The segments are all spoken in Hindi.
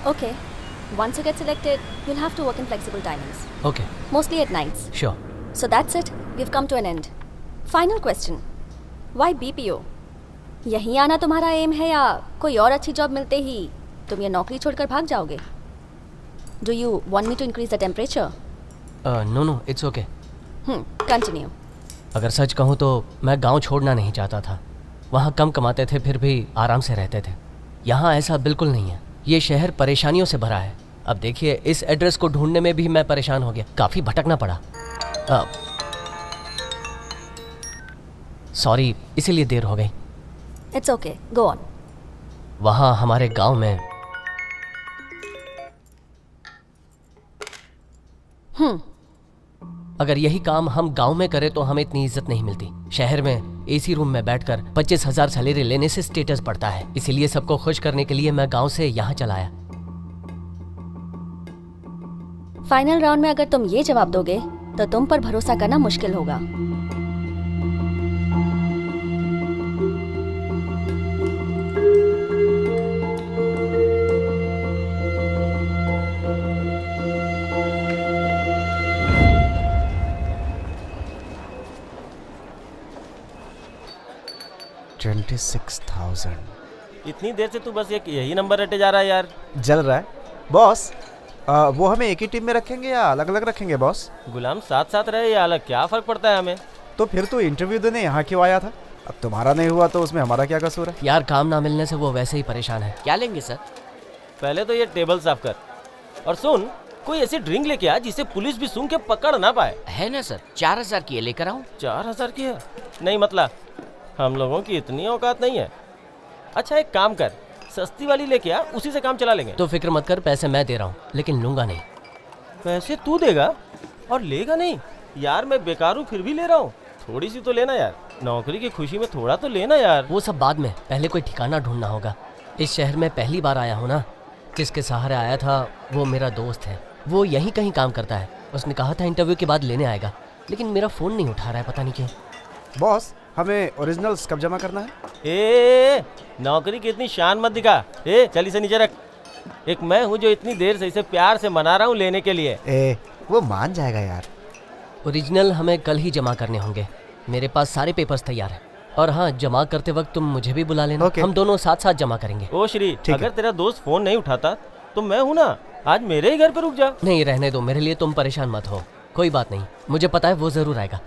Okay. Once you get selected, you'll have to work in flexible timings. Okay. Mostly at nights. Sure. So that's it. We've come to an end. Final question. Why BPO? यहीं आना तुम्हारा एम है या कोई और अच्छी जॉब मिलते ही तुम ये नौकरी छोड़कर भाग जाओगे? Do you want me to increase the temperature? No, it's okay. Continue. अगर सच कहूँ तो मैं गांव छोड़ना नहीं चाहता था। वहाँ कम कमाते थे फिर भी आराम से रहते थे। यहाँ ऐसा बिल्कुल नहीं है। ये शहर परेशानियों से भरा है। अब देखिए, इस एड्रेस को ढूंढने में भी मैं परेशान हो गया। काफ़ी भटकना पड़ा। सॉरी, इसीलिए देर हो गई। It's okay. Go on. वहाँ हमारे गांव में अगर यही काम हम गांव में करें तो हमें इतनी इज्जत नहीं मिलती। शहर में एसी रूम में बैठकर 25,000 सैलरी लेने से स्टेटस बढ़ता है। इसीलिए सबको खुश करने के लिए मैं गांव से यहाँ चला आया। फाइनल राउंड में अगर तुम ये जवाब दोगे तो तुम पर भरोसा करना मुश्किल होगा। इतनी देर से तू बस यही नंबर रटे जा रहा है यार। जल रहा है बॉस। वो हमें एक ही टीम में रखेंगे या अलग अलग रखेंगे बॉस? गुलाम साथ साथ रहे या अलग, क्या फर्क पड़ता है हमें? तो फिर तू इंटरव्यू देने यहाँ क्यों आया था? अब तुम्हारा नहीं हुआ तो उसमें हमारा क्या कसूर है? यार, काम ना मिलने से वो वैसे ही परेशान है। क्या लेंगे सर? पहले तो ये टेबल साफ कर और सुन, कोई ऐसी ड्रिंक लेके आ जिसे पुलिस भी सूंघ के पकड़ ना पाए। है ना सर, 4,000 की है, लेकर आऊं? 4,000 की है? नहीं मतलब हम लोगों की इतनी औकात नहीं है। अच्छा एक काम कर, सस्ती वाली लेके आ, उसी से काम चला लेंगे। तो फिक्र मत कर, पैसे मैं दे रहा हूँ, लेकिन लूंगा नहीं। पैसे तू देगा और लेगा नहीं? यार मैं बेकार हूँ फिर भी ले रहा हूँ। थोड़ी सी तो लेना यार, नौकरी की खुशी में थोड़ा तो लेना यार। वो सब बाद में, पहले कोई ठिकाना ढूंढना होगा। इस शहर में पहली बार आया हूँ ना। जिसके सहारे आया था वो मेरा दोस्त है। वो यहीं कहीं काम करता है। उसने कहा था इंटरव्यू के बाद लेने आएगा, लेकिन मेरा फ़ोन नहीं उठा रहा है, पता नहीं क्यों। बॉस, हमें ओरिजिनल्स कब जमा करना है? ए नौकरी की इतनी शान मत दिखा। चल इसे नीचे रख। एक मैं हूँ जो इतनी देर से इसे प्यार से मना रहा हूँ लेने के लिए। वो मान जाएगा यार। ओरिजिनल हमें कल ही जमा करने होंगे। मेरे पास सारे पेपर्स तैयार हैं। और हाँ, जमा करते वक्त तुम मुझे भी बुला लेना। हम दोनों साथ साथ जमा करेंगे। ओ श्री, अगर तेरा दोस्त फोन नहीं उठाता तो मैं हूँ ना, आज मेरे ही घर पे रुक जा। नहीं, रहने दो, मेरे लिए तुम परेशान मत हो। कोई बात नहीं, मुझे पता है वो जरूर आएगा।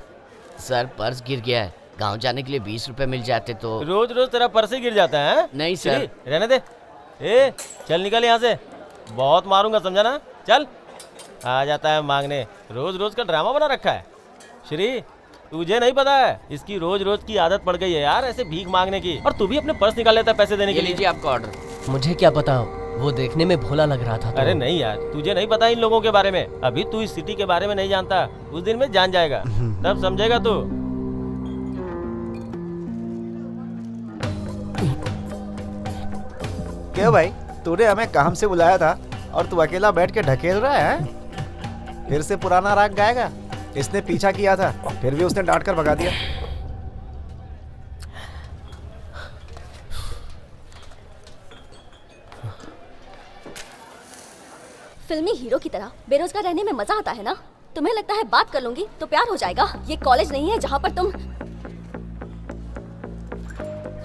सर पर्स गिर गया है, गांव जाने के लिए 20 रुपए मिल जाते तो। रोज रोज तेरा पर्स ही गिर जाता है? नहीं सर। रहने दे। चल निकल यहाँ से, बहुत मारूंगा समझा ना। चल, आ जाता है मांगने, रोज रोज का ड्रामा बना रखा है। श्री, तुझे नहीं पता है, इसकी रोज रोज की आदत पड़ गई है यार ऐसे भीख मांगने की। और तू भी अपने पर्स निकाल लेता है पैसे देने के लिए। लीजिए आपका ऑर्डर। मुझे क्या पता, वो देखने में भोला लग रहा था तो। अरे नहीं यार, तुझे नहीं पता इन लोगों के बारे में। अभी तू इस सिटी के बारे में नहीं जानता, उस दिन में जान जाएगा, तब समझेगा तू। क्यों भाई, तूने हमें काम से बुलाया था और तू अकेला बैठ के ढकेल रहा है? फिर से पुराना राग गाएगा? इसने पीछा किया था, फिर भी उसने डांट कर भगा दिया। फिल्मी हीरो की तरह बेरोजगार रहने में मजा आता है ना? तुम्हें लगता है बात कर लूंगी तो प्यार हो जाएगा? ये कॉलेज नहीं है जहाँ पर तुम।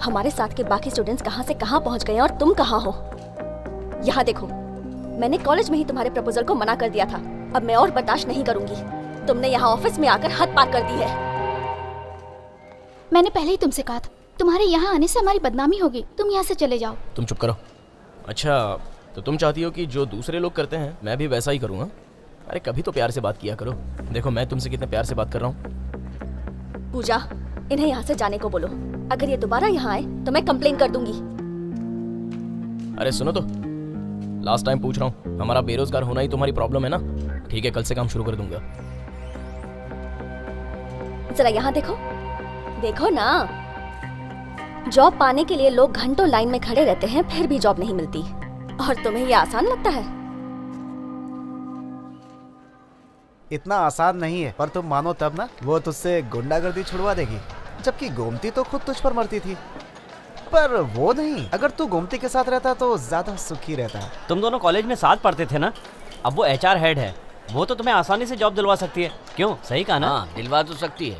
हमारे साथ के बाकी स्टूडेंट्स कहाँ से कहाँ पहुँच गए और तुम कहाँ हो? यहाँ देखो, मैंने कॉलेज में ही तुम्हारे प्रपोजल को मना कर दिया था। अब मैं और बर्दाश्त नहीं करूंगी। तुमने यहाँ ऑफिस में आकर हद पार कर दी है। मैंने पहले ही तुमसे कहा था, तुम्हारे यहाँ आने से हमारी बदनामी होगी। तुम यहाँ से चले जाओ। तुम चुप करो। अच्छा, तो तुम चाहती हो कि जो दूसरे लोग करते हैं मैं भी वैसा ही करूँगा? अरे कभी तो प्यार से बात किया करो। देखो मैं तुमसे कितने प्यार से बात कर रहा हूँ। पूजा, इन्हें यहाँ से जाने को बोलो। अगर ये दोबारा यहाँ आए तो मैं कंप्लेन कर दूंगी। अरे सुनो तो, लास्ट टाइम पूछ रहा हूँ, हमारा बेरोजगार होना ही तुम्हारी प्रॉब्लम है ना? ठीक है, कल से काम शुरू कर दूंगा। जरा यहाँ देखो, देखो ना। जॉब पाने के लिए लोग घंटों लाइन में खड़े रहते हैं, फिर भी जॉब नहीं मिलती। और तुम्हें ये आसान लगता है? इतना आसान नहीं है, पर तुम मानो तब ना। वो तुझसे गुंडागर्दी छुड़वा देगी, जबकि गोमती तो खुद तुझ पर मरती थी। पर वो नहीं, अगर तू गोमती के साथ रहता तो ज्यादा सुखी रहता। तुम दोनों कॉलेज में साथ पढ़ते थे ना, अब वो HR हेड है, वो तो तुम्हें आसानी से जॉब दिलवा सकती है। क्यों, सही कहा ना? हाँ, दिलवा तो सकती है।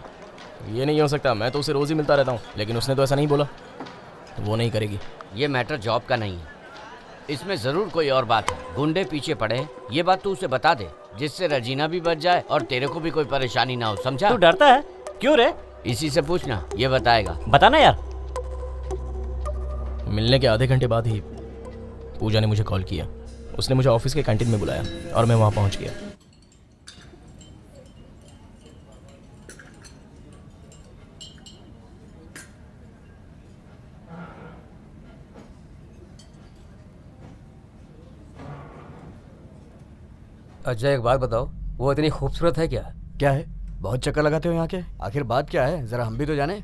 ये नहीं हो सकता, मैं तो उसे रोज ही मिलता रहता हूँ, लेकिन उसने तो ऐसा नहीं बोला, तो वो नहीं करेगी। ये मैटर जॉब का नहीं है, इसमें जरूर कोई और बात है। गुंडे पीछे पड़े हैं, ये बात तू उसे बता दे, जिससे रजीना भी बच जाए और तेरे को भी कोई परेशानी ना हो, समझा? तू डरता है क्यों रे? इसी से पूछना, ये बताएगा। बताना यार। मिलने के आधे घंटे बाद ही पूजा ने मुझे कॉल किया। उसने मुझे ऑफिस के कैंटीन में बुलाया और मैं वहाँ पहुँच गया। अजय, एक बात बताओ, वो इतनी खूबसूरत है क्या? क्या है, बहुत चक्कर लगाते हो यहाँ के? आखिर बात क्या है, जरा हम भी तो जाने।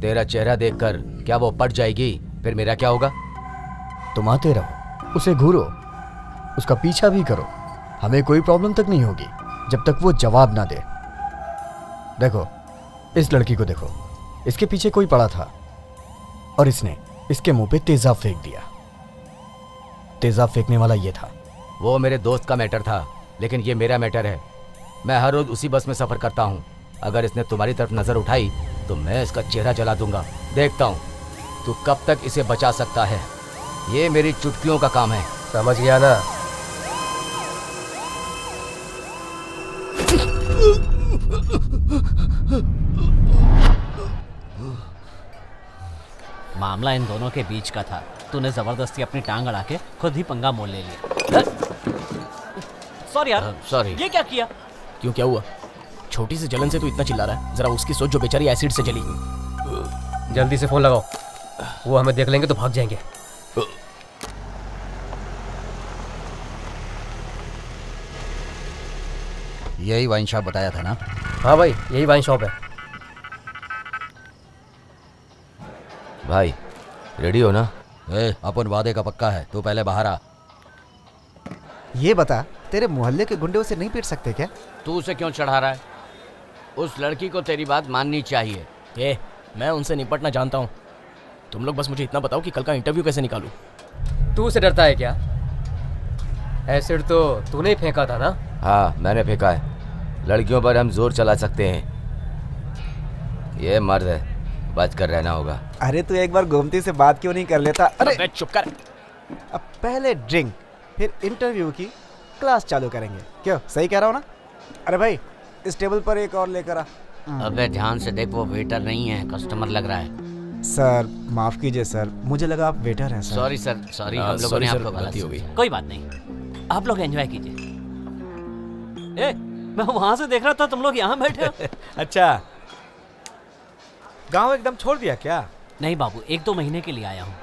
तेरा चेहरा देखकर क्या वो पट जाएगी? फिर मेरा क्या होगा? तुम आते रहो, उसे घूरो, उसका पीछा भी करो, हमें कोई प्रॉब्लम तक नहीं होगी जब तक वो जवाब ना दे। देखो, इस लड़की को देखो, इसके पीछे कोई पड़ा था और इसने इसके मुंह पे तेजाब फेंक दिया। तेजाब फेंकने वाला ये था। वो मेरे दोस्त का मैटर था, लेकिन ये मेरा मैटर है। मैं हर रोज उसी बस में सफर करता हूँ। अगर इसने तुम्हारी तरफ नजर उठाई तो मैं इसका चेहरा जला दूंगा। देखता हूँ तू कब तक इसे बचा सकता है। ये मेरी चुटकियों का काम है, समझ गया ना? मामला इन दोनों के बीच का था, तूने जबरदस्ती अपनी टांग अड़ा के खुद ही पंगा मोल ले लिया। सॉरी यार। सॉरी। ये क्या किया? क्यों, क्या हुआ? छोटी सी जलन से तू इतना चिल्ला रहा है? जरा उसकी सोच जो बेचारी एसिड से जली। जल्दी से फोन लगाओ, वो हमें देख लेंगे तो भाग जाएंगे। यही वाइन शॉप बताया था ना? हाँ भाई, यही वाइन शॉप है। भाई रेडी हो ना? अपन वादे का पक्का है, तू पहले बाहर आ। ये बता, तेरे मोहल्ले के गुंडे उसे नहीं पीट सकते क्या? तू उसे क्यों चढ़ा रहा है? उस लड़की को तेरी बात माननी चाहिए। मैं उनसे निपटना जानता हूँ। तुम लोग बस मुझे इतना बताओ कि कल का इंटरव्यू कैसे निकालूं। तू उसे डरता है क्या? एसिड तो तूने ही फेंका था ना? हाँ, मैंने फेंका है। लड़कियों पर हम जोर चला सकते हैं, ये मर्द है, बच कर रहना होगा। अरे तू एक बार गोमती से बात क्यों नहीं कर लेता? अरे चुप कर। अब पहले ड्रिंक, फिर इंटरव्यू की क्लास चालू करेंगे। क्यों, सही कह रहा हूँ ना? अरे भाई, इस टेबल पर एक और लेकर आ। अबे ध्यान से देख, वो वेटर नहीं है, कस्टमर लग रहा है। सर माफ कीजिए सर, मुझे लगा आप वेटर हैं सर। सॉरी सर, सॉरी, हम लोगों ने आपको गलती हो गई। कोई बात नहीं, आप लोग एंजॉय कीजिए। मैं वहां से देख रहा था तुम लोग यहाँ बैठे हो। अच्छा, गांव एकदम छोड़ दिया क्या? नहीं बाबू, 1-2 महीने के लिए आया हूँ।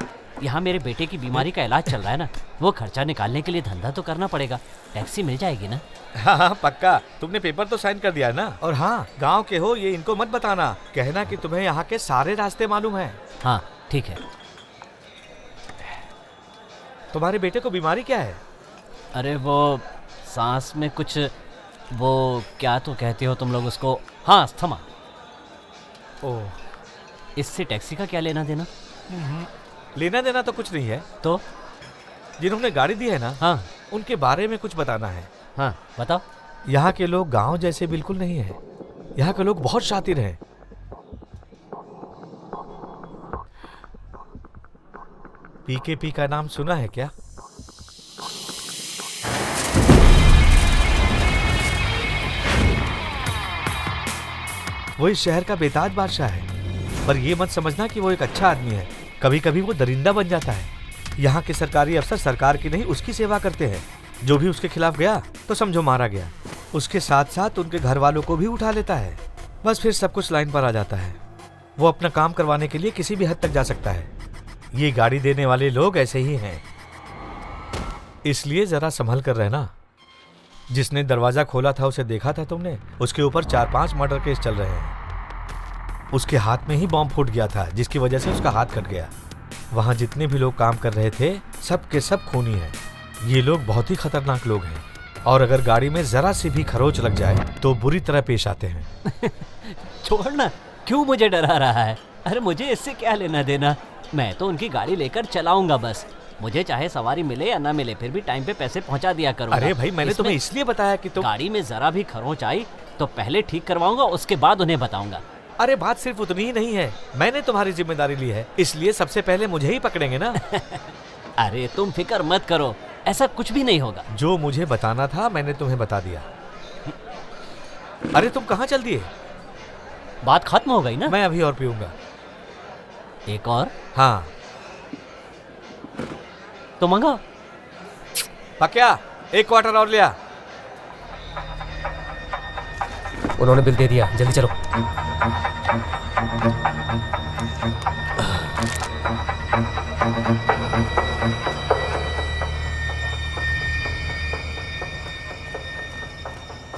यहाँ मेरे बेटे की बीमारी का इलाज चल रहा है ना, वो खर्चा निकालने के लिए धंधा तो करना पड़ेगा। टैक्सी मिल जाएगी ना? हाँ पक्का, तुमने पेपर तो साइन कर दिया है ना? और हाँ, गांव के हो ये इनको मत बताना, कहना कि तुम्हें यहाँ के सारे रास्ते मालूम हैं। हाँ ठीक है। तुम्हारे बेटे को बीमारी क्या है? अरे वो सांस में कुछ, वो क्या तो कहते हो तुम लोग उसको, हाँ अस्थमा। ओह, इससे टैक्सी का क्या लेना देना? लेना देना तो कुछ नहीं है। तो जिन्होंने गाड़ी दी है ना, हाँ, उनके बारे में कुछ बताना है। हाँ बताओ। यहाँ के लोग गांव जैसे बिल्कुल नहीं है, यहाँ के लोग बहुत शातिर हैं। पीकेपी का नाम सुना है क्या? वो इस शहर का बेताज बादशाह है, पर ये मत समझना कि वो एक अच्छा आदमी है। कभी कभी वो दरिंदा बन जाता है। यहाँ के सरकारी अफसर सरकार की नहीं, उसकी सेवा करते हैं। जो भी उसके खिलाफ गया तो समझो मारा गया। उसके साथ साथ उनके घर वालों को भी उठा लेता है। बस फिर सब कुछ लाइन पर आ जाता है। वो अपना काम करवाने के लिए किसी भी हद तक जा सकता है। ये गाड़ी देने वाले लोग ऐसे ही हैं, इसलिए जरा संभल कर रहना। जिसने दरवाजा खोला था उसे देखा था तुमने? उसके ऊपर 4-5 मर्डर केस चल रहे हैं। उसके हाथ में ही बॉम्ब फूट गया था, जिसकी वजह से उसका हाथ कट गया। वहां जितने भी लोग काम कर रहे थे सब के सब खूनी हैं। ये लोग बहुत ही खतरनाक लोग हैं, और अगर गाड़ी में जरा सी भी खरोच लग जाए तो बुरी तरह पेश आते हैं। छोड़ना, क्यों मुझे डरा रहा है? अरे मुझे इससे क्या लेना देना, मैं तो उनकी गाड़ी लेकर चलाऊंगा बस। मुझे चाहे सवारी मिले या ना मिले, फिर भी टाइम पे पैसे पहुंचा दिया करूंगा। अरे भाई मैंने तुम्हें इसलिए बताया कि तुम गाड़ी में जरा भी खरोंच आई तो पहले ठीक करवाऊंगा, उसके बाद उन्हें बताऊंगा। अरे बात सिर्फ उतनी ही नहीं है, मैंने तुम्हारी जिम्मेदारी ली है, इसलिए सबसे पहले मुझे ही पकड़ेंगे ना। अरे तुम फिक्र मत करो, ऐसा कुछ भी नहीं होगा। जो मुझे बताना था मैंने तुम्हें बता दिया। अरे तुम कहाँ चल दिए? बात खत्म हो गई ना? मैं अभी और पीऊंगा। एक और? हाँ तो मंगाओ। पक्या, एक क्वार्टर और लिया। उन्होंने बिल दे दिया, जल्दी चलो।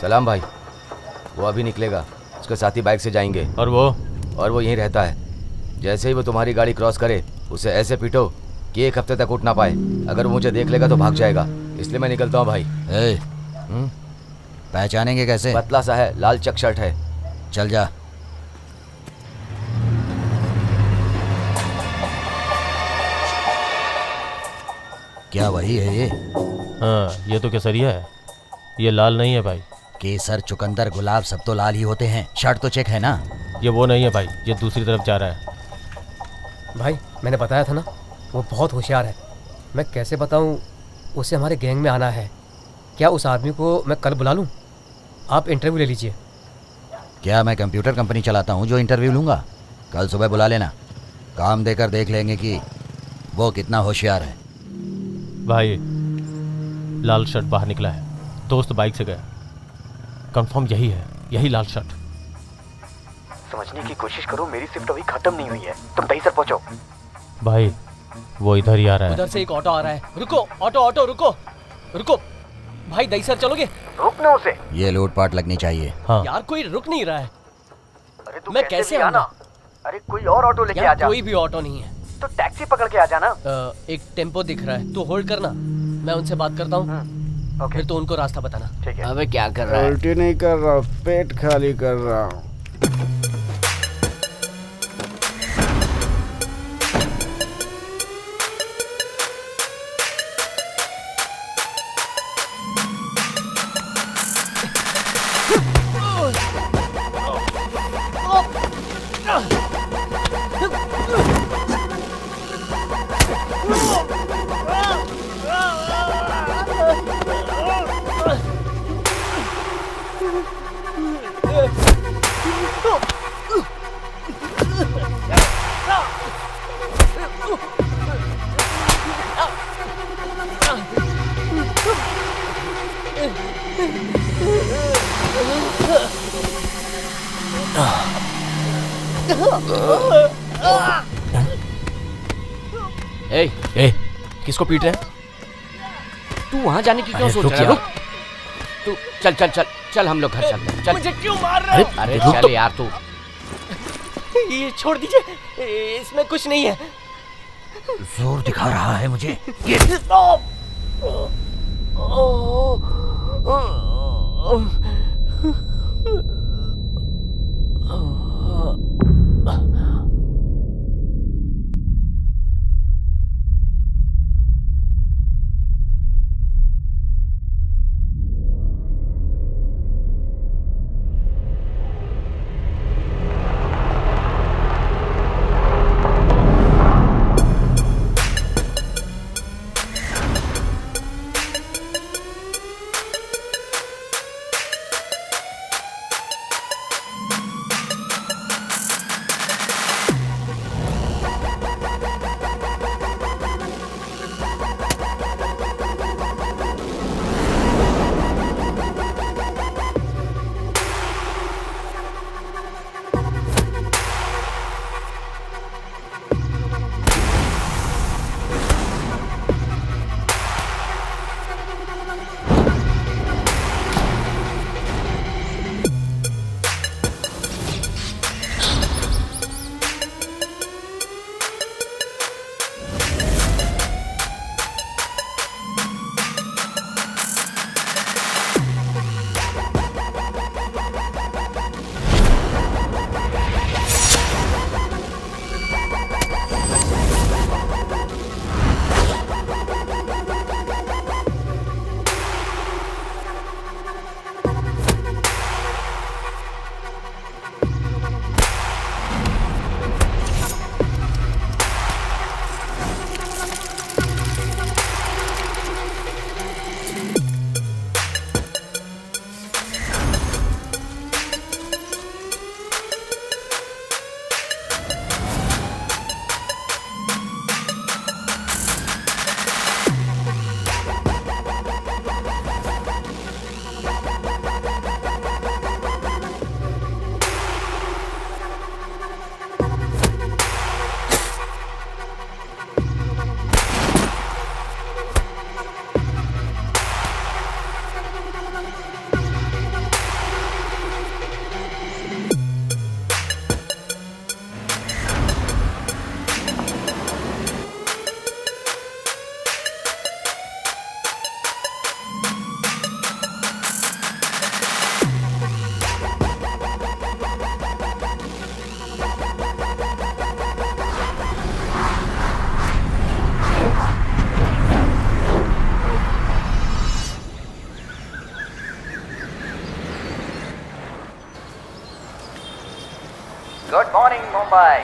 सलाम भाई, वो अभी निकलेगा, उसके साथी बाइक से जाएंगे। और वो यहीं रहता है। जैसे ही वो तुम्हारी गाड़ी क्रॉस करे उसे ऐसे पीटो कि 1 हफ्ते तक उठ ना पाए। अगर वो मुझे देख लेगा तो भाग जाएगा, इसलिए मैं निकलता हूँ भाई। पहचानेंगे कैसे? पतला सा है, लाल चेक शर्ट है। चल जा। क्या वही है ये? हाँ, ये तो केसरिया है, ये लाल नहीं है भाई। केसर, चुकंदर, गुलाब सब तो लाल ही होते हैं। शर्ट तो चेक है ना? ये वो नहीं है भाई, ये दूसरी तरफ जा रहा है। भाई मैंने बताया था ना, वो बहुत होशियार है। मैं कैसे बताऊं उसे हमारे गैंग में आना है। क्या उस आदमी को मैं कल बुला लूं? आप इंटरव्यू ले लीजिए। क्या मैं कंप्यूटर कंपनी चलाता हूँ जो इंटरव्यू लूँगा? कल सुबह बुला लेना, काम देकर देख लेंगे कि वो कितना होशियार है। भाई लाल शर्ट बाहर निकला है, दोस्त बाइक से गया, कंफर्म यही है, यही लाल शर्ट। समझने की कोशिश करो, मेरी शिफ्ट अभी खत्म नहीं हुई है, तुम दही सर पहुँचो। भाई वो इधर ही आ रहा है। उधर से एक ऑटो आ रहा है। रुको ऑटो, रुको रुको भाई, दही सर चलोगे? रोकना उसे। ये लूटपाट लगनी चाहिए। हाँ। यार कोई रुक नहीं रहा है। अरे मैं कैसे आना? अरे कोई और ऑटो लेके आ जा। कोई भी ऑटो नहीं है तो टैक्सी पकड़ के आ जाना। एक टेम्पो दिख रहा है, तो होल्ड करना, मैं उनसे बात करता हूँ। फिर तो उनको रास्ता बताना। ठीक है। अबे क्या कर रहा है? उल्टी नहीं कर रहा, पेट खाली कर रहा हूँ। ए, किसको पीट रहे हैं? तू वहां जाने की क्यों सोच रहा है? रुक, तू चल चल चल चल, हम लोग घर चलते हैं। चल। मुझे क्यों मार रहे हो? अरे चल यार तू। ये छोड़ दीजिए, इसमें कुछ नहीं है। जोर दिखा रहा है मुझे। Good morning Mumbai.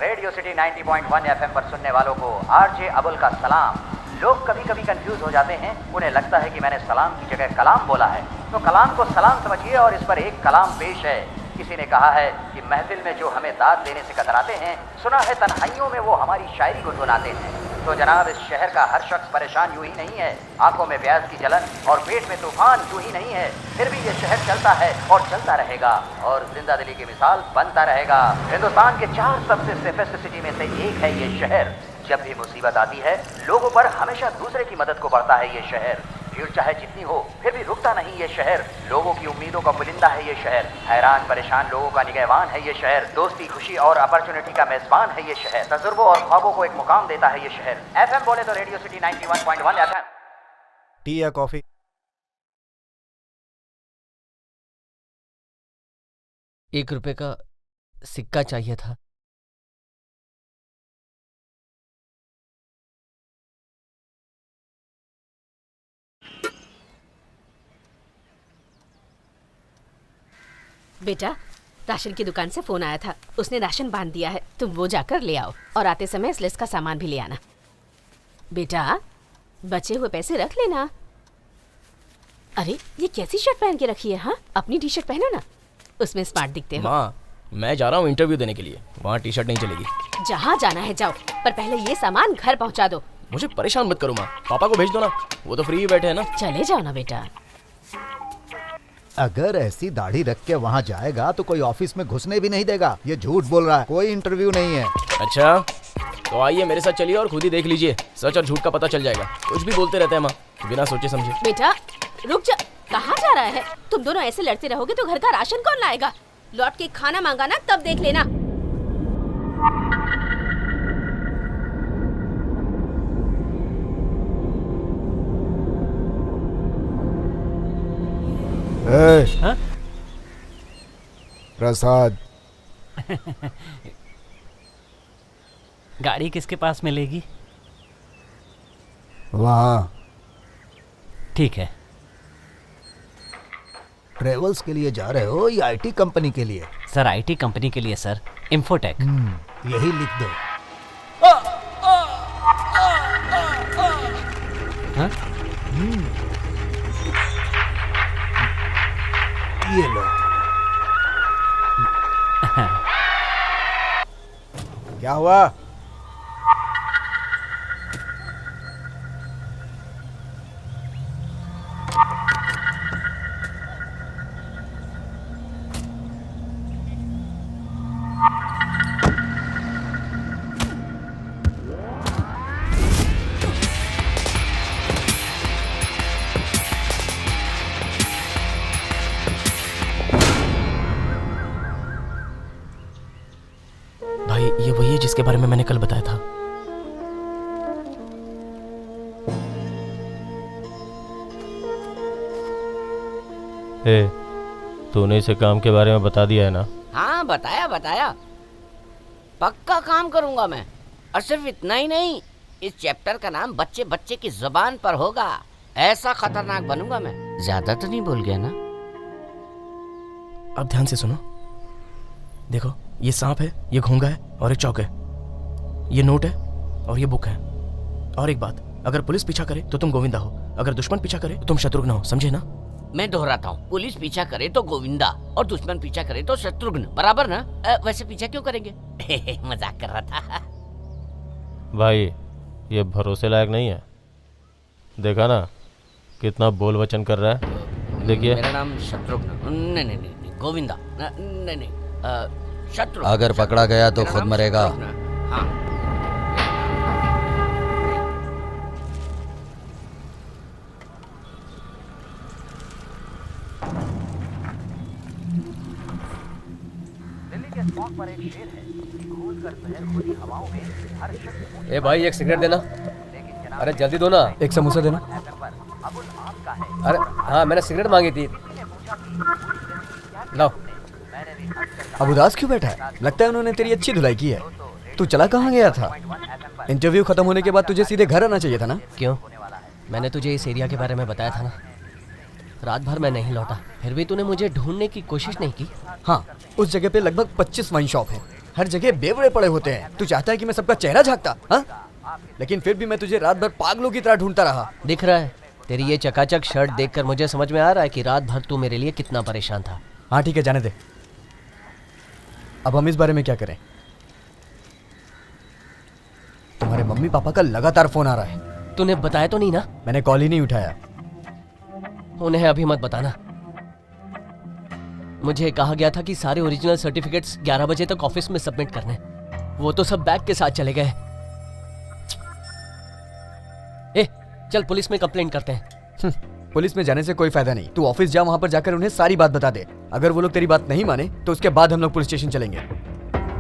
Radio city 90.1 FM पर सुनने वालों को आरजे अबुल का सलाम। लोग कभी कभी कंफ्यूज हो जाते हैं, उन्हें लगता है कि मैंने सलाम की जगह कलाम बोला है, तो कलाम को सलाम समझिए और इस पर एक कलाम पेश है। किसी ने कहा है कि महफिल में जो हमें दाद देने से कतराते हैं, सुना है तन्हाइयों में वो हमारी शायरी गुनगुनाते हैं। तो जनाब, इस शहर का हर शख्स परेशान यूं ही नहीं है, आंखों में प्याज की जलन और पेट में तूफान यूं ही नहीं है, फिर भी ये शहर चलता है और चलता रहेगा और जिंदा दिली की मिसाल बनता रहेगा। हिंदुस्तान के 4 सबसे सेफेस्ट सिटी में से एक है ये शहर। जब भी मुसीबत आती है, लोगों पर हमेशा दूसरे की मदद को बढ़ता है ये शहर। भीड़ चाहे जितनी हो, फिर भी रुकता नहीं ये शहर। लोगों की उम्मीदों का पुलिंदा है ये शहर। हैरान परेशान लोगों का निगहबान है ये शहर। दोस्ती, खुशी और अपॉर्चुनिटी का मेजबान है ये शहर। तजुर्बों और ख्वाबों को एक मुकाम देता है ये शहर। एफएम बोले तो रेडियो सिटी 91.1 एफएम। टी या कॉफी? ₹1 का सिक्का चाहिए था। बेटा, राशन की दुकान से फोन आया था, उसने राशन बांध दिया है, तुम वो जाकर ले आओ और आते समय इस लिस्ट का सामान भी ले आना। बेटा, बचे हुए पैसे रख लेना। अरे, ये कैसी शर्ट पहन के रखी है? हाँ, अपनी टी शर्ट पहनो ना, उसमें स्मार्ट दिखते हो। माँ, मैं जा रहा हूँ इंटरव्यू देने के लिए, वहाँ टी शर्ट नहीं चलेगी। जहाँ जाना है जाओ, पर पहले ये सामान घर पहुँचा दो। मुझे परेशान मत करो माँ, पापा को भेज दो ना, वो तो फ्री ही बैठे हैं ना। चले जाओ ना बेटा। अगर ऐसी दाढ़ी रख के वहाँ जाएगा तो कोई ऑफिस में घुसने भी नहीं देगा। ये झूठ बोल रहा है, कोई इंटरव्यू नहीं है। अच्छा, तो आइए मेरे साथ चलिए और खुद ही देख लीजिए, सच और झूठ का पता चल जाएगा। कुछ भी बोलते रहते हैं माँ, बिना सोचे समझे। बेटा रुक जा, कहाँ जा रहा है? तुम दोनों ऐसे लड़ते रहोगे तो घर का राशन कौन लाएगा? लौट के खाना मांगा ना, तब देख लेना। हाँ? प्रसाद। गाड़ी किसके पास मिलेगी? वहाँ। ठीक है। ट्रेवल्स के लिए जा रहे हो या आईटी कंपनी के लिए? सर, आईटी कंपनी के लिए सर, इन्फोटेक। यही लिख दो। हाँ? ये लो। क्या हुआ? भाई, ये वही है जिसके बारे में मैंने कल बताया था। तूने इसे काम के बारे में बता दिया है ना? हाँ, बताया। पक्का काम करूंगा मैं, और सिर्फ इतना ही नहीं, इस चैप्टर का नाम बच्चे बच्चे की जुबान पर होगा। ऐसा खतरनाक बनूंगा मैं। ज्यादा तो नहीं बोल गया ना? अब ध्यान से सुनो, देखो, ये सांप है, ये घोंगा है और एक चौक है, ये नोट है और ये बुक है। और एक बात, अगर पुलिस पीछा करे तो तुम गोविंदा हो, अगर दुश्मन पीछा करे तो तुम शत्रुघ्न हो, समझे ना? मैं दोहराता हूँ, पुलिस पीछा करे तो गोविंदा और दुश्मन पीछा करे तो शत्रुघ्न, बराबर ना? वैसे पीछा क्यों करेंगे? मजाक कर रहा था। भाई, ये भरोसे लायक नहीं है। देखा ना कितना बोल वचन कर रहा है। देखिए, मेरा नाम शत्रुघ्न नहीं, गोविंदा नहीं, शत्रु। अगर पकड़ा गया तो खुद मरेगा। हाँ। दिल्ली के स्पॉट पर एक शेर है, खोल कर शहर खुली हवाओं में हर शख्स। ए भाई, एक सिगरेट देना। अरे जल्दी दो ना। एक समोसा देना। अरे हाँ, मैंने सिगरेट मांगी थी। लो। अब उदास क्यों बैठा है? लगता है उन्होंने तेरी अच्छी धुलाई की है। तू चला कहाँ गया था? इंटरव्यू खत्म होने के बाद तुझे सीधे घर आना चाहिए था ना? क्यों? मैंने तुझे इस एरिया के बारे में बताया था ना। रात भर मैं नहीं लौटा, फिर भी तूने मुझे ढूंढने की कोशिश नहीं की। हाँ, उस जगह पे लगभग 25 वाइन शॉप हैं। हर जगह बेवड़े पड़े होते हैं। तू चाहता है कि मैं सबका चेहरा झांकता? हाँ, लेकिन फिर भी मैं तुझे रात भर पागलों की तरह ढूंढता रहा। दिख रहा है, तेरी ये चकाचक शर्ट देखकर मुझे समझ में आ रहा है कि रात भर तू मेरे लिए कितना परेशान था। हाँ ठीक है, जाने दे। अब हम इस बारे में क्या करें? तुम्हारे मम्मी पापा का लगातार फोन आ रहा है। तूने बताया तो नहीं ना? मैंने कॉल ही नहीं उठाया। उन्हें अभी मत बताना। मुझे कहा गया था कि सारे ओरिजिनल सर्टिफिकेट्स 11 बजे तक ऑफिस में सबमिट करने। वो तो सब बैग के साथ चले गए। ए, चल पुलिस में कंप्लेंट करते हैं। पुलिस में जाने से कोई फायदा नहीं। तू ऑफिस जा, वहां पर जाकर उन्हें सारी बात बता दे। अगर वो लोग तेरी बात नहीं माने तो उसके बाद हम लोग पुलिस स्टेशन चलेंगे।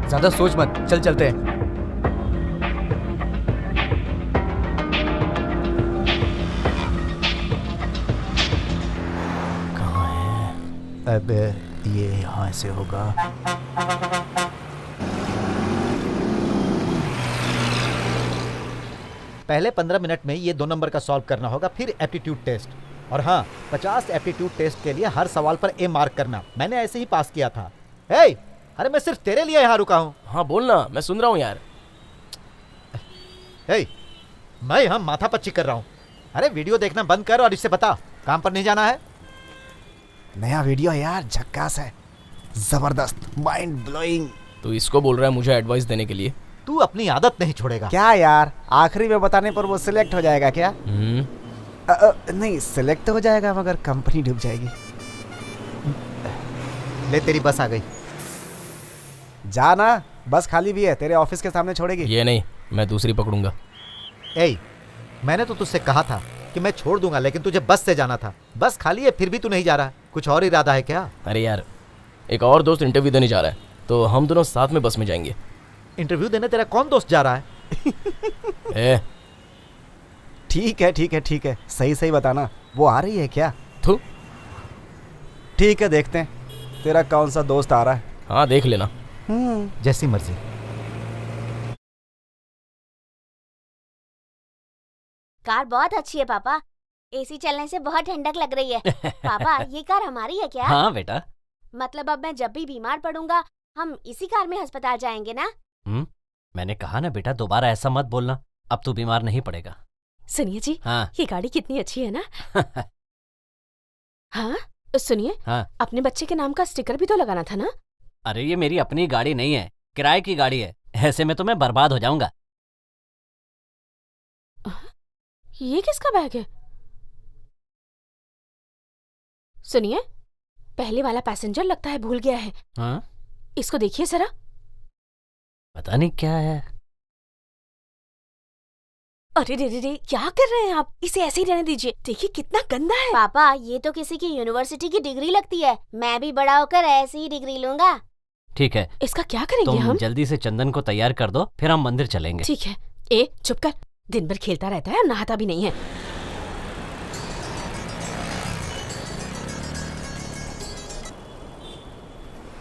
ज्यादा सोच मत, चल चलते हैं। अब ये यहाँ से होगा। पहले 15 मिनट में ये 2 नंबर का सॉल्व करना होगा, फिर एप्टीट्यूड टेस्ट। और हाँ, 50 एप्टीट्यूड टेस्ट के लिए हर सवाल पर ए मार्क करना। मैंने ऐसे ही पास किया था। हे, अरे मैं सिर्फ तेरे लिए यहाँ रुका हूँ। हाँ बोलना, मैं सुन रहा हूँ यार। हे, मैं यहाँ माथा पच्ची कर रहा हूँ। अरे वीडियो देखना बंद कर और इससे बता, काम पर नहीं जाना है। नया वीडियो यार, झक्कास है, जबरदस्त, माइंड ब्लोइंग। तू इसको बोल रहा है मुझे एडवाइस देने के लिए? तू अपनी आदत नहीं छोड़ेगा क्या यार, आखिरी में बताने पर वो सिलेक्ट हो जाएगा क्या? नहीं, सिलेक्ट तो हो जाएगा मगर कंपनी डूब जाएगी। ले, तेरी बस आ गई। जाना, बस खाली भी है, तेरे ऑफिस के सामने छोड़ेगी। ये नहीं, मैं दूसरी पकड़ूंगा। ए, मैंने तो तुझसे कहा था कि मैं छोड़ दूंगा, लेकिन तुझे बस से जाना था। बस खाली है, फिर भी तू नहीं जा रहा। कुछ और इरादा है क्या? अरे यार, एक और दोस्त इंटरव्यू देने जा रहा है, तो हम दोनों साथ में बस में जाएंगे। इंटरव्यू देने तेरा कौन दोस्त जा रहा है? ए, ठीक है ठीक है ठीक है, सही सही बताना, वो आ रही है क्या? तू ठीक है, देखते हैं तेरा कौन सा दोस्त आ रहा है। हाँ देख लेना। जैसी मर्जी। कार बहुत अच्छी है पापा, एसी चलने से बहुत ठंडक लग रही है। पापा, ये कार हमारी है क्या? हाँ बेटा। मतलब अब मैं जब भी बीमार पड़ूंगा हम इसी कार में अस्पताल जाएंगे ना? मैंने कहा ना बेटा, दोबारा ऐसा मत बोलना। अब तू बीमार नहीं पड़ेगा। सुनिए जी, हाँ। ये गाड़ी कितनी अच्छी है ना। हाँ सुनिए, हाँ। अपने बच्चे के नाम का स्टिकर भी तो लगाना था ना? अरे ये मेरी अपनी गाड़ी नहीं है, किराए की गाड़ी है। ऐसे में तो मैं बर्बाद हो जाऊंगा। ये किसका बैग है? सुनिए, पहले वाला पैसेंजर लगता है भूल गया है। हाँ? इसको देखिए जरा। पता नहीं क्या है। अरे रे रे रे, क्या कर रहे हैं आप? इसे ऐसे ही रहने दीजिए। देखिए कितना गंदा है। पापा, ये तो किसी की यूनिवर्सिटी की डिग्री लगती है। मैं भी बड़ा होकर ऐसी ही डिग्री लूंगा। ठीक है, इसका क्या करेंगे तुम हम? जल्दी से चंदन को तैयार कर दो, फिर हम मंदिर चलेंगे। ठीक है। ए चुप कर, दिन भर खेलता रहता है और नहाता भी नहीं है।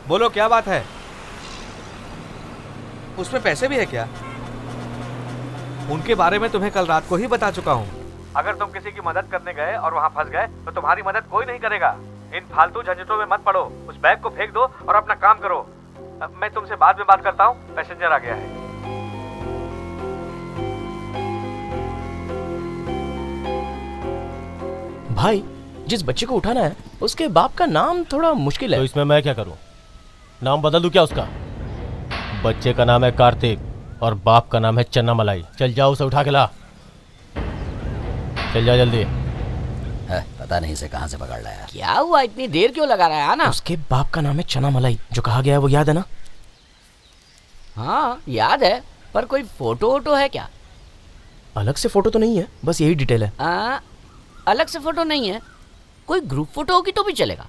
बोलो क्या बात है? उसमें पैसे भी है क्या? उनके बारे में तुम्हें कल रात को ही बता चुका हूँ। अगर तुम किसी की मदद करने गए और वहाँ फंस गए तो तुम्हारी मदद कोई नहीं करेगा। इन फालतू झंझटों में मत पड़ो, उस बैग को फेंक दो और अपना काम करो। मैं तुमसे बाद में बात करता हूँ, पैसेंजर आ गया है। भाई, जिस बच्चे को उठाना है उसके बाप का नाम थोड़ा मुश्किल है। तो इसमें मैं क्या करूं? नाम बदल दूं क्या उसका? बच्चे का नाम है कार्तिक और बाप का नाम है चन्ना मलाई। चल जाओ, उसे उठा के ला। चल जा जल्दी। पता नहीं से कहां से पकड़ लाया। क्या हुआ, इतनी देर क्यों लगा रहा है? ना उसके बाप का नाम है चना मलाई, जो कहा गया है वो याद है ना? हाँ याद है, पर कोई फोटो वोटो है क्या? अलग से फोटो तो नहीं है, बस यही डिटेल है। अलग से फोटो नहीं है, कोई ग्रुप फोटो होगी तो भी चलेगा।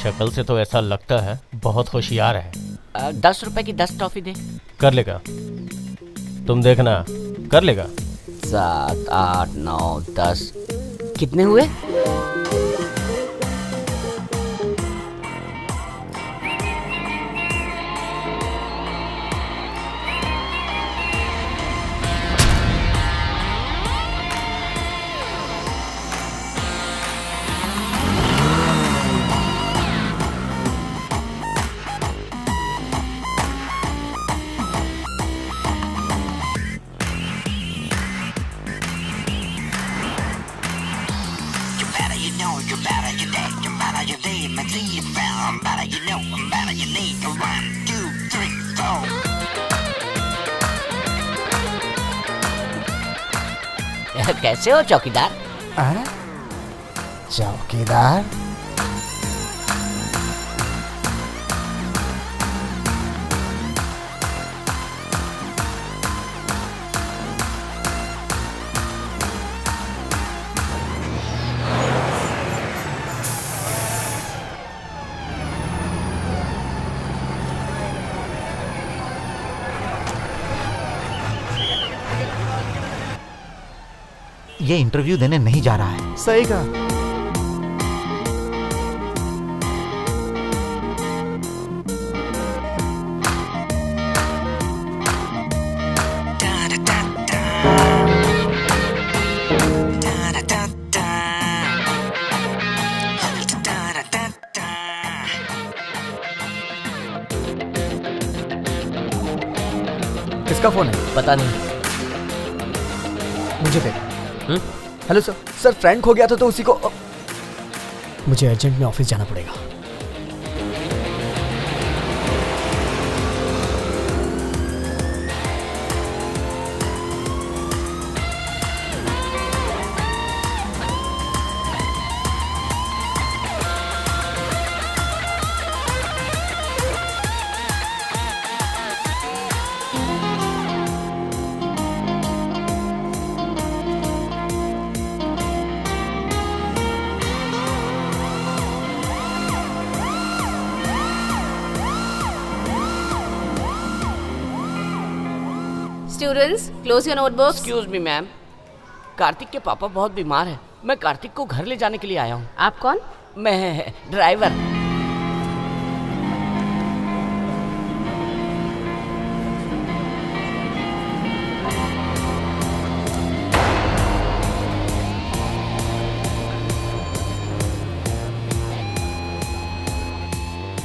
शक्ल से तो ऐसा लगता है बहुत होशियार है। 10 रुपए की 10 टॉफी दे। कर लेगा, तुम देखना कर लेगा। 7, 8, 9, 10 कितने हुए? कैसे हो चौकीदार? चौकीदार? ये इंटरव्यू देने नहीं जा रहा है। सही कहा। किसका फोन है? पता नहीं। मुझे दे। हेलो सर, सर फ्रेंड खो गया था तो उसी को मुझे अर्जेंट में ऑफिस जाना पड़ेगा। Students, close your notebooks. Excuse me, ma'am. Kartik के पापा बहुत बीमार हैं। मैं कार्तिक को घर ले जाने के लिए आया हूँ। आप कौन? मैं ड्राइवर।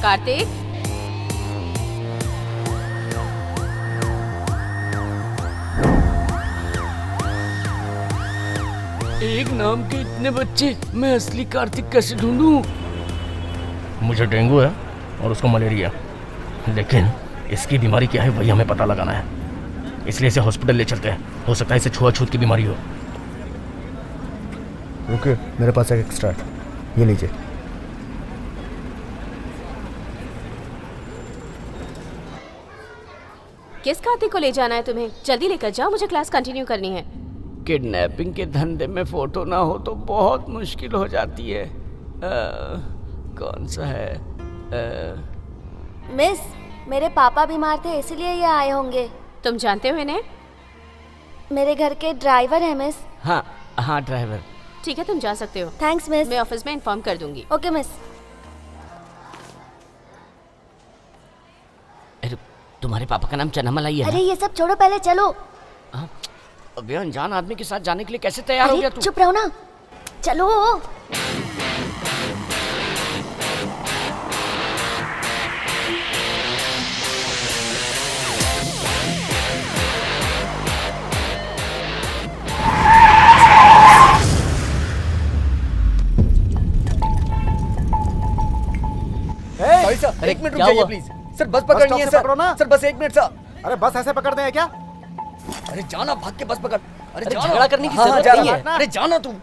कार्तिक, एक नाम के इतने बच्चे, मैं असली कार्तिक कैसे ढूंढूं? मुझे डेंगू है और उसको मलेरिया, लेकिन इसकी बीमारी क्या है वही हमें पता लगाना है। इसलिए इसे हॉस्पिटल ले चलते हैं। हो सकता है इसे छुआछूत की बीमारी हो। रुकिए, मेरे पास एक एक्स्ट्रा है, ये लीजिए। किस कार्तिक को ले जाना है तुम्हें? जल्दी लेकर जाओ, मुझे क्लास कंटिन्यू करनी है। किडनैपिंग के धंधे में फोटो ना हो तो बहुत मुश्किल हो जाती है। कौन सा है? मिस, मेरे पापा बीमार थे इसलिए ये आए होंगे। तुम जानते हो इन्हें? मेरे घर के ड्राइवर है मिस। हाँ हाँ, ड्राइवर। ठीक है, तुम जा सकते हो। Thanks miss. मैं ऑफिस में इन्फॉर्म कर दूंगी। Okay miss. अरे तुम्हारे पापा का नाम चन्नामलाई है? अरे ये सब छोड़ो, पहले चलो। अबे अनजान आदमी के साथ जाने के लिए कैसे तैयार हो गया तू? चुप रहो ना, चलो। सॉरी सर, एक मिनट रुक जाइए प्लीज। सर बस पकड़नी है सर। सर बस एक मिनट सर। अरे बस ऐसे पकड़ते हैं क्या? अरे जाना, भाग के बस पकड़। अरे जाना। झगड़ा करने की हाँ, जरूरत जा नहीं रहा है। हूँ। अरे जाना तू।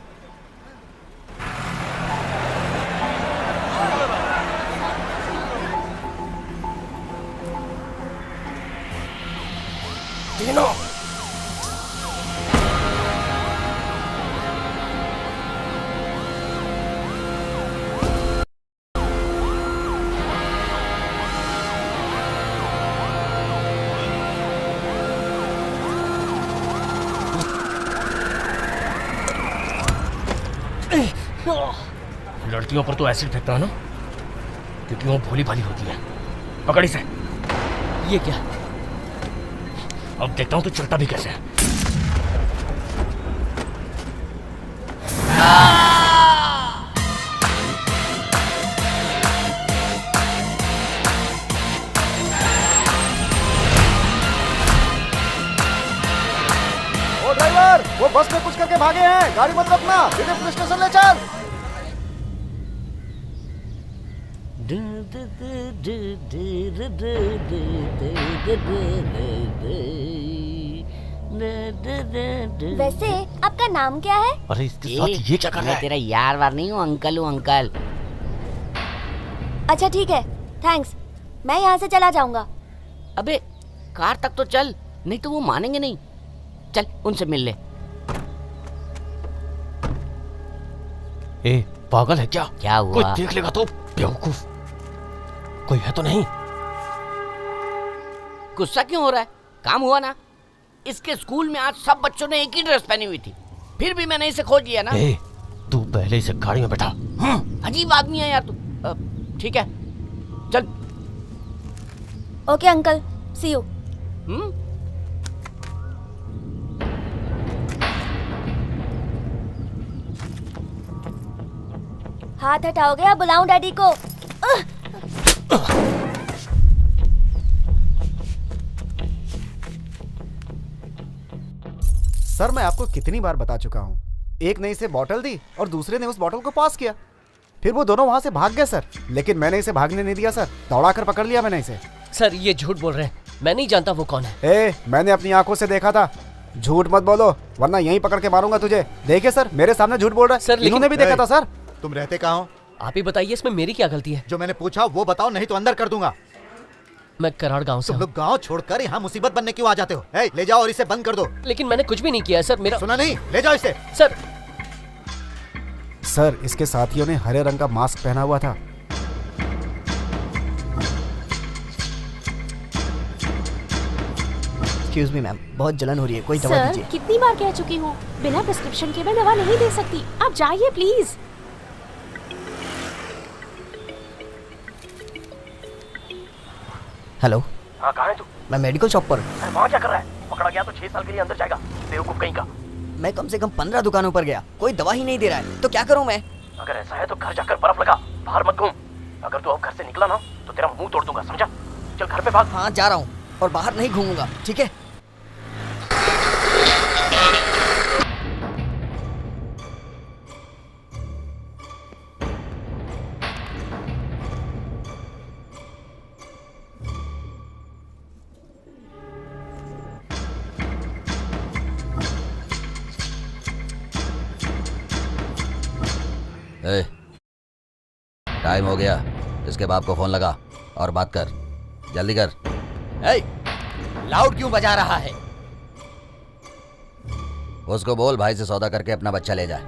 तीनों लड़कियों पर तो एसिड फेंकता है ना, क्योंकि वो भोली भाली होती है। पकड़ इसे। ये क्या? अब देखता हूँ तो चलता भी कैसे है। ओ ड्राइवर, वो बस में कुछ करके भागे हैं, गाड़ी मत रखना, सीधे पुलिस स्टेशन ले चल। वैसे आपका नाम क्या है? अरे इसके साथ ये क्या कर रहा मैं है? तेरा यार वार नहीं हूँ, अंकल हूँ अंकल। अच्छा ठीक है, थैंक्स। मैं यहाँ से चला जाऊंगा। अबे कार तक तो चल, नहीं तो वो मानेंगे नहीं। चल उनसे मिल ले। ए, पागल है क्या? क्या हुआ? कोई देख लेगा तो? बेवकूफ, कोई है तो नहीं? गुस्सा क्यों हो रहा है? काम हुआ ना। इसके स्कूल में आज सब बच्चों ने एक ही ड्रेस पहनी हुई थी, फिर भी मैंने इसे खोज लिया ना। ए, तू पहले इसे गाड़ी में बैठा। अजीब आदमी है यार तू। ठीक है चल। Okay uncle, see you. हाथ हटाओगे या बुलाऊं डैडी को? सर मैं आपको कितनी बार बता चुका हूँ, एक ने इसे बॉटल दी और दूसरे ने उस बॉटल को पास किया, फिर वो दोनों वहां से भाग गए सर, लेकिन मैंने इसे भागने नहीं दिया सर, दौड़ा कर पकड़ लिया मैंने इसे। सर ये झूठ बोल रहे हैं, मैं नहीं जानता वो कौन है। ए, मैंने अपनी आंखों से देखा था, झूठ मत बोलो वरना यहीं पकड़ के मारूंगा तुझे। देखिए सर, मेरे सामने झूठ बोल रहा है सर, लेकिन- इन्होंने भी देखा था सर। तुम रहते कहाँ हो? आप ही बताइए, इसमें मेरी क्या गलती है? जो मैंने पूछा वो बताओ, नहीं तो अंदर कर दूंगा। मैं कराड़ गांव से तुम हूँ। लोग गांव छोड़कर यहाँ मुसीबत बनने क्यों आ जाते हो? ए, ले जाओ और इसे बंद कर दो। लेकिन मैंने कुछ भी नहीं किया है सर, मेरा सुना नहीं? ले जाओ इसे। सर। सर इसके साथियों ने हरे रंग का मास्क पहना हुआ था। एक्सक्यूज मी मैम, बहुत जलन हो रही है, कोई दवा सर दीजिए। कितनी बार कह चुकी हूँ, बिना प्रिस्क्रिप्शन के मैं दवा नहीं दे सकती। आप जाइए प्लीज। हेलो। हाँ कहाँ है तू? मैं मेडिकल शॉप पर। वहाँ क्या कर रहा है? पकड़ा गया तो 6 साल के लिए अंदर जाएगा, बेवकूफ कहीं का। मैं कम से कम 15 दुकानों पर गया, कोई दवा ही नहीं दे रहा है, तो क्या करूँ मैं? अगर ऐसा है तो घर जाकर बर्फ लगा, बाहर मत घूम। अगर तू अब घर से निकला ना तो तेरा मुंह तोड़ दूंगा, समझा? चल घर पे भाग। हाँ जा रहा हूँ, और बाहर नहीं घूमूंगा, ठीक है? टाइम हो गया, इसके बाप को फोन लगा और बात कर, जल्दी कर। लाउड क्यों बजा रहा है? उसको बोल भाई से सौदा करके अपना बच्चा ले जाए।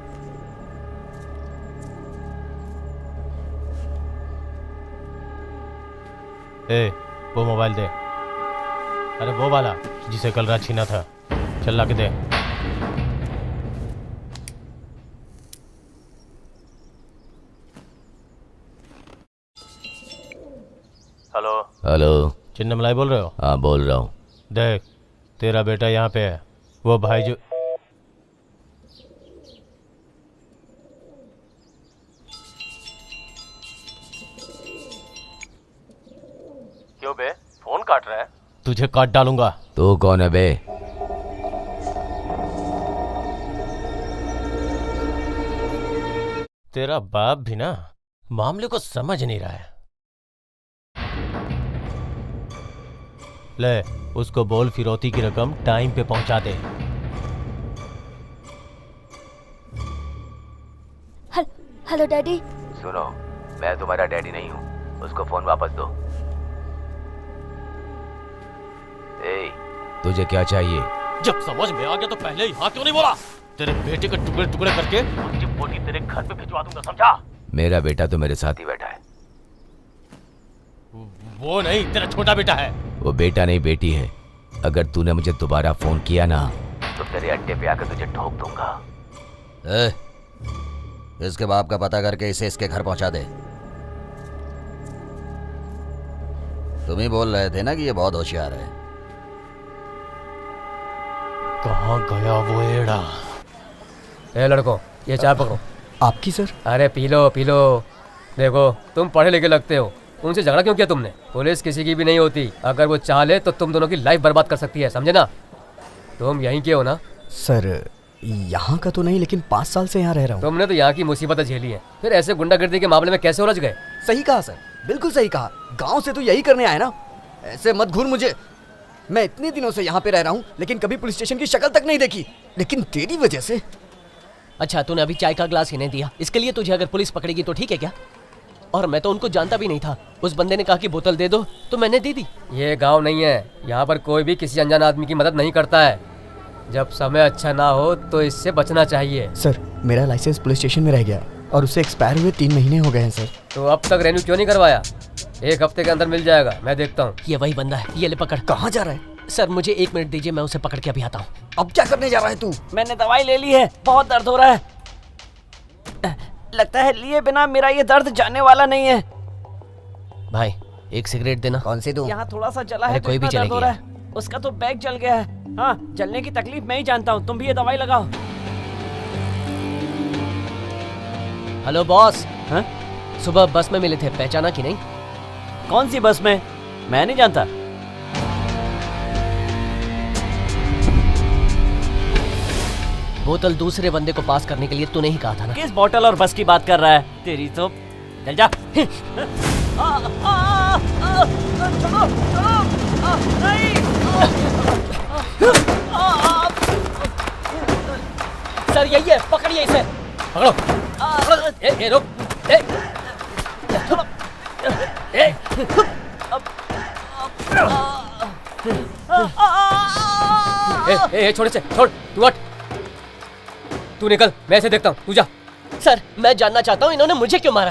ए, वो मोबाइल दे। अरे वो वाला जिसे कल रात छीना था, चल ला के दे। हेलो हेलो, चिन्नमलाई बोल रहे हो? हाँ बोल रहा हूँ। देख, तेरा बेटा यहाँ पे है, वो भाई जो क्यों बे फोन काट रहा है? तुझे काट डालूंगा। तू कौन है बे? तेरा बाप भी ना मामले को समझ नहीं रहा है। ले, उसको बोल फिरौती की रकम टाइम पे पहुंचा दे। Hello daddy. सुनो, मैं तुम्हारा डैडी नहीं हूँ, उसको फोन वापस दो। ए, तुझे क्या चाहिए? जब समझ में आ गया तो पहले यहाँ क्यों नहीं बोला? तेरे बेटे को टुकड़े टुकड़े करके उसकी बोटी तेरे घर पे भिजवा दूंगा, समझा? मेरा बेटा तो मेरे साथ ही बैठा है। वो नहीं, तेरा छोटा बेटा है। वो बेटा नहीं बेटी है। अगर तूने मुझे दोबारा फोन किया ना तो तेरे अड्डे पे आकर तुझे ठोक दूंगा। इसके बाप का पता करके इसे इसके घर पहुंचा दे। तुम ही बोल रहे थे ना कि ये बहुत होशियार है। कहाँ गया वो एड़ा? ए लड़को, ये चाय पकड़ो। आपकी सर? अरे पी लो पी लो। देखो, तुम पढ़े लिखे लगते हो, उनसे झगड़ा क्यों किया तुमने? पुलिस किसी की भी नहीं होती, अगर वो चाह ले तो तुम दोनों की लाइफ बर्बाद कर सकती है, समझे ना? तुम यहीं के हो ना? सर यहाँ का तो नहीं, लेकिन 5 साल से यहाँ रह रहा हूँ। तुमने तो यहाँ की मुसीबतें झेली हैं, फिर ऐसे गुंडागर्दी के मामले में कैसे उलझ गए? सही कहा सर, बिल्कुल सही कहा। गांव से तो यही करने आया ना। ऐसे मत घूर मुझे। मैं इतने दिनों से यहाँ पे रह रहा हूँ, लेकिन कभी पुलिस स्टेशन की शक्ल तक नहीं देखी, लेकिन तेरी वजह से। अच्छा, तूने अभी चाय का ग्लास ही नहीं दिया, इसके लिए तुझे अगर पुलिस पकड़ेगी तो ठीक है क्या? और मैं तो उनको जानता भी नहीं था। उस बंदे ने कहा कि बोतल दे दो तो मैंने दे दी। ये गांव नहीं है, यहाँ पर कोई भी किसी अनजान आदमी की मदद नहीं करता है। जब समय अच्छा ना हो तो इससे बचना चाहिए। सर, मेरा लाइसेंस पुलिस स्टेशन में रह गया और उसे एक्सपायर हुए 3 महीने हो गए हैं सर। तो अब तक रेन्यू क्यों नहीं करवाया? 1 हफ्ते के अंदर मिल जाएगा, मैं देखता हूँ। ये वही बंदा है, ये ले पकड़। कहाँ जा रहा है? सर मुझे 1 मिनट दीजिए, मैं उसे पकड़ के अभी आता हूँ। अब क्या करने जा रहा है तू? मैंने दवाई ले ली है, बहुत दर्द हो रहा है। लगता है लिए बिना मेरा ये दर्द जाने वाला नहीं है। भाई 1 सिगरेट देना। कौन सी दूं? यहाँ थोड़ा सा जला है तो कोई भी इतना दर्द हो चलेगी। रहा है। उसका तो बैग जल गया है। हाँ, जलने की तकलीफ मैं ही जानता हूँ, तुम भी ये दवाई लगाओ। Hello boss. हाँ? सुबह बस में मिले थे, पहचाना कि नहीं? कौन सी बस में? मैं नहीं जानता। बोतल दूसरे बंदे को पास करने के लिए तूने ही कहा था ना? किस बोतल और बस की बात कर रहा है? तेरी तो चल जा। नहीं। सर यही है, पकड़िए इसे। पकड़ो। ए रुक। ए छोड़ से, छोड़। तू हट, तू निकल, मैं ऐसे देखता हूँ, तू जा। सर मैं जानना चाहता हूँ इन्होंने मुझे क्यों मारा?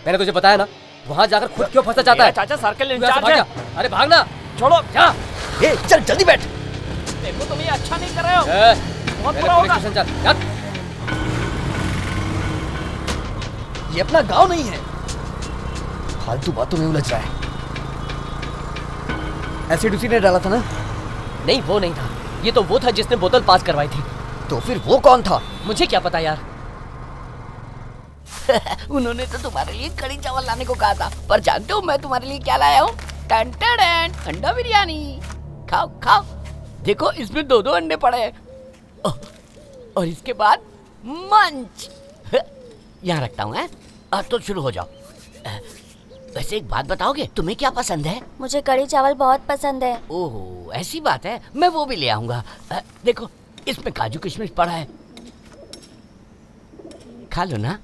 मैंने तुझे बताया ना, वहाँ जाकर खुद क्यों फंसा चाहता है? चाचा सर्कल इंचार्ज है। अरे भागना, छोड़ो। जा। ए चल जल्दी बैठ। देखो तुम ये अच्छा नहीं कर रहे हो, बहुत बुरा होगा। ये अपना गांव नहीं है, फालतू बातों में उलझ रहा है। एसिड उसी ने डाला था ना? नहीं वो नहीं था, ये तो वो था जिसने बोतल पास करवाई थी। तो फिर वो कौन था? मुझे क्या पता यार। उन्होंने तो तुम्हारे लिए कड़ी चावल लाने को कहा था, पर जानते हो मैं तुम्हारे लिए क्या लाया हूँ? टन टन अंडा बिरयानी। खाओ खाओ, देखो इसमें 2-2 अंडे पड़े हैं। और इसके बाद मंच। यहाँ रखता हूँ। अब तो शुरू हो जाओ। वैसे एक बात बताओगे, तुम्हें क्या पसंद है? मुझे कड़ी चावल बहुत पसंद है। ओह ऐसी बात है, मैं वो भी ले आऊंगा। देखो इसमें काजू किशमिश पड़ा है, खा लो ना।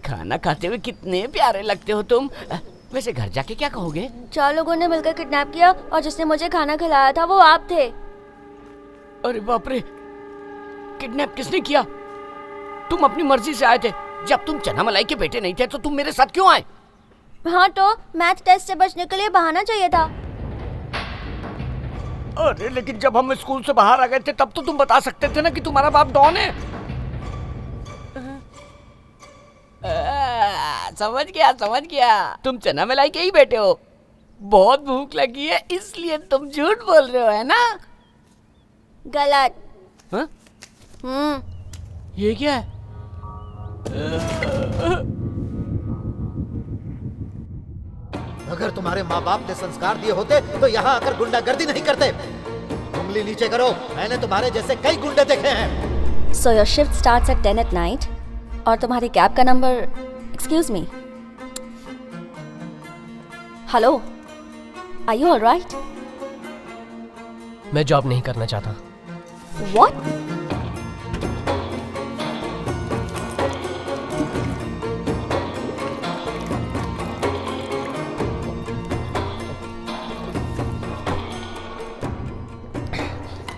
खाना खाते हुए कितने प्यारे लगते हो तुम। वैसे घर जाके क्या कहोगे? 4 लोगों ने मिलकर किडनैप किया और जिसने मुझे खाना खिलाया था वो आप थे। अरे बाप रे, किडनैप किसने किया? तुम अपनी मर्जी से आए थे। जब तुम चना मलाई के बेटे नहीं थे तो तुम मेरे साथ क्यों आए? हाँ तो मैथ टेस्ट से बचने के लिए बहाना चाहिए था। अरे लेकिन जब हम स्कूल से बाहर आ गए थे तब तो तुम बता सकते थे ना कि तुम्हारा बाप डॉन है। समझ गया, तुम चना मलाई के ही बेटे हो। बहुत भूख लगी है इसलिए तुम झूठ बोल रहे हो, है ना? गलत। हाँ? ये क्या है? अगर तुम्हारे माँ बाप ने संस्कार दिए होते तो यहाँ आकर गुंडागर्दी नहीं करते। उंगली नीचे करो, मैंने तुम्हारे जैसे कई गुंडे देखे हैं। So your shift starts at 10 at night और तुम्हारी कैब का number, excuse me, hello, Are you alright? मैं जॉब नहीं करना चाहता। What?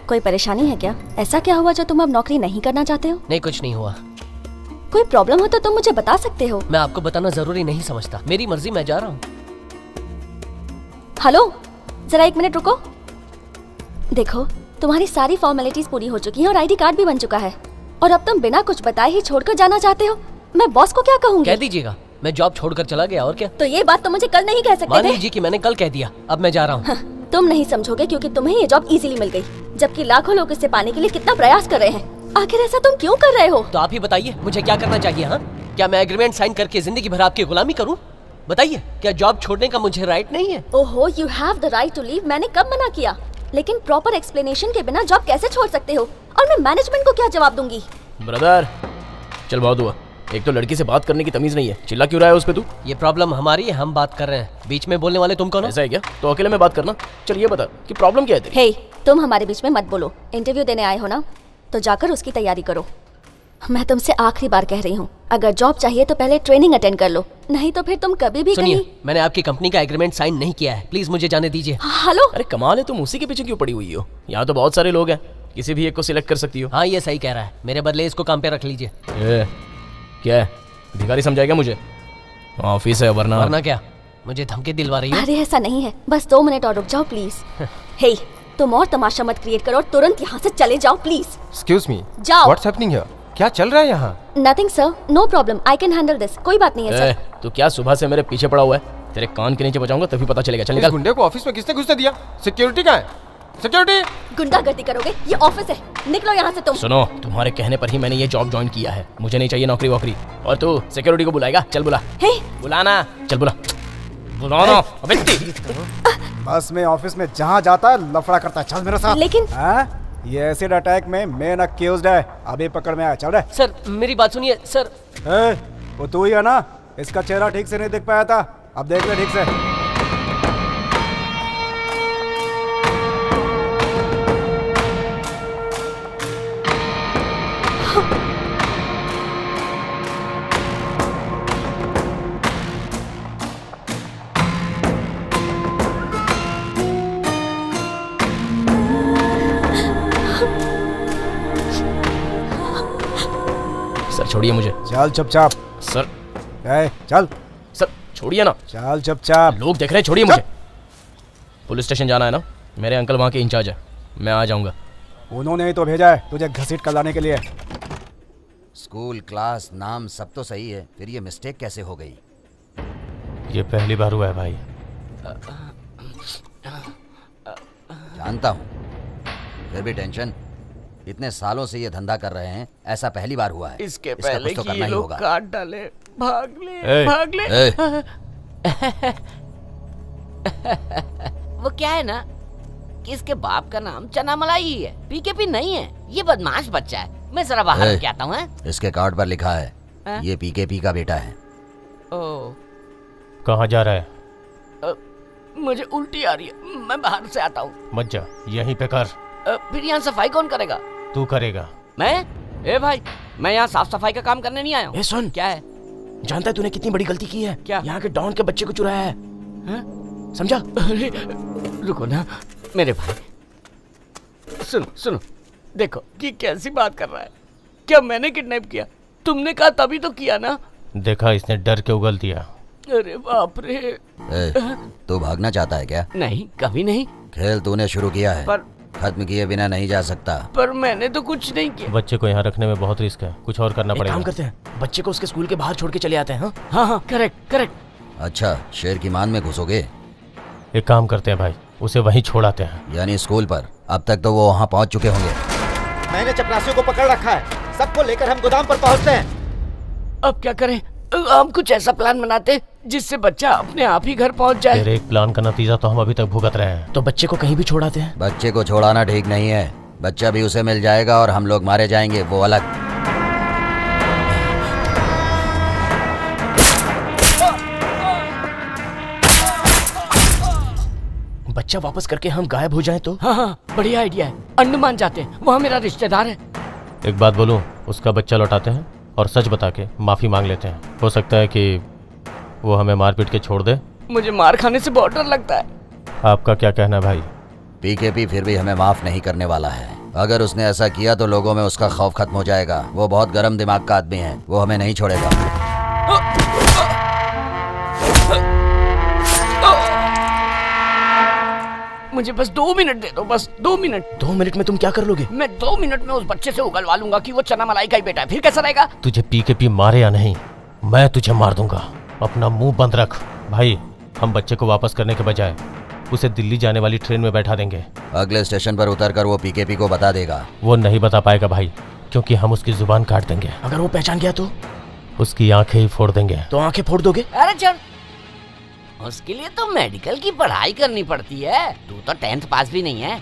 कोई परेशानी है क्या? ऐसा क्या हुआ जो तुम अब नौकरी नहीं करना चाहते हो? नहीं, कुछ नहीं हुआ। कोई प्रॉब्लम हो तो तुम मुझे बता सकते हो। मैं आपको बताना जरूरी नहीं समझता, मेरी मर्जी, मैं जा रहा हूँ। हेलो, जरा 1 मिनट रुको। देखो, तुम्हारी सारी फॉर्मेलिटीज पूरी हो चुकी हैं और आईडी कार्ड भी बन चुका है, और अब तुम बिना कुछ बताए ही छोड़कर जाना चाहते हो। मैं बॉस को क्या कहूँगी? कह दीजिएगा मैं जॉब छोड़कर चला गया, और क्या। तो ये बात तो मुझे कल नहीं कह सकते मान थे। लीजिए कि मैंने कल कह दिया, अब मैं जा रहा हूँ। तुम नहीं समझोगे क्योंकि तुम्हें ये जॉब इजीली मिल गई, जबकि लाखों लोग इसे पाने के लिए कितना प्रयास कर रहे हैं। आखिर ऐसा तुम क्यों कर रहे हो? तो आप ही बताइए मुझे क्या करना चाहिए। हाँ, क्या मैं एग्रीमेंट साइन करके जिंदगी भर आपकी गुलामी करूं? बताइए, क्या जॉब छोड़ने का मुझे राइट नहीं है? ओहो, you have the right to leave. मैंने कब मना किया? लेकिन प्रॉपर एक्सप्लेनेशन के बिना जॉब कैसे छोड़ सकते हो? और मैं मैनेजमेंट को क्या जवाब दूंगी? ब्रदर, चल बहुत हुआ। एक तो लड़की से बात करने की तमीज नहीं है, चिल्ला क्यों रहा है उस पे तू? ये प्रॉब्लम हमारी है, हम बात कर रहे हैं, बीच में बोलने वाले तुम कौन हो? ऐसा है क्या? तो अकेले में बात करना। चल ये बता कि प्रॉब्लम क्या है तेरी? हे, तुम हमारे बीच में मत बोलो। इंटरव्यू देने आए हो ना, तो जाकर उसकी तैयारी करो। मैं तुमसे आखिरी बार कह रही हूँ, अगर जॉब चाहिए तो पहले ट्रेनिंग अटेंड कर लो, नहीं तो फिर तुम कभी भी सुनिए, कहीं। मैंने आपकी कंपनी का एग्रीमेंट साइन नहीं किया है, प्लीज मुझे जाने दीजिए। हेलो, अरे कमाल है, तुम उसी के पीछे क्यों पड़ी हुई हो? यहाँ तो बहुत सारे लोग हैं, किसी भी एक को सिलेक्ट कर सकती हो। हाँ, ये सही कह रहा है, मेरे बदले इसको काम पे रख लीजिए। क्या है, भिखारी समझाएगा मुझे? ऑफिस है वरना क्या? मुझे धमकी दिलवा रही हो? अरे ऐसा नहीं है, बस 2 मिनट और रुक जाओ प्लीज। हे, तुम और तमाशा मत क्रिएट करो और तुरंत यहाँ से चले जाओ प्लीज। Excuse me. जाओ। What's happening here? क्या चल रहा है यहाँ? Nothing sir, no problem, I can handle this. कोई बात नहीं है सर। तू क्या सुबह से मेरे पीछे पड़ा हुआ है? तेरे कान के नीचे बजाऊंगा तभी पता चलेगा। चल इस निकल। गुंडे को ऑफिस में किसने घुसने दिया? सिक्योरिटी कहाँ है? सिक्योरिटी! गुंडागर्दी करोगे? ये ऑफिस है, निकलो यहाँ से तुम। सुनो, तुम्हारे कहने पर ही मैंने ये जॉब ज्वाइन किया है, मुझे नहीं चाहिए नौकरी वोकरी। और तू सिक्योरिटी को बुलाएगा? चल बुला। हे, बुलाना, चल बुला। बुलाना। अबे बस में ऑफिस में जहाँ जाता है लफड़ा करता है। चल मेरे साथ। लेकिन ये एसिड अटैक में मेन अक्यूज्ड है, अभी पकड़ में आया। चल रहे। सर मेरी बात सुनिए सर। वो तू ही है ना? इसका चेहरा ठीक से नहीं दिख पाया था, अब देख ले ठीक से। सर छोड़िए मुझे। चल चुपचाप। सर चल। सर छोड़िए ना। चल चुपचाप। लोग देख रहे हैं, छोड़िए मुझे। पुलिस स्टेशन जाना है ना? मेरे अंकल वहाँ के इंचार्ज है, मैं आ जाऊँगा। उन्होंने ही तो भेजा है तुझे घसीट कर लाने के लिए। स्कूल, क्लास, नाम सब तो सही है, फिर ये मिस्टेक कैसे हो गई? ये पहली बार हुआ है भाई। जानता हूँ, फिर भी टेंशन। इतने सालों से ये धंधा कर रहे हैं, ऐसा पहली बार हुआ है। इसके इसका पहले कुछ तो कि करना ये ही लोग होगा। काट डाले, भाग ले, भाग ले। वो क्या है ना कि इसके बाप का नाम चना मलाई ही है, पीकेपी नहीं है। ये बदमाश बच्चा है। मैं जरा बाहर लेके आता हूँ। इसके कार्ड पर लिखा है हाँ? ये पीकेपी का बेटा है। ओ, कहाँ जा रहा है? मुझे उल्टी आ रही है, मैं बाहर से आता हूँ। मत जा, यहीं पे कर। फिर यहाँ सफाई कौन करेगा? तू करेगा। मैं? ए भाई, मैं यहाँ साफ सफाई का काम करने नहीं आया हूँ। ए सुन, क्या है? जानता है तूने कितनी बड़ी गलती की है? क्या? यहाँ के डॉन के बच्चे को चुराया है। समझा? अरे रुको ना मेरे भाई, सुनो सुनो, देखो कि कैसी बात कर रहा है। क्या मैंने किडनैप किया? तुमने कहा तभी तो किया ना। देखा, इसने डर के उगल दिया। अरे बाप रे। तू भागना चाहता है क्या? नहीं, कभी नहीं। खेल तूने शुरू किया है, पर खत्म किए बिना नहीं जा सकता। पर मैंने तो कुछ नहीं किया। बच्चे को यहाँ रखने में बहुत रिस्क है, कुछ और करना पड़ेगा। काम करते हैं, बच्चे को उसके स्कूल के बाहर छोड़ के चले आते हैं। हाँ हाँ हाँ, करेक्ट करेक्ट। अच्छा, शेर की मान में घुसोगे? एक काम करते हैं भाई, उसे वहीं छोड़ आते हैं। यानी स्कूल पर? अब तक तो वो वहाँ पहुँच चुके होंगे। मैंने चपरासियों को पकड़ रखा है, सबको लेकर हम गोदाम पर पहुँचते हैं। अब क्या करें? हम कुछ ऐसा प्लान बनाते जिससे बच्चा अपने आप ही घर पहुंच जाए। तेरे एक प्लान का नतीजा तो हम अभी तक भुगत रहे हैं। तो बच्चे को कहीं भी छोड़ आते हैं। बच्चे को छोड़ाना ठीक नहीं है, बच्चा भी उसे मिल जाएगा और हम लोग मारे जाएंगे, वो अलग। बच्चा वापस करके हम गायब हो जाएं तो? हाँ हाँ, बढ़िया आइडिया है। अंडमान जाते हैं, वहाँ मेरा रिश्तेदार है। एक बात बोलूं, उसका बच्चा लौटाते हैं और सच बता के माफी मांग लेते हैं। हो सकता है कि वो हमें मार पीट के छोड़ दे। मुझे मार खाने से बहुत डर लगता है। आपका क्या कहना है भाई? पीकेपी फिर भी हमें माफ नहीं करने वाला है। अगर उसने ऐसा किया तो लोगों में उसका खौफ खत्म हो जाएगा। वो बहुत गर्म दिमाग का आदमी है, वो हमें नहीं छोड़ेगा। मुझे बस 2 मिनट दे दो, बस 2 मिनट। 2 मिनट में तुम क्या कर लोगे? मैं 2 मिनट में उस बच्चे से उगलवा लूंगा कि वो चना मलाई का ही बेटा है। फिर कैसा रहेगा? तुझे पीकेपी मारे या नहीं, मैं तुझे मार दूंगा। अपना मुंह बंद रख। भाई, हम बच्चे को वापस करने के बजाय उसे दिल्ली जाने वाली ट्रेन में बैठा देंगे। अगले स्टेशन पर उतरकर वो पीकेपी को बता देगा। वो नहीं बता पाएगा भाई, क्योंकि हम उसकी जुबान काट देंगे। अगर वो पहचान गया तो? उसकी आंखें ही फोड़ देंगे। तो आंखें फोड़ दोगे? अरे चल, उसके लिए तो मेडिकल की पढ़ाई करनी पड़ती है। तू तो 10th पास भी नहीं है।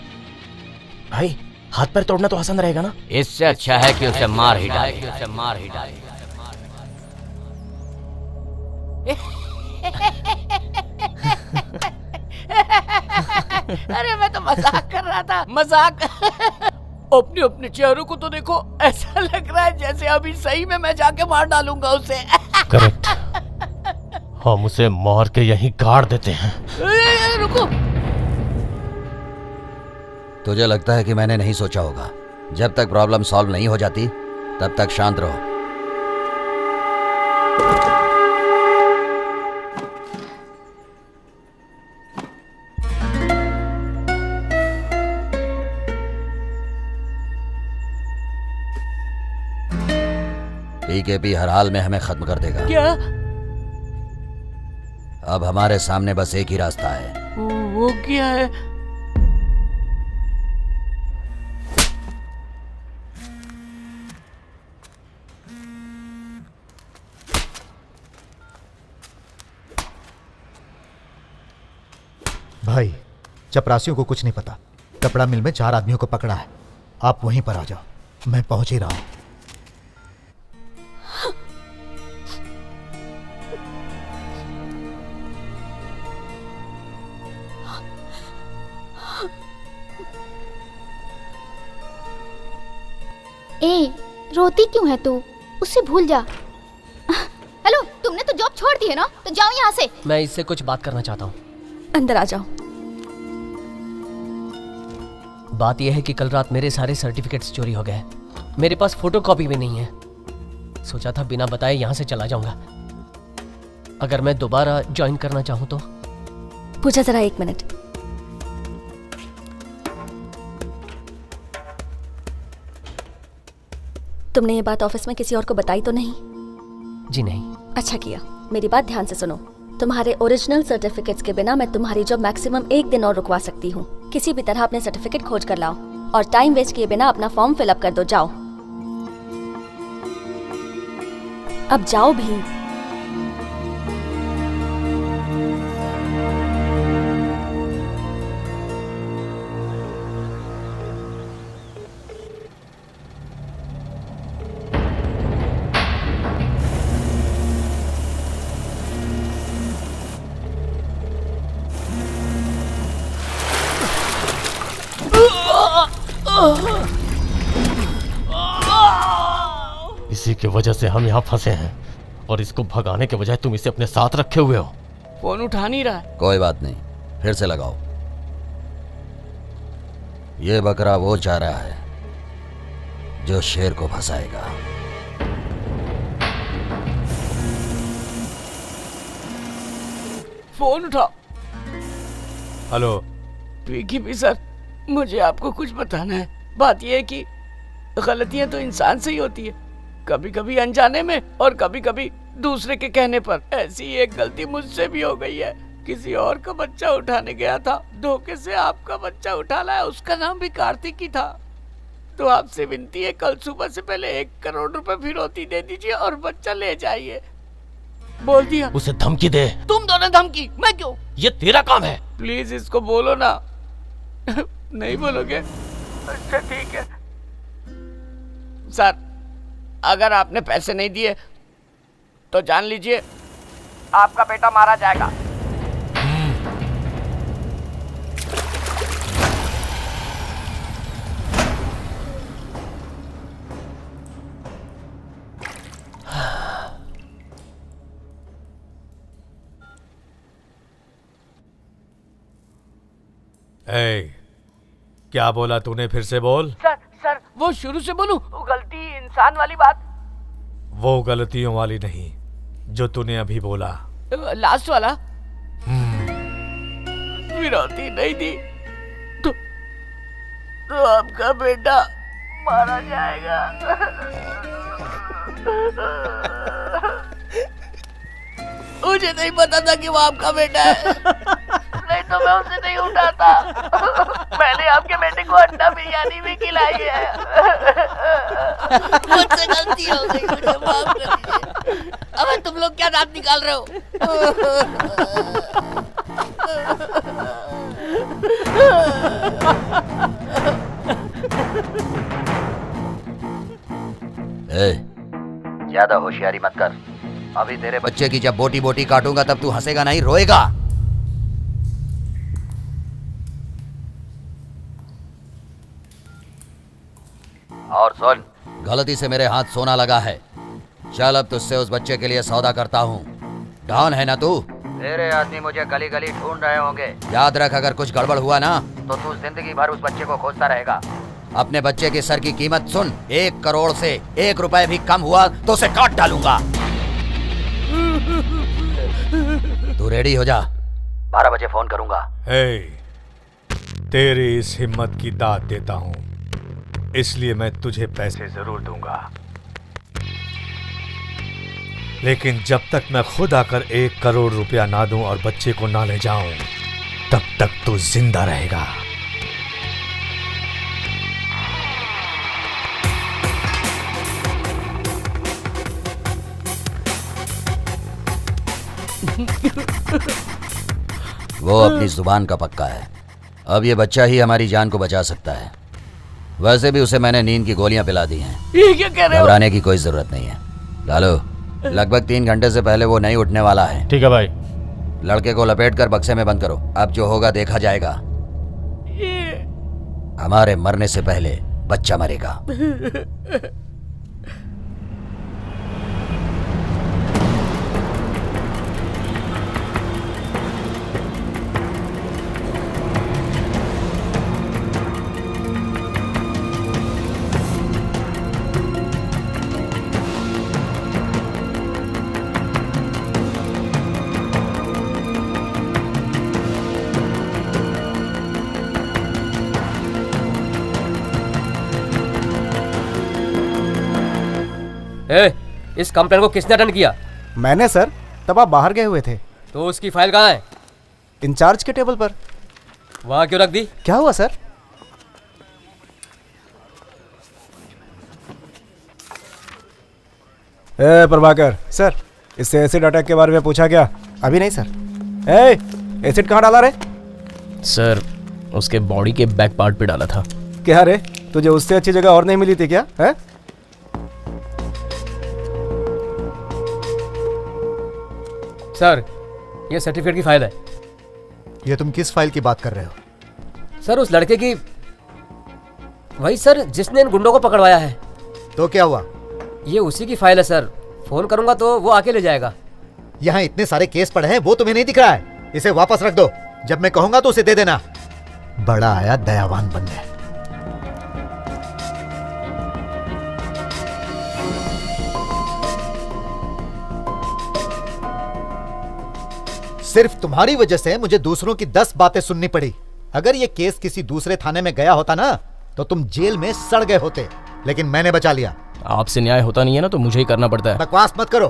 भाई, हाथ पैर तोड़ना तो आसान रहेगा ना? इससे अच्छा है कि उसे मार ही डाले। अरे मैं तो मजाक कर रहा था, मजाक। अपने अपने चेहरों को तो देखो, ऐसा लग रहा है जैसे अभी सही में मैं जाके मार डालूंगा उसे। करेक्ट, हम उसे मार के यहीं गाड़ देते हैं। रुको। तुझे लगता है कि मैंने नहीं सोचा होगा? जब तक प्रॉब्लम सॉल्व नहीं हो जाती तब तक शांत रहो। पीकेपी हर हाल में हमें खत्म कर देगा। क्या? अब हमारे सामने बस एक ही रास्ता है। वो क्या है? भाई, चपरासियों को कुछ नहीं पता। कपड़ा मिल में 4 आदमियों को पकड़ा है। आप वहीं पर आ जाओ, मैं पहुंच ही रहा हूं। ए, रोती क्यों है तू? उससे भूल जा। हेलो, तुमने तो जॉब छोड़ दी है ना, तो जाओ यहाँ से। मैं इससे कुछ बात करना चाहता हूँ। अंदर आ जाओ। बात यह है कि कल रात मेरे सारे सर्टिफिकेट्स चोरी हो गए। मेरे पास फोटोकॉपी भी नहीं है। सोचा था बिना बताए यहाँ से चला जाऊंगा। अगर मैं दोबारा ज्वाइन करना चाहूँ तो? पूजा, जरा 1 मिनट। तुमने ये बात ऑफिस में किसी और को बताई तो नहीं? जी नहीं। अच्छा किया। मेरी बात ध्यान से सुनो। तुम्हारे ओरिजिनल सर्टिफिकेट्स के बिना मैं तुम्हारी जॉब मैक्सिमम 1 दिन और रुकवा सकती हूँ। किसी भी तरह अपने सर्टिफिकेट खोज कर लाओ और टाइम वेस्ट किए बिना अपना फॉर्म फिलअप कर दो। जाओ, अब जाओ भी। इसी की वजह से हम यहाँ फंसे हैं और इसको भगाने के बजाय तुम इसे अपने साथ रखे हुए हो। फोन उठा नहीं रहा है। कोई बात नहीं, फिर से लगाओ। ये बकरा वो चाह रहा है जो शेर को फंसाएगा। फोन उठाओ। हेलो पीकेपी सर, मुझे आपको कुछ बताना है। बात यह है कि गलतियां तो इंसान से ही होती है, कभी कभी अनजाने में और कभी कभी दूसरे के कहने पर। ऐसी एक गलती मुझसे भी हो गई है। किसी और का बच्चा उठाने गया था, धोखे से आपका बच्चा उठा लाया। उसका नाम भी कार्तिक ही था। तो आपसे विनती है, कल सुबह से पहले 1 करोड़ रुपए फिरौती दे दीजिए और बच्चा ले जाइए। बोल दिया। उसे धमकी दे। तुम दोनों धमकी? मैं क्यों? ये तेरा काम है। प्लीज इसको बोलो ना। नहीं बोलोगे? अच्छा ठीक है सर, अगर आपने पैसे नहीं दिए तो जान लीजिए आपका बेटा मारा जाएगा। ए, क्या बोला तूने? फिर से बोल। सर वो शुरू से बोलूं? वो गलती इंसान वाली बात। वो गलतियों वाली नहीं जो तूने अभी बोला। लास्ट वाला फिरौती नहीं दी तो आपका बेटा मारा जाएगा। मुझे नहीं पता था कि वो आपका बेटा है, नहीं तो मैं उसे नहीं उठाता। मैंने आपके बेटे को अंडा बिरयानी भी खिलाई है। मुझसे गलती हो गई, मुझे माफ कर दीजिए। अब तुम लोग क्या दांत निकाल रहे हो? ज्यादा होशियारी मत कर। अभी तेरे बच्चे की जब बोटी बोटी काटूंगा तब तू हंसेगा नहीं, रोएगा। और सुन, गलती से मेरे हाथ सोना लगा है। चल अब तुझसे उस बच्चे के लिए सौदा करता हूँ। डॉन है ना तू? तेरे आदमी मुझे गली गली ढूंढ रहे होंगे। याद रख, अगर कुछ गड़बड़ हुआ ना तो तू जिंदगी भर उस बच्चे को खोजता रहेगा। अपने बच्चे के सर की कीमत सुन, 1 करोड़ से 1 रुपए भी कम हुआ तो उसे काट डालूंगा। तू रेडी हो जा, 12 बजे फोन करूंगा। तेरी इस हिम्मत की दाद देता हूँ, इसलिए मैं तुझे पैसे जरूर दूंगा, लेकिन जब तक मैं खुद आकर 1 करोड़ रुपया ना दूं और बच्चे को ना ले जाऊं, तब तक तू जिंदा रहेगा। वो अपनी जुबान का पक्का है। अब ये बच्चा ही हमारी जान को बचा सकता है। वैसे भी उसे मैंने नींद की गोलियां पिला दी हैं। ये क्या कह रहे हो? घबराने की कोई जरूरत नहीं है। डालो, लगभग 3 घंटे से पहले वो नहीं उठने वाला है। ठीक है भाई। लड़के को लपेटकर बक्से में बंद करो। अब जो होगा देखा जाएगा। हमारे मरने से पहले बच्चा मरेगा। इस कंप्लेन को किसने अटेंड किया? मैंने सर, तब आप बाहर गए हुए थे। तो उसकी फाइल कहाँ है? इंचार्ज के टेबल पर। वहाँ क्यों रख दी? क्या हुआ सर? प्रभाकर सर, इससे एसिड अटैक के बारे में पूछा क्या? अभी नहीं सर। एसिड कहाँ डाला रे? सर, उसके बॉडी के बैक पार्ट पे डाला था। क्या रे, तुझे उससे अच्छी जगह और नहीं मिली थी क्या? है? सर, ये सर्टिफिकेट की फाइल है। ये तुम किस फाइल की बात कर रहे हो? सर, उस लड़के की, वही सर जिसने इन गुंडों को पकड़वाया है। तो क्या हुआ? ये उसी की फाइल है सर। फोन करूंगा तो वो आके ले जाएगा। यहाँ इतने सारे केस पड़े हैं, वो तुम्हें नहीं दिख रहा है? इसे वापस रख दो, जब मैं कहूंगा तो उसे दे देना। बड़ा आया दयावान बनने। सिर्फ तुम्हारी वजह से मुझे दूसरों की 10 बातें सुननी पड़ी। अगर ये केस किसी दूसरे थाने में गया होता ना तो तुम जेल में सड़ गए होते, लेकिन मैंने बचा लिया। आपसे न्याय होता नहीं है ना, तो मुझे ही करना पड़ता है। बकवास मत करो।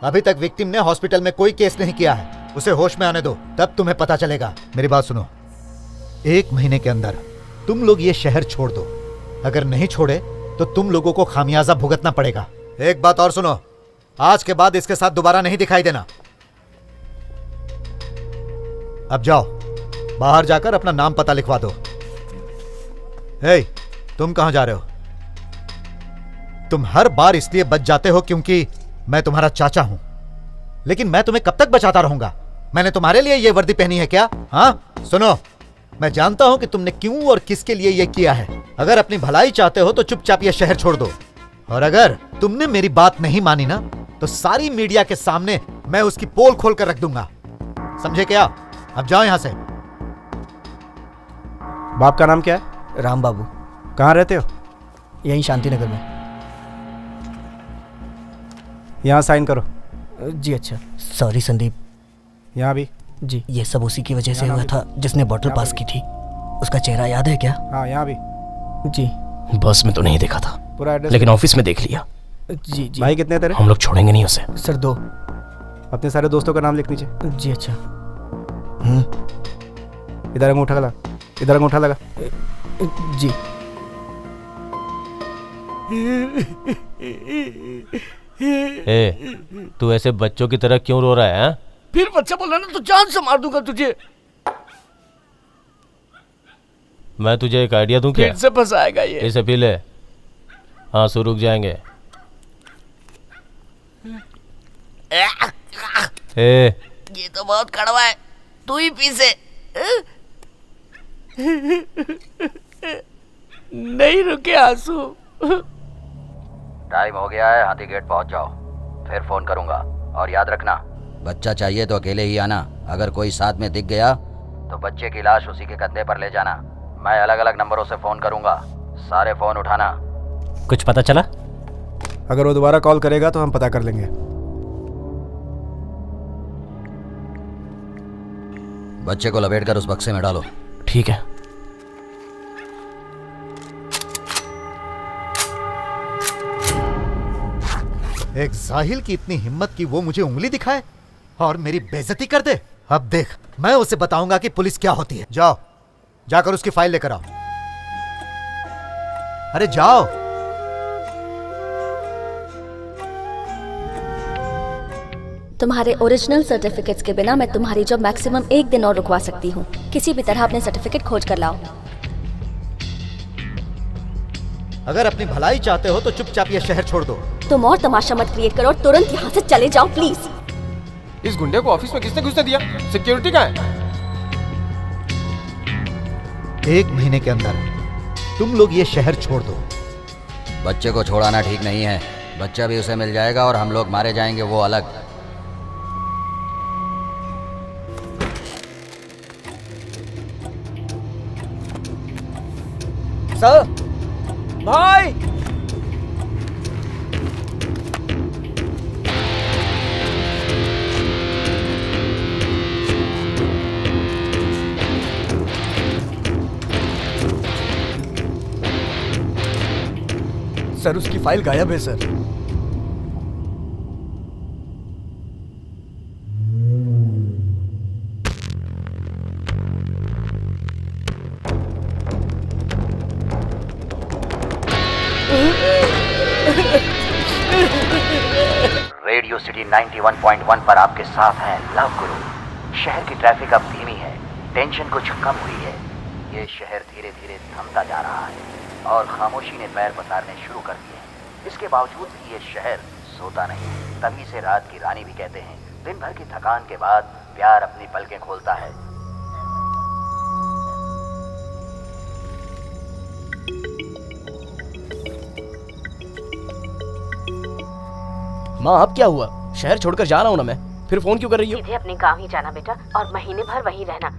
अभी तक विक्टिम ने हॉस्पिटल में कोई केस नहीं किया है। उसे होश में आने दो, तब तुम्हें पता चलेगा। मेरी बात सुनो, 1 महीने के अंदर तुम लोग ये शहर छोड़ दो। अगर नहीं छोड़े तो तुम लोगों को खामियाजा भुगतना पड़ेगा। एक बात और सुनो, आज के बाद इसके साथ दोबारा नहीं दिखाई देना। अब जाओ, बाहर जाकर अपना नाम पता लिखवा दो। तुम कहां जा रहे हो? तुम हर बार इसलिए बच जाते हो क्योंकि मैं तुम्हारा चाचा हूं, लेकिन मैं तुम्हें कब तक बचाता रहूंगा? मैंने तुम्हारे लिए यह वर्दी पहनी है क्या? हाँ, सुनो, मैं जानता हूं कि तुमने क्यों और किसके लिए यह किया है। अगर अपनी भलाई चाहते हो तो चुपचाप यह शहर छोड़ दो, और अगर तुमने मेरी बात नहीं मानी ना तो सारी मीडिया के सामने मैं उसकी पोल खोल कर रख दूंगा। समझे क्या? अब जाओ यहां से। बाप का नाम क्या है? राम बाबू। कहाँ रहते हो? यहीं शांति नगर में। यहाँ साइन करो। जी अच्छा। सॉरी संदीप। यहाँ भी। जी। ये सब उसी की वजह से हुआ था जिसने बॉटल पास की थी। उसका चेहरा याद है क्या? हाँ यहाँ भी। जी। बस में तो नहीं देखा था, पूरा एड्रेस लेकिन ऑफिस में देख लिया। जी जी। भाई कितने तेरे? हम लोग छोड़ेंगे नहीं उसे। सर 2। अपने सारे दोस्तों का नाम लिख नीचे। जी अच्छा। इधर अंगूठा लगा, इधर अंगूठा लगा। जी। ए, तू ऐसे बच्चों की तरह क्यों रो रहा है? हाँ? फिर बच्चा बोला ना तो जान से मार दूंगा तुझे। मैं तुझे एक आइडिया दूं क्या? फिर से फंसाएगा ये। इसे पी ले, आंसू रुक जाएंगे। ए, ये तो बहुत कड़वा है, तू ही पी से। नहीं रुके आंसू। टाइम हो गया है, हाथी गेट पहुंच जाओ, फिर फोन करूंगा। और याद रखना, बच्चा चाहिए तो अकेले ही आना। अगर कोई साथ में दिख गया तो बच्चे की लाश उसी के कंधे पर ले जाना। मैं अलग अलग नंबरों से फोन करूंगा, सारे फोन उठाना। कुछ पता चला? अगर वो दोबारा कॉल करेगा तो हम पता कर लेंगे। बच्चे को लपेटकर उस बक्से में डालो। ठीक है। एक जाहिल की इतनी हिम्मत कि वो मुझे उंगली दिखाए और मेरी बेइज्जती कर दे। अब देख, मैं उसे बताऊंगा कि पुलिस क्या होती है। जाओ, जाकर उसकी फाइल लेकर आओ। अरे जाओ। तुम्हारे ओरिजिनल सर्टिफिकेट्स के बिना मैं तुम्हारी जॉब मैक्सिमम 1 दिन और रुकवा सकती हूँ। किसी भी तरह अपने सर्टिफिकेट खोज कर लाओ। अगर अपनी भलाई चाहते हो तो चुपचाप ये शहर छोड़ दो। तुम और तमाशा मत क्रिएट करो और तुरंत यहाँ से चले जाओ प्लीज। इस गुंडे को ऑफिस में किसने घुसने दिया? सिक्योरिटी कहाँ है? 1 महीने के अंदर तुम लोग ये शहर छोड़ दो। बच्चे को छोड़ाना ठीक नहीं है। बच्चा भी उसे मिल जाएगा और हम लोग मारे जाएंगे, वो अलग। सर, भाई, सर उसकी फाइल गायब है सर। रेडियो सिटी 91.1 पर आपके साथ हैं लव गुरु। शहर की ट्रैफिक अब धीमी है, टेंशन कुछ कम हुई है। ये शहर धीरे धीरे थमता जा रहा है और खामोशी ने पैर पसारने शुरू कर दिए हैं। इसके बावजूद भी ये शहर सोता नहीं। तभी से रात की रानी भी कहते हैं। दिन भर की थकान के बाद प्यार अपनी पलकें खोलता है। माँ अब क्या हुआ? शहर छोड़कर जा रहा हूँ ना मैं। फिर फोन क्यों कर रही हो? सीधे अपने गांव ही जाना बेटा और महीने भर वहीं रहना।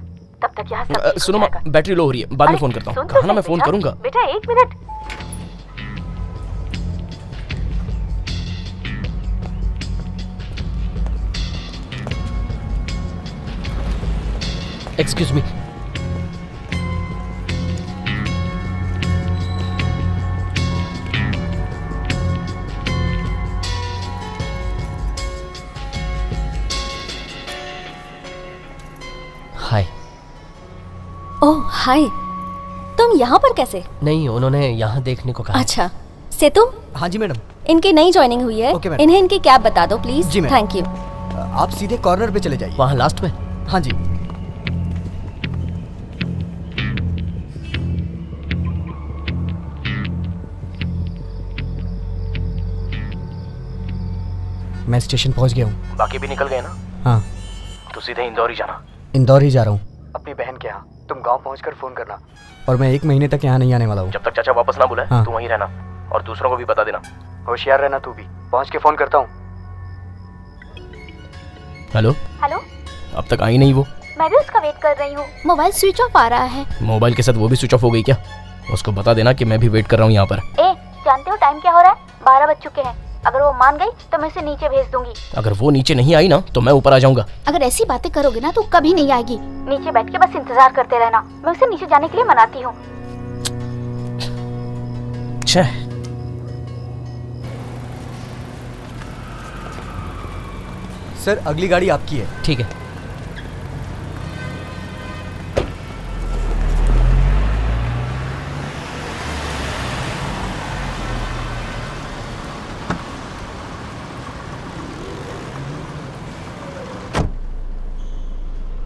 तब तक यहाँ सब सुनो माँ, बैटरी लो हो रही है, बाद में फोन करता हूँ। कहा ना मैं फोन करूंगा। बेटा 1 मिनट। Excuse me. हाय। ओह हाय, तुम यहाँ पर कैसे? नहीं, उन्होंने यहाँ देखने को कहा। अच्छा, सेतु। हाँ जी मैडम। इनकी नई ज्वाइनिंग हुई है। Okay madam. इन्हें इनकी कैब बता दो प्लीज। जी मैडम। Thank you. आप सीधे कॉर्नर पे चले जाइए। वहाँ लास्ट में? हाँ जी। मैं स्टेशन पहुंच गया हूँ। बाकी भी निकल गए ना? हाँ। तो सीधे इंदौर ही जाना। इंदौर ही जा रहा हूँ अपनी बहन के यहाँ। तुम गांव पहुंचकर फोन करना। और मैं 1 महीने तक यहाँ नहीं आने वाला हूँ। जब तक चाचा वापस ना बुलाए हाँ। तू वहीं रहना और दूसरों को भी बता देना। होशियार रहना तू भी। पहुंच के फोन करता हूँ। हेलो। हेलो, अब तक आई नहीं वो? मैं भी उसका वेट कर रही हूँ। मोबाइल स्विच ऑफ आ रहा है। मोबाइल के साथ वो भी स्विच ऑफ हो गई क्या? उसको बता देना कि मैं भी वेट कर रहा हूँ यहाँ पर। ए, जानते हो टाइम क्या हो रहा है? 12 बज चुके हैं। अगर वो मान गई तो मैं उसे नीचे भेज दूंगी। अगर वो नीचे नहीं आई ना तो मैं ऊपर आ जाऊंगा। अगर ऐसी बातें करोगे ना तो कभी नहीं आएगी। नीचे बैठ के बस इंतजार करते रहना, मैं उसे नीचे जाने के लिए मनाती हूँ। सर अगली गाड़ी आपकी है। ठीक है।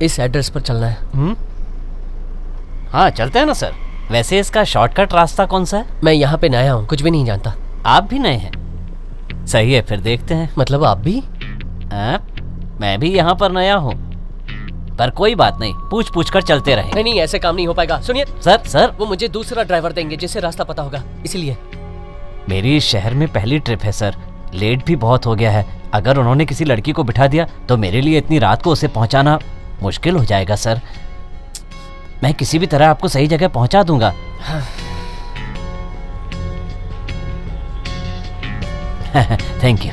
इस एड्रेस पर चलना है। हाँ चलते हैं ना सर। वैसे इसका शॉर्टकट रास्ता कौन सा है? मैं यहाँ पे नया हूँ, कुछ भी नहीं जानता। आप भी नए हैं? सही है, फिर देखते हैं। मतलब आप भी? मैं भी यहाँ पर नया हूँ, पर कोई बात नहीं, पूछ पूछ कर चलते रहेंगे। नहीं, ऐसे काम नहीं हो पाएगा। सुनिए सर, वो मुझे दूसरा ड्राइवर देंगे जिससे रास्ता पता होगा, इसलिए। मेरी इस शहर में पहली ट्रिप है सर, लेट भी बहुत हो गया है। अगर उन्होंने किसी लड़की को बिठा दिया तो मेरे लिए इतनी रात को उसे पहुंचाना मुश्किल हो जाएगा सर। मैं किसी भी तरह आपको सही जगह पहुंचा दूंगा। Thank you.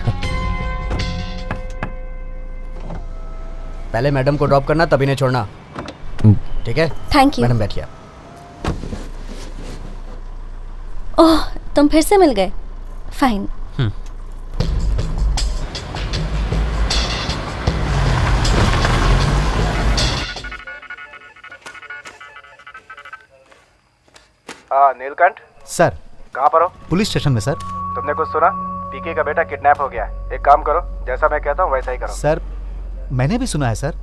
पहले मैडम को ड्रॉप करना, तभी नहीं छोड़ना, ठीक है? Thank you. मैडम बैठिए। ओह, तुम फिर से मिल गए। फाइन। नीलकंठ सर, कहाँ पर हो? पुलिस स्टेशन में सर। तुमने कुछ सुना? पीके का बेटा किडनैप हो गया है। एक काम करो, जैसा मैं कहता हूँ वैसा ही करो। सर, मैंने भी सुना है सर,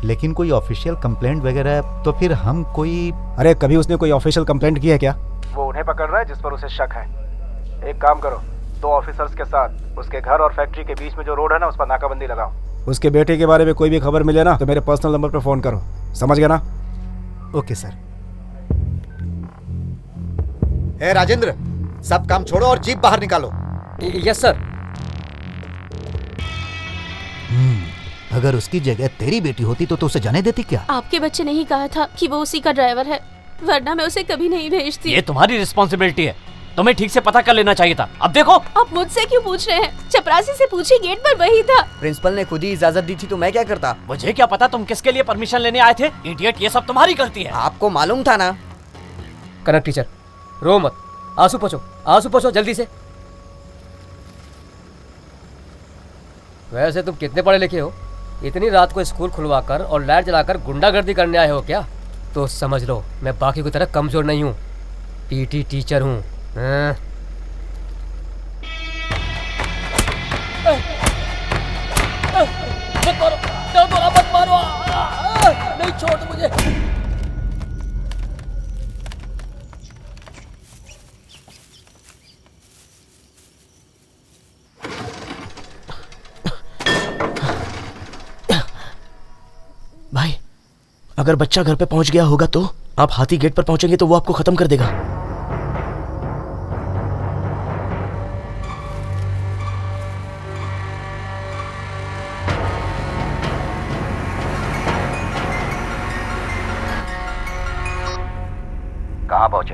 लेकिन कोई ऑफिशियल कंप्लेंट वगैरह तो फिर हम कोई... अरे कभी उसने कोई ऑफिशियल कंप्लेंट की है क्या? वो उन्हें पकड़ रहा है जिस पर उसे शक है। एक काम करो, 2 ऑफिसर्स के साथ उसके घर और फैक्ट्री के बीच में जो रोड है ना, उस पर नाकाबंदी लगाओ। उसके बेटे के बारे में कोई भी खबर मिले ना तो मेरे पर्सनल नंबर पर फोन करो, समझ गया ना? Okay sir. ए राजेंद्र, सब काम छोड़ो और जीप बाहर निकालो। Yes sir. अगर उसकी जगह तेरी बेटी होती तो उसे जाने देती क्या? आपके बच्चे ने ही कहा था कि वो उसी का ड्राइवर है, वरना मैं उसे कभी नहीं भेजती। ये तुम्हारी रिस्पॉन्सिबिलिटी है, तुम्हें ठीक से पता कर लेना चाहिए था। अब देखो, आप मुझसे क्यों पूछ रहे हैं? चपरासी से पूछिए, गेट पर वही था। प्रिंसिपल ने खुद ही इजाजत दी थी तो मैं क्या करता? मुझे क्या पता तुम किसके लिए परमिशन लेने आए थे? इडियट, ये सब तुम्हारी गलती है। आपको मालूम था ना। कनक टीचर, रो मत, आंसू पोछो जल्दी से। वैसे तुम कितने पढ़े लिखे हो? इतनी रात को स्कूल खुलवाकर और लाइट जलाकर गुंडागर्दी करने आए हो क्या? तो समझ लो मैं बाकी की तरह कमजोर नहीं हूँ, पीटी टीचर हूँ। मत मारो, नहीं छोड़ मुझे। भाई, अगर बच्चा घर पे पहुंच गया होगा तो आप हाथी गेट पर पहुंचेंगे तो वो आपको खत्म कर देगा। कहाँ पहुंचे?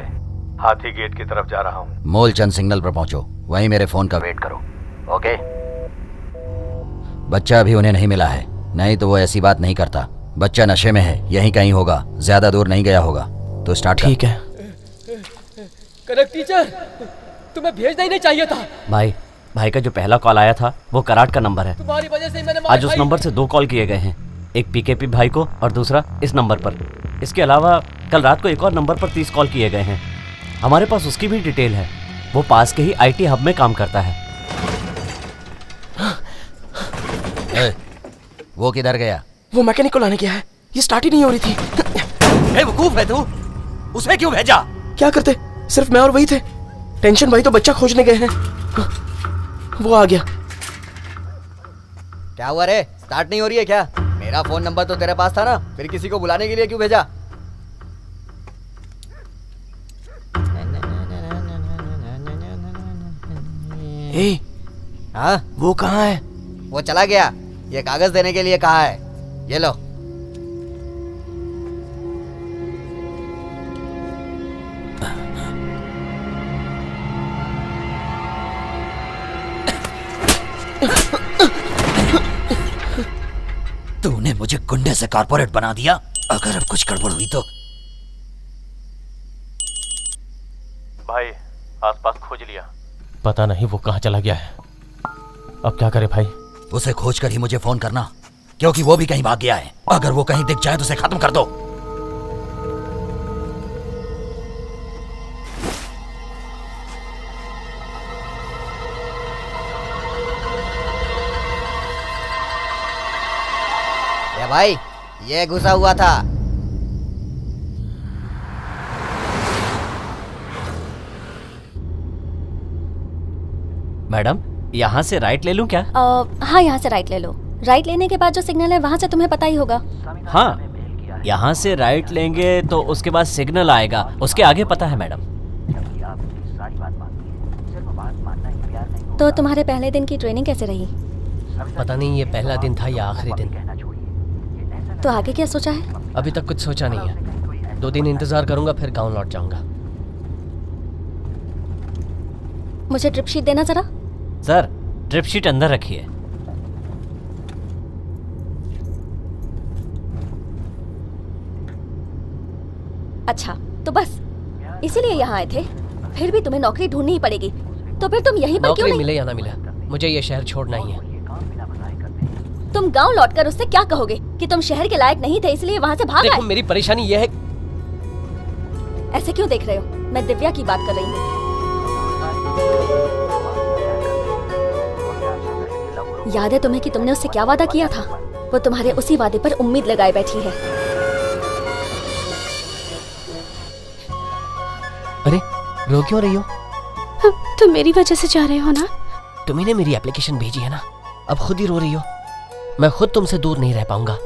हाथी गेट की तरफ जा रहा हूँ। मूलचंद सिग्नल पर पहुंचो, वहीं मेरे फोन का वेट करो। ओके? बच्चा अभी उन्हें नहीं मिला है, नहीं तो वो ऐसी बात नहीं करता। बच्चा नशे में है, यहीं कहीं होगा, ज्यादा दूर नहीं गया होगा। तो स्टार्ट। ठीक है। कनक टीचर, तुम्हें भेजना ही नहीं चाहिए था। भाई का जो पहला कॉल आया था वो कराट का नंबर है। तुम्हारी वजह से मैंने आज उस नंबर से 2 कॉल किए गए हैं, एक पीकेपी भाई को और दूसरा इस नंबर पर। इसके अलावा कल रात को एक और नंबर पर 30 कॉल किए गए हैं। हमारे पास उसकी भी डिटेल है, वो पास के ही आईटी हब में काम करता है। वो किधर गया? वो मैकेनिक को लाने गया है, ये स्टार्ट ही नहीं हो रही थी। बेवकूफ है तू, उसे क्यों भेजा? क्या करते, सिर्फ मैं और वही थे। टेंशन भाई तो बच्चा खोजने गए हैं। वो आ गया। क्या हुआ रे, स्टार्ट नहीं हो रही है क्या? मेरा फोन नंबर तो तेरे पास था ना, फिर किसी को बुलाने के लिए क्यों भेजा? ए, हाँ, वो कहाँ है? वो चला गया, ये कागज देने के लिए कहा है। ये लो। तूने मुझे गुंडे से कारपोरेट बना दिया। अगर अब कुछ गड़बड़ हुई तो। भाई आसपास खोज लिया, पता नहीं वो कहाँ चला गया है। अब क्या करे भाई? उसे खोज कर ही मुझे फोन करना, क्योंकि वो भी कहीं भाग गया है। अगर वो कहीं दिख जाए तो उसे खत्म कर दो। ए भाई, ये घुसा हुआ था। मैडम, यहाँ से राइट ले लूं क्या? हाँ, यहाँ से राइट ले लो। राइट लेने के बाद जो सिग्नल है वहाँ से तुम्हें पता ही होगा। हाँ, यहाँ से राइट लेंगे तो उसके बाद सिग्नल आएगा, उसके आगे पता है मैडम। तो तुम्हारे पहले दिन की ट्रेनिंग कैसे रही? पता नहीं ये पहला दिन था या आखिरी दिन। तो आगे क्या सोचा है? अभी तक कुछ सोचा नहीं है। 2 दिन इंतजार करूंगा, फिर गांव लौट जाऊंगा। मुझे ट्रिप शीट देना जरा। सर, ट्रिप शीट अंदर रखिए। अच्छा, तो बस इसीलिए यहाँ आए थे? फिर भी तुम्हें नौकरी ढूंढनी ही पड़ेगी, तो फिर तुम यहीं पर क्यों नहीं? मिले या ना मिले, मुझे ये शहर छोड़ना ही है। तुम गांव लौटकर उससे क्या कहोगे कि तुम शहर के लायक नहीं थे इसलिए वहाँ से भाग आए? मेरी परेशानी ये है। ऐसे क्यों देख रहे हो? मैं दिव्या की बात कर रही हूँ। याद है तुम्हें कि तुमने उससे क्या वादा किया था? वो तुम्हारे उसी वादे पर उम्मीद लगाए बैठी है। अरे रो क्यों रही हो? तुम मेरी वजह से जा रहे हो ना? तुम्ही ने मेरी एप्लीकेशन भेजी है ना, अब खुद ही रो रही हो। मैं खुद तुमसे दूर नहीं रह पाऊंगा।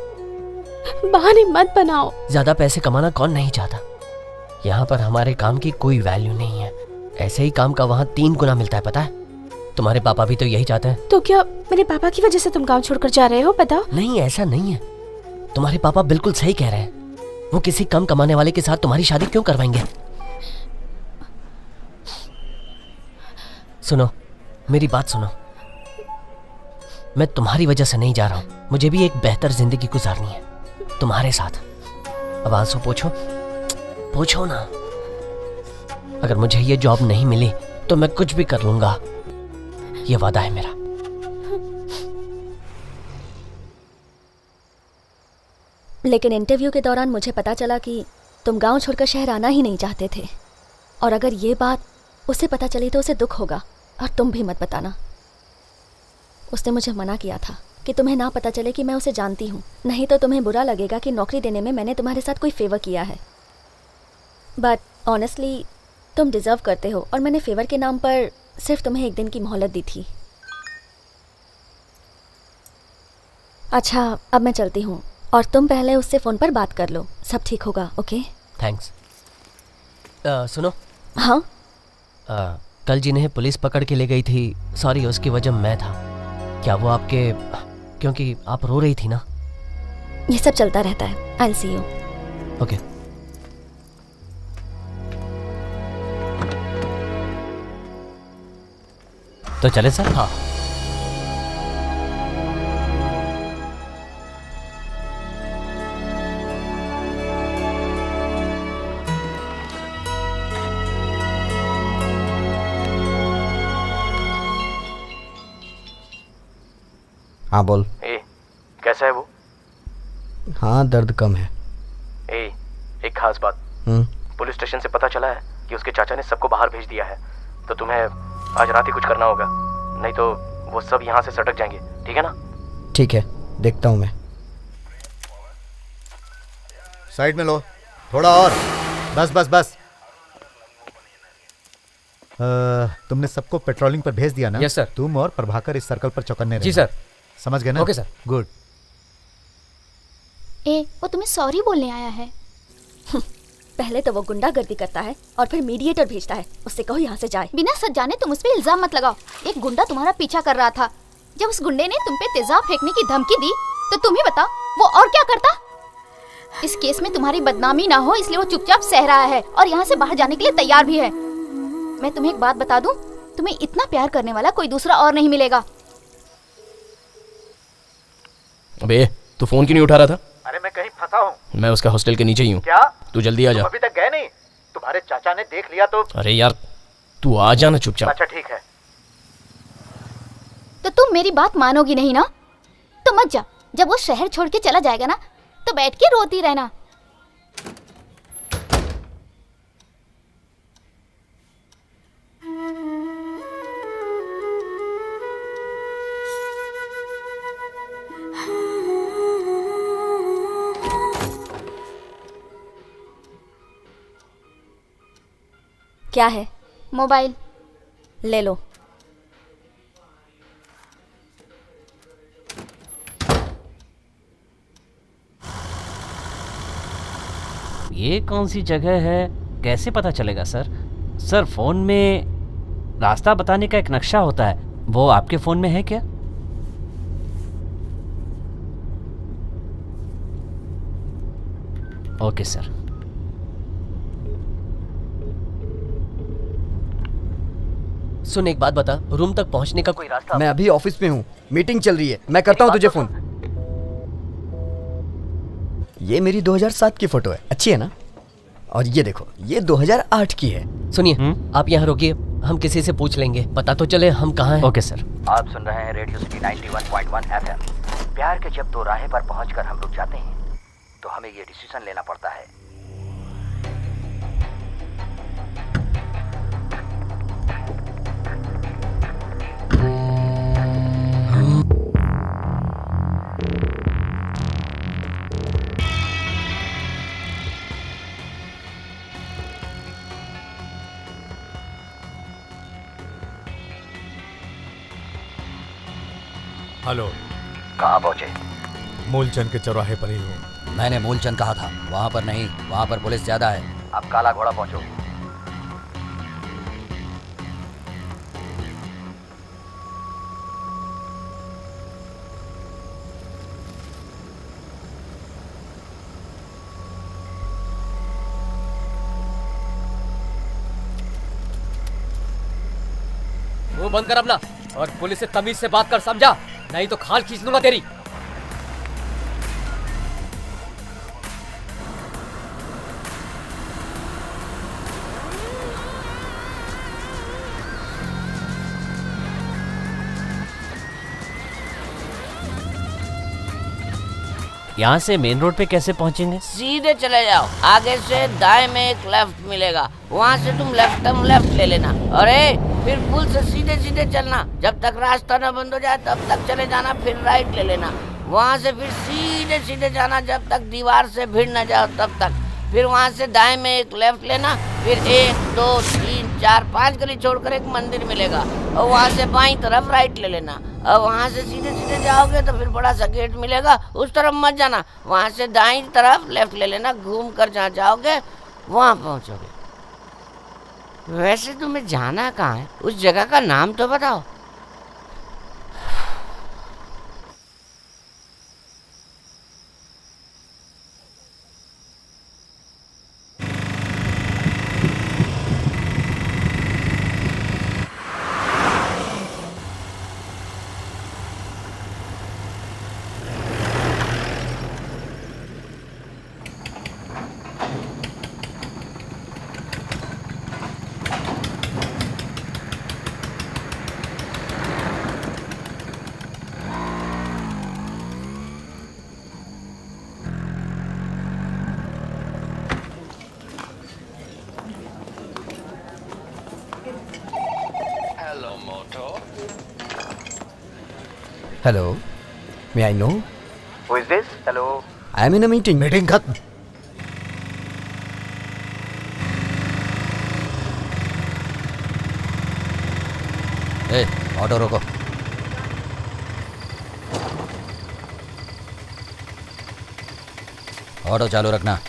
बहाने मत बनाओ। ज्यादा पैसे कमाना कौन नहीं चाहता? यहाँ पर हमारे काम की कोई वैल्यू नहीं है। ऐसे ही काम का वहाँ 3 गुना मिलता है, पता है? तुम्हारे पापा भी तो यही चाहते हैं। तो क्या मेरे पापा की वजह से तुम गांव छोड़कर जा रहे हो? बताओ। नहीं, ऐसा नहीं है। तुम्हारे पापा बिल्कुल सही कह रहे हैं। वो किसी कम कमाने वाले के साथ तुम्हारी शादी क्यों करवाएंगे? सुनो, मेरी बात सुनो। मैं तुम्हारी वजह से नहीं जा रहा हूँ। मुझे भी एक बेहतर जिंदगी गुजारनी है तुम्हारे साथ। अब आंसू पोछो ना। अगर मुझे ये जॉब नहीं मिली तो मैं कुछ भी कर लूंगा, ये वादा है मेरा। लेकिन इंटरव्यू के दौरान मुझे पता चला कि तुम गांव छोड़कर शहर आना ही नहीं चाहते थे। और अगर ये बात उसे पता चली तो उसे दुख होगा, और तुम भी मत बताना। उसने मुझे मना किया था कि तुम्हें ना पता चले कि मैं उसे जानती हूँ, नहीं तो तुम्हें बुरा लगेगा कि नौकरी देने में मैंने तुम्हारे साथ कोई फेवर किया है। बट ऑनेस्टली तुम डिज़र्व करते हो, और मैंने फेवर के नाम पर सिर्फ तुम्हें 1 दिन की मोहलत दी थी। अच्छा, अब मैं चलती हूँ, और तुम पहले उससे फ़ोन पर बात कर लो। सब ठीक होगा, ओके? थैंक्स। सुनो। हाँ? कल जिन्हें पुलिस पकड़ के ले गई थी, सॉरी, उसकी वजह मैं था। क्या वो आपके, क्योंकि आप रो रही थी ना? ये सब चलता रहता है। I will see you. Okay. तो चले सर? हाँ। हाँ बोल। कैसा है वो? हाँ, दर्द कम है। एक खास बात। पुलिस स्टेशन से पता चला है कि उसके चाचा ने सबको बाहर भेज दिया है, तो तुम्हें आज रात ही कुछ करना होगा, नहीं तो वो सब यहाँ से सटक जाएंगे। ठीक है ना? ठीक है, देखता हूँ मैं। साइड में लो, थोड़ा और। बस बस बस। तुमने सबको पेट्रोलिंग पर भेज दिया ना? Yes sir. तुम और प्रभाकर इस सर्कल पर चौकन्ने जी रहना। सर। समझ गए ना? Okay sir. गुड। वो तुम्हें सॉरी बोलने आया है। पहले तो वो गुंडागर्दी करता है और फिर मीडिएटर भेजता है। उससे कहो यहाँ से जाए। बिना सच जाने तुम उस पर इल्जाम मत लगाओ। एक गुंडा तुम्हारा पीछा कर रहा था। जब उस गुंडे ने तुम पे तेजाब फेंकने की धमकी दी तो तुम ही बताओ वो और क्या करता? इस केस में तुम्हारी बदनामी ना हो इसलिए वो चुपचाप सह रहा है और यहाँ से बाहर जाने के लिए तैयार भी है। मैं तुम्हें एक बात बता दूं, तुम्हें इतना प्यार करने वाला कोई दूसरा और नहीं मिलेगा। अबे तू फोन क्यों नहीं उठा रहा था? अरे मैं कहीं फंसा हूँ। मैं उसका हॉस्टल के नीचे ही हूँ। क्या? तू जल्दी आ जा। तुम अभी तक गए नहीं? तुम्हारे चाचा ने देख लिया तो। अरे यार तू आ जाना चुपचाप। अच्छा ठीक है। तो तुम मेरी बात मानोगी नहीं ना? तो मत जा। जब वो शहर छोड़ के चला जाएगा ना तो बैठ के रोती रहना। क्या है? मोबाइल। ले लो। ये कौन सी जगह है, कैसे पता चलेगा सर? सर फोन में रास्ता बताने का एक नक्शा होता है, वो आपके फोन में है क्या? Okay sir. सुन एक बात बता, रूम तक पहुंचने का कोई रास्ता? मैं अभी ऑफिस में हूँ, मीटिंग चल रही है, मैं करता हूँ तुझे फोन। ये मेरी 2007 की फोटो है, अच्छी है ना? और ये देखो, ये 2008 की है। सुनिए, आप यहाँ रुकिए, हम किसी से पूछ लेंगे, पता तो चले हम कहाँ हैं। Okay sir. आप सुन रहे हैं रेडियो सिटी 91.1 FM। प्यार के जब दो राहें पर पहुंचकर हम रुक जाते हैं तो हमें ये डिसीजन लेना पड़ता है। हेलो। कहाँ पहुँचे? मूलचंद के चौराहे पर ही हूँ। मैंने मूलचंद कहा था, वहाँ पर नहीं, वहाँ पर पुलिस ज्यादा है। अब काला घोड़ा पहुंचो। वो बंद कर अपना और पुलिस से तमीज से बात कर, समझा? नहीं तो खाल खींच लूंगा तेरी। यहाँ से मेन रोड पे कैसे पहुँचेंगे? सीधे चले जाओ, आगे से दाएं में एक लेफ्ट मिलेगा, वहाँ से तुम लेफ्ट ले लेना। अरे फिर पुल से सीधे सीधे चलना, जब तक रास्ता न बंद हो जाए तब तक चले जाना, फिर राइट ले लेना। वहाँ से फिर सीधे सीधे जाना जब तक दीवार से भिड़ न जाओ तब तक। फिर वहाँ से दाएं में एक लेफ्ट लेना, फिर 1 2 3 4 5 गली छोड़कर एक मंदिर मिलेगा और वहाँ से बाईं तरफ राइट ले लेना। और वहाँ से सीधे सीधे जाओगे तो फिर बड़ा सा गेट मिलेगा, उस तरफ मत जाना, वहाँ से दाईं तरफ लेफ्ट ले लेना, घूम कर जहाँ जाओगे वहाँ पहुँचोगे। वैसे तुम्हें जाना कहाँ है? उस जगह का नाम तो बताओ। Hello, may I know? Who is this? Hello. I am in a meeting. Meeting खत्म। ए, ऑटो रोको। ऑटो चालू रखना।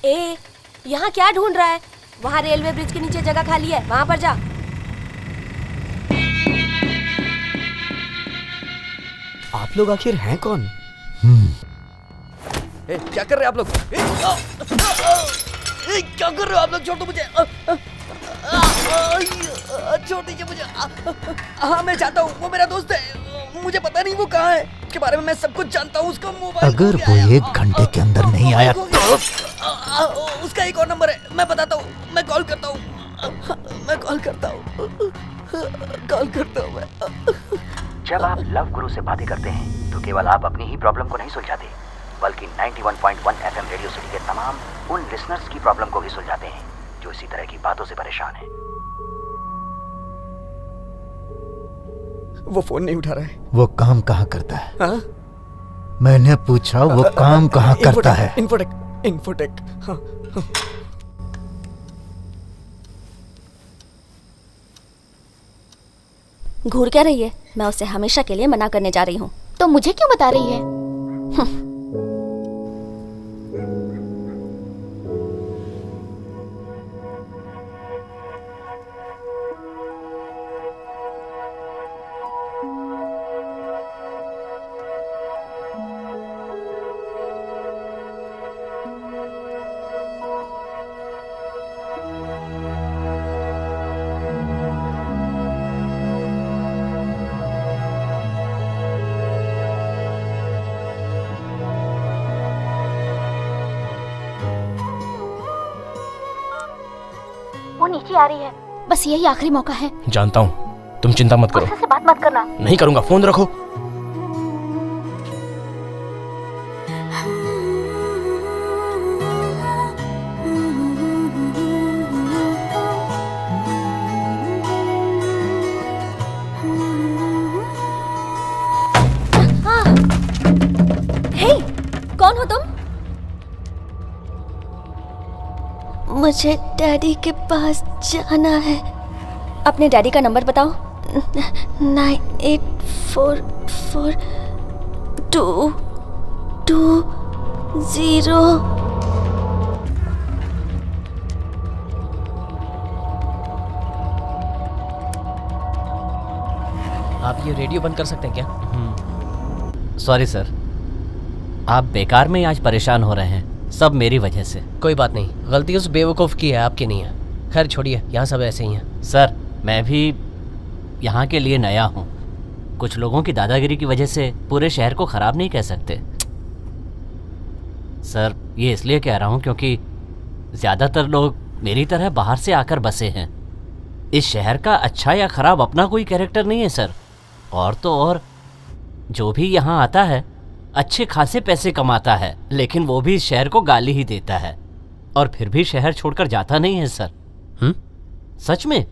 ए, यहाँ क्या ढूंढ रहा है? वहाँ रेलवे ब्रिज के नीचे जगह खाली है, वहाँ पर जा। आप लोग आखिर हैं कौन? क्या कर रहे हैं आप लोग? क्या कर रहे हो आप लोग? छोड़ दो मुझे, छोड़ दीजिए मुझे। हाँ मैं चाहता हूँ, वो मेरा दोस्त है, मुझे पता नहीं वो कहाँ है, उसके बारे में मैं सब कुछ जानता हूँ। उसका मोबाइल अगर वो 1 घंटे के अंदर नहीं आया तो उसका एक और नंबर है, मैं बताता हूँ, मैं कॉल करता हूँ, मैं। जब आप लव गुरु से बातें करते हैं तो केवल आप अपनी ही प्रॉब्लम को नहीं सुलझाते, बल्कि 91.1 FM रेडियो सिटी के तमाम उन लिसनर्स की प्रॉब्लम को भी सुलझाते हैं जो इसी तरह की बातों से परेशान हैं। वो फोन नहीं उठा रहा है। वो काम कहाँ करता है? हाँ? मैंने पूछा वो काम कहाँ करता है? इन्फोटेक। हाँ। घूर क्या रही है? मैं उसे हमेशा के लिए मना करने जा रही हूँ। तो मुझे क्यों बता रही है? वो नीचे आ रही है, बस यही आखिरी मौका है। जानता हूँ, तुम चिंता मत करो। उससे बात मत करना। नहीं करूँगा, फोन रखो। हे, कौन हो तुम? मुझे डैडी के पास जाना है। अपने डैडी का नंबर बताओ। 98442220। आप ये रेडियो बंद कर सकते हैं क्या? सॉरी सर, आप बेकार में आज परेशान हो रहे हैं, सब मेरी वजह से। कोई बात नहीं, गलती उस बेवकूफ़ की है, आपकी नहीं है। खैर छोड़िए, यहाँ सब ऐसे ही हैं। सर मैं भी यहाँ के लिए नया हूँ, कुछ लोगों की दादागिरी की वजह से पूरे शहर को ख़राब नहीं कह सकते। सर ये इसलिए कह रहा हूँ क्योंकि ज़्यादातर लोग मेरी तरह बाहर से आकर बसे हैं। इस शहर का अच्छा या ख़राब अपना कोई कैरेक्टर नहीं है सर। और तो और जो भी यहाँ आता है अच्छे खासे पैसे कमाता है, लेकिन वो भी इस शहर को गाली ही देता है और फिर भी शहर छोड़कर जाता नहीं है सर। सच में,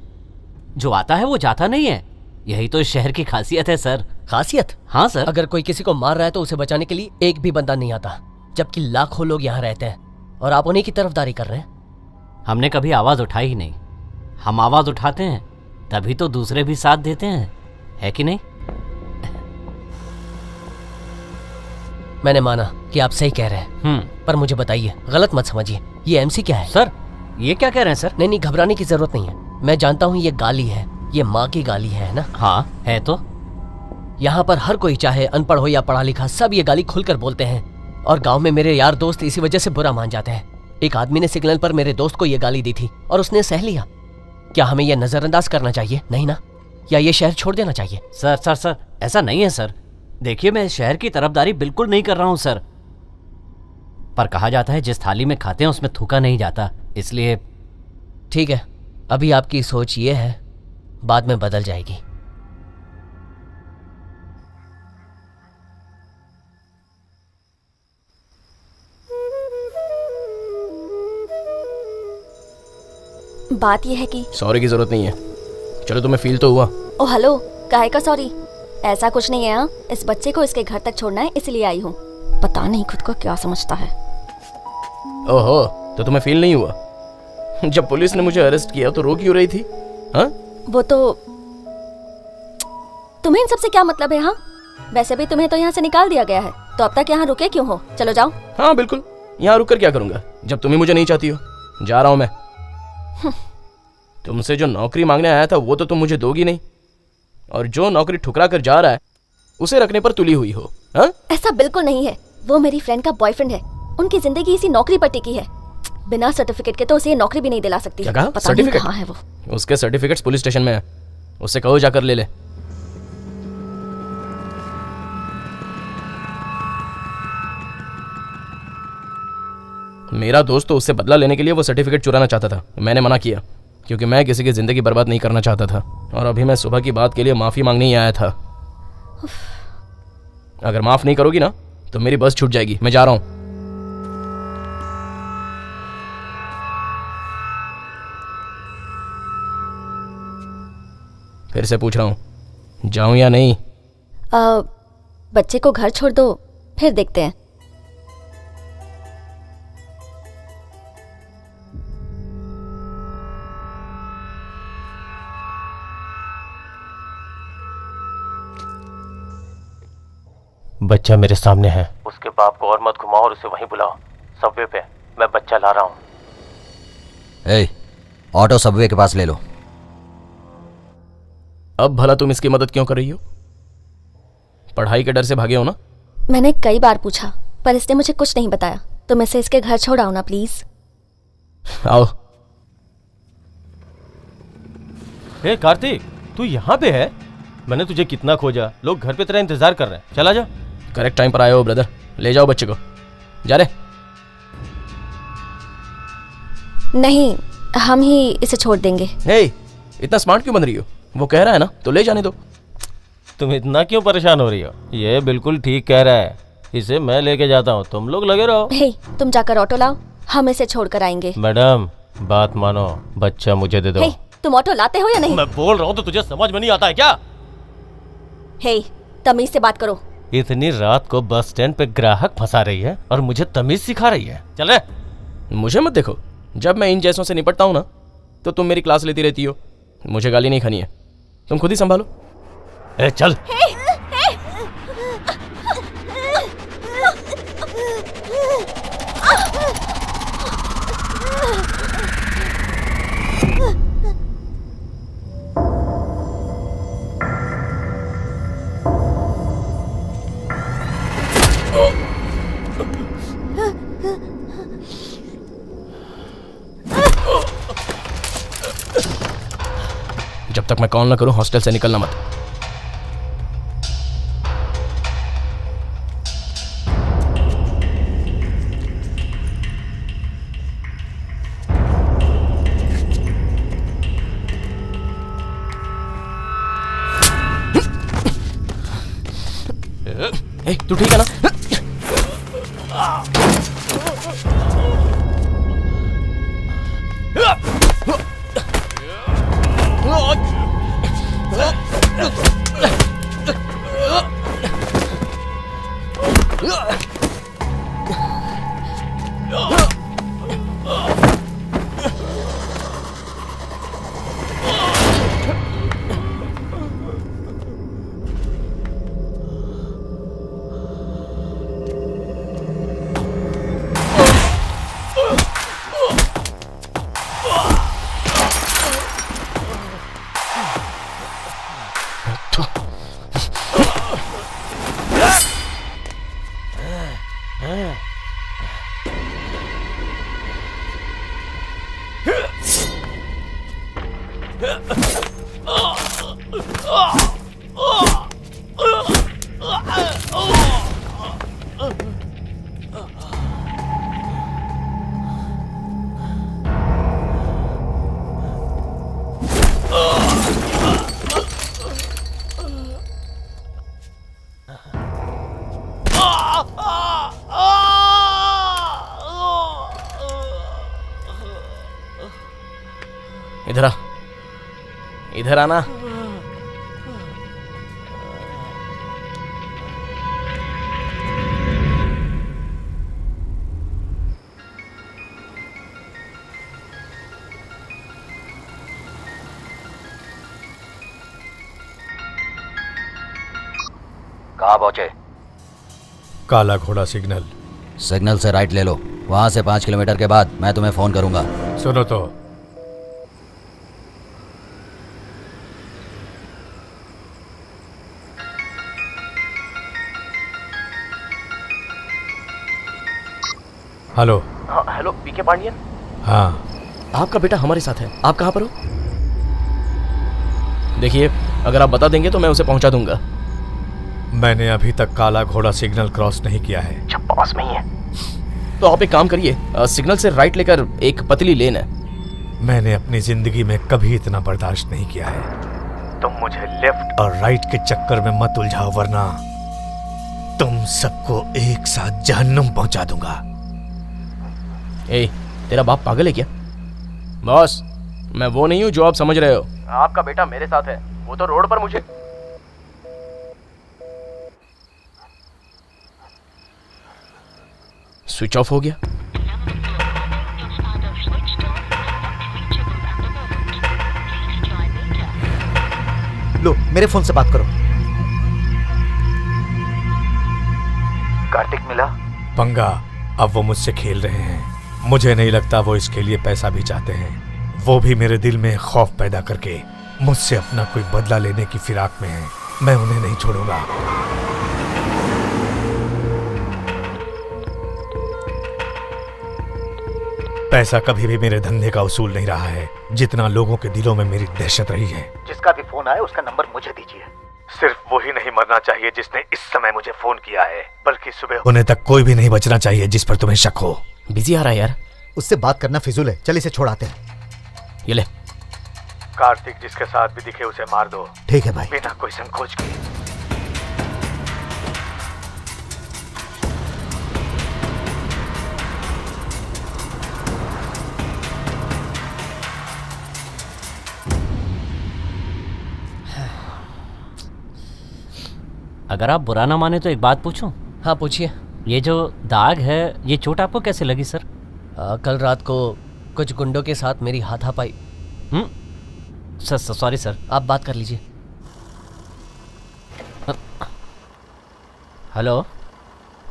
जो आता है वो जाता नहीं है। यही तो इस शहर की खासियत है सर। खासियत? हाँ सर। अगर कोई किसी को मार रहा है तो उसे बचाने के लिए एक भी बंदा नहीं आता, जबकि लाखों लोग यहाँ रहते हैं और आप उन्हीं की तरफदारी कर रहे हैं। हमने कभी आवाज़ उठाई ही नहीं। हम आवाज़ उठाते हैं तभी तो दूसरे भी साथ देते हैं, है कि नहीं? मैंने माना कि आप सही कह रहे हैं, पर मुझे बताइए, गलत मत समझिए, ये एमसी क्या है? सर ये क्या कह रहे हैं सर? नहीं, घबराने की जरूरत नहीं है। मैं जानता हूँ ये गाली है, ये माँ की गाली है ना? हाँ है तो। यहाँ पर हर कोई, चाहे अनपढ़ हो या पढ़ा लिखा, सब ये गाली खुलकर बोलते हैं और गांव में मेरे यार दोस्त इसी वजह से बुरा मान जाते हैं। एक आदमी ने सिग्नल पर मेरे दोस्त को ये गाली दी थी और उसने सह लिया। क्या हमें यह नजरअंदाज करना चाहिए? नहीं ना? या ये शहर छोड़ देना चाहिए? सर ऐसा नहीं है सर। देखिए मैं इस शहर की तरफदारी बिल्कुल नहीं कर रहा हूँ सर, पर कहा जाता है जिस थाली में खाते हैं उसमें थूका नहीं जाता, इसलिए। ठीक है, अभी आपकी सोच ये है, बाद में बदल जाएगी। बात यह है कि सॉरी की जरूरत नहीं है, चलो तुम्हें फील तो हुआ। ओ हेलो, काहे का सॉरी? ऐसा कुछ नहीं है। हाँ, इस बच्चे को इसके घर तक छोड़ना है, इसलिए आई हूँ। पता नहीं खुद को क्या समझता है। ओहो, तो तुम्हें फील नहीं हुआ? जब पुलिस ने मुझे अरेस्ट किया तो रो क्यों रही थी? हाँ? वो तो तुम्हें इन सबसे क्या मतलब है? हाँ, वैसे भी तुम्हें तो यहाँ से निकाल दिया गया है, तो अब तक यहाँ रुके क्यों हो? चलो जाओ। हाँ बिल्कुल, यहाँ रुक कर क्या करूंगा जब तुम्हें मुझे नहीं चाहती हो। जा रहा हूँ मैं। तुमसे जो नौकरी मांगने आया था वो तो तुम मुझे दोगी नहीं, और जो नौकरी ठुकरा कर जा रहा है उसे रखने पर तुली हुई हो। हाँ? ऐसा बिल्कुल नहीं है। वो मेरी फ्रेंड का बॉयफ्रेंड है। उनकी जिंदगी इसी नौकरी पर टिकी है। बिना सर्टिफिकेट के तो उसे ये नौकरी भी नहीं दिला सकती। क्या कहा? पता नहीं कहाँ है वो। उसके सर्टिफिकेट्स पुलिस स्टेशन में है, उससे कहो जाकर ले ले। मेरा दोस्त तो उससे बदला लेने के लिए वो सर्टिफिकेट चुराना चाहता था। मैंने मना किया क्योंकि मैं किसी की जिंदगी बर्बाद नहीं करना चाहता था। और अभी मैं सुबह की बात के लिए माफी मांगने ही आया था। अगर माफ नहीं करोगी ना तो मेरी बस छूट जाएगी। मैं जा रहा हूं। फिर से पूछ रहा हूं, जाऊं या नहीं? बच्चे को घर छोड़ दो, फिर देखते हैं। बच्चा मेरे सामने है। उसके बाप को और मत घुमाओ और उसे वहीं बुलाओ। सबवे पे मैं बच्चा ला रहा हूँ। ए, ऑटो सबवे के पास ले लो। अब भला तुम इसकी मदद क्यों कर रही हो? पढ़ाई के डर से भागे हो ना? मैंने कई बार पूछा पर इसने मुझे कुछ नहीं बताया। तुम इसे इसके घर छोड़ाओ ना प्लीज। आओ। हे कार्तिक, तू यहाँ पे है? मैंने तुझे कितना खोजा। लोग घर पे तेरा इंतजार कर रहे हैं। चला जा। करेक्ट टाइम पर आए हो ब्रदर। ले जाओ बच्चे को। जा रहे? नहीं, हम ही इसे छोड़ देंगे। हे, इतना स्मार्ट क्यों बन रही हो? वो कह रहा है ना तो ले जाने दो। तुम इतना क्यों परेशान हो रही हो? ये बिल्कुल ठीक कह रहा है। इसे मैं लेके जाता हूँ, तुम लोग लगे रहो। हे, तुम जाकर ऑटो लाओ, हम इसे छोड़ कर आएंगे। मैडम बात मानो, बच्चा मुझे दे दो। हे, तुम ऑटो लाते हो या नहीं? मैं बोल रहा हूँ तो तुझे समझ में नहीं आता है क्या? हे, तमीज से बात करो। इतनी रात को बस स्टैंड पे ग्राहक फंसा रही है और मुझे तमीज सिखा रही है। चल रे। मुझे मत देखो। जब मैं इन जैसों से निपटता हूँ ना तो तुम मेरी क्लास लेती रहती हो। मुझे गाली नहीं खानी है, तुम खुद ही संभालो। ए, चल। जब तक मैं कॉल ना करूं हॉस्टल से निकलना मत। ए, तू ठीक है ना? इधर आ, इधर आना। कहाँ पहुंचे? काला घोड़ा सिग्नल। सिग्नल से राइट ले लो। वहां से 5 किलोमीटर के बाद मैं तुम्हें फोन करूंगा। सुनो तो, हेलो। हेलो पीके पांडियन। हाँ। आपका बेटा हमारे साथ है, आप कहाँ पर हो? देखिए, अगर आप बता देंगे तो मैं उसे पहुंचा दूंगा। मैंने अभी तक काला घोड़ा सिग्नल क्रॉस नहीं किया है। अच्छा, पास में ही है। तो आप एक काम करिए, सिग्नल से राइट लेकर एक पतली लेन है। मैंने अपनी जिंदगी में कभी इतना बर्दाश्त नहीं किया है। तुम मुझे लेफ्ट और राइट के चक्कर में मत उलझाओ, वरना तुम सबको एक साथ जहन्नुम पहुंचा दूंगा। ए, तेरा बाप पागल है क्या? बॉस, मैं वो नहीं हूँ जो आप समझ रहे हो। आपका बेटा मेरे साथ है, वो तो रोड पर मुझे। स्विच ऑफ हो गया। लो, मेरे फोन से बात करो। कार्तिक मिला? पंगा अब वो मुझसे खेल रहे हैं। मुझे नहीं लगता वो इसके लिए पैसा भी चाहते हैं। वो भी मेरे दिल में खौफ पैदा करके मुझसे अपना कोई बदला लेने की फिराक में है। मैं उन्हें नहीं छोड़ूंगा। पैसा कभी भी मेरे धंधे का उसूल नहीं रहा है, जितना लोगों के दिलों में मेरी दहशत रही है। जिसका भी फोन आए उसका नंबर मुझे दीजिए। सिर्फ वही नहीं मरना चाहिए जिसने इस समय मुझे फोन किया है, बल्कि सुबह होने तक कोई भी नहीं बचना चाहिए जिस पर तुम्हें शक हो। बिजी आ रहा है यार। उससे बात करना फिजूल है, चल इसे छोड़ाते हैं। ये ले। कार्तिक जिसके साथ भी दिखे उसे मार दो। ठीक है भाई। बिना कोई संकोच के। अगर आप बुरा ना माने तो एक बात पूछूं? हाँ पूछिए। ये जो दाग है, ये चोट आपको कैसे लगी सर? कल रात को कुछ गुंडों के साथ मेरी हाथापाई। Sir sorry sir. आप बात कर लीजिए। हेलो,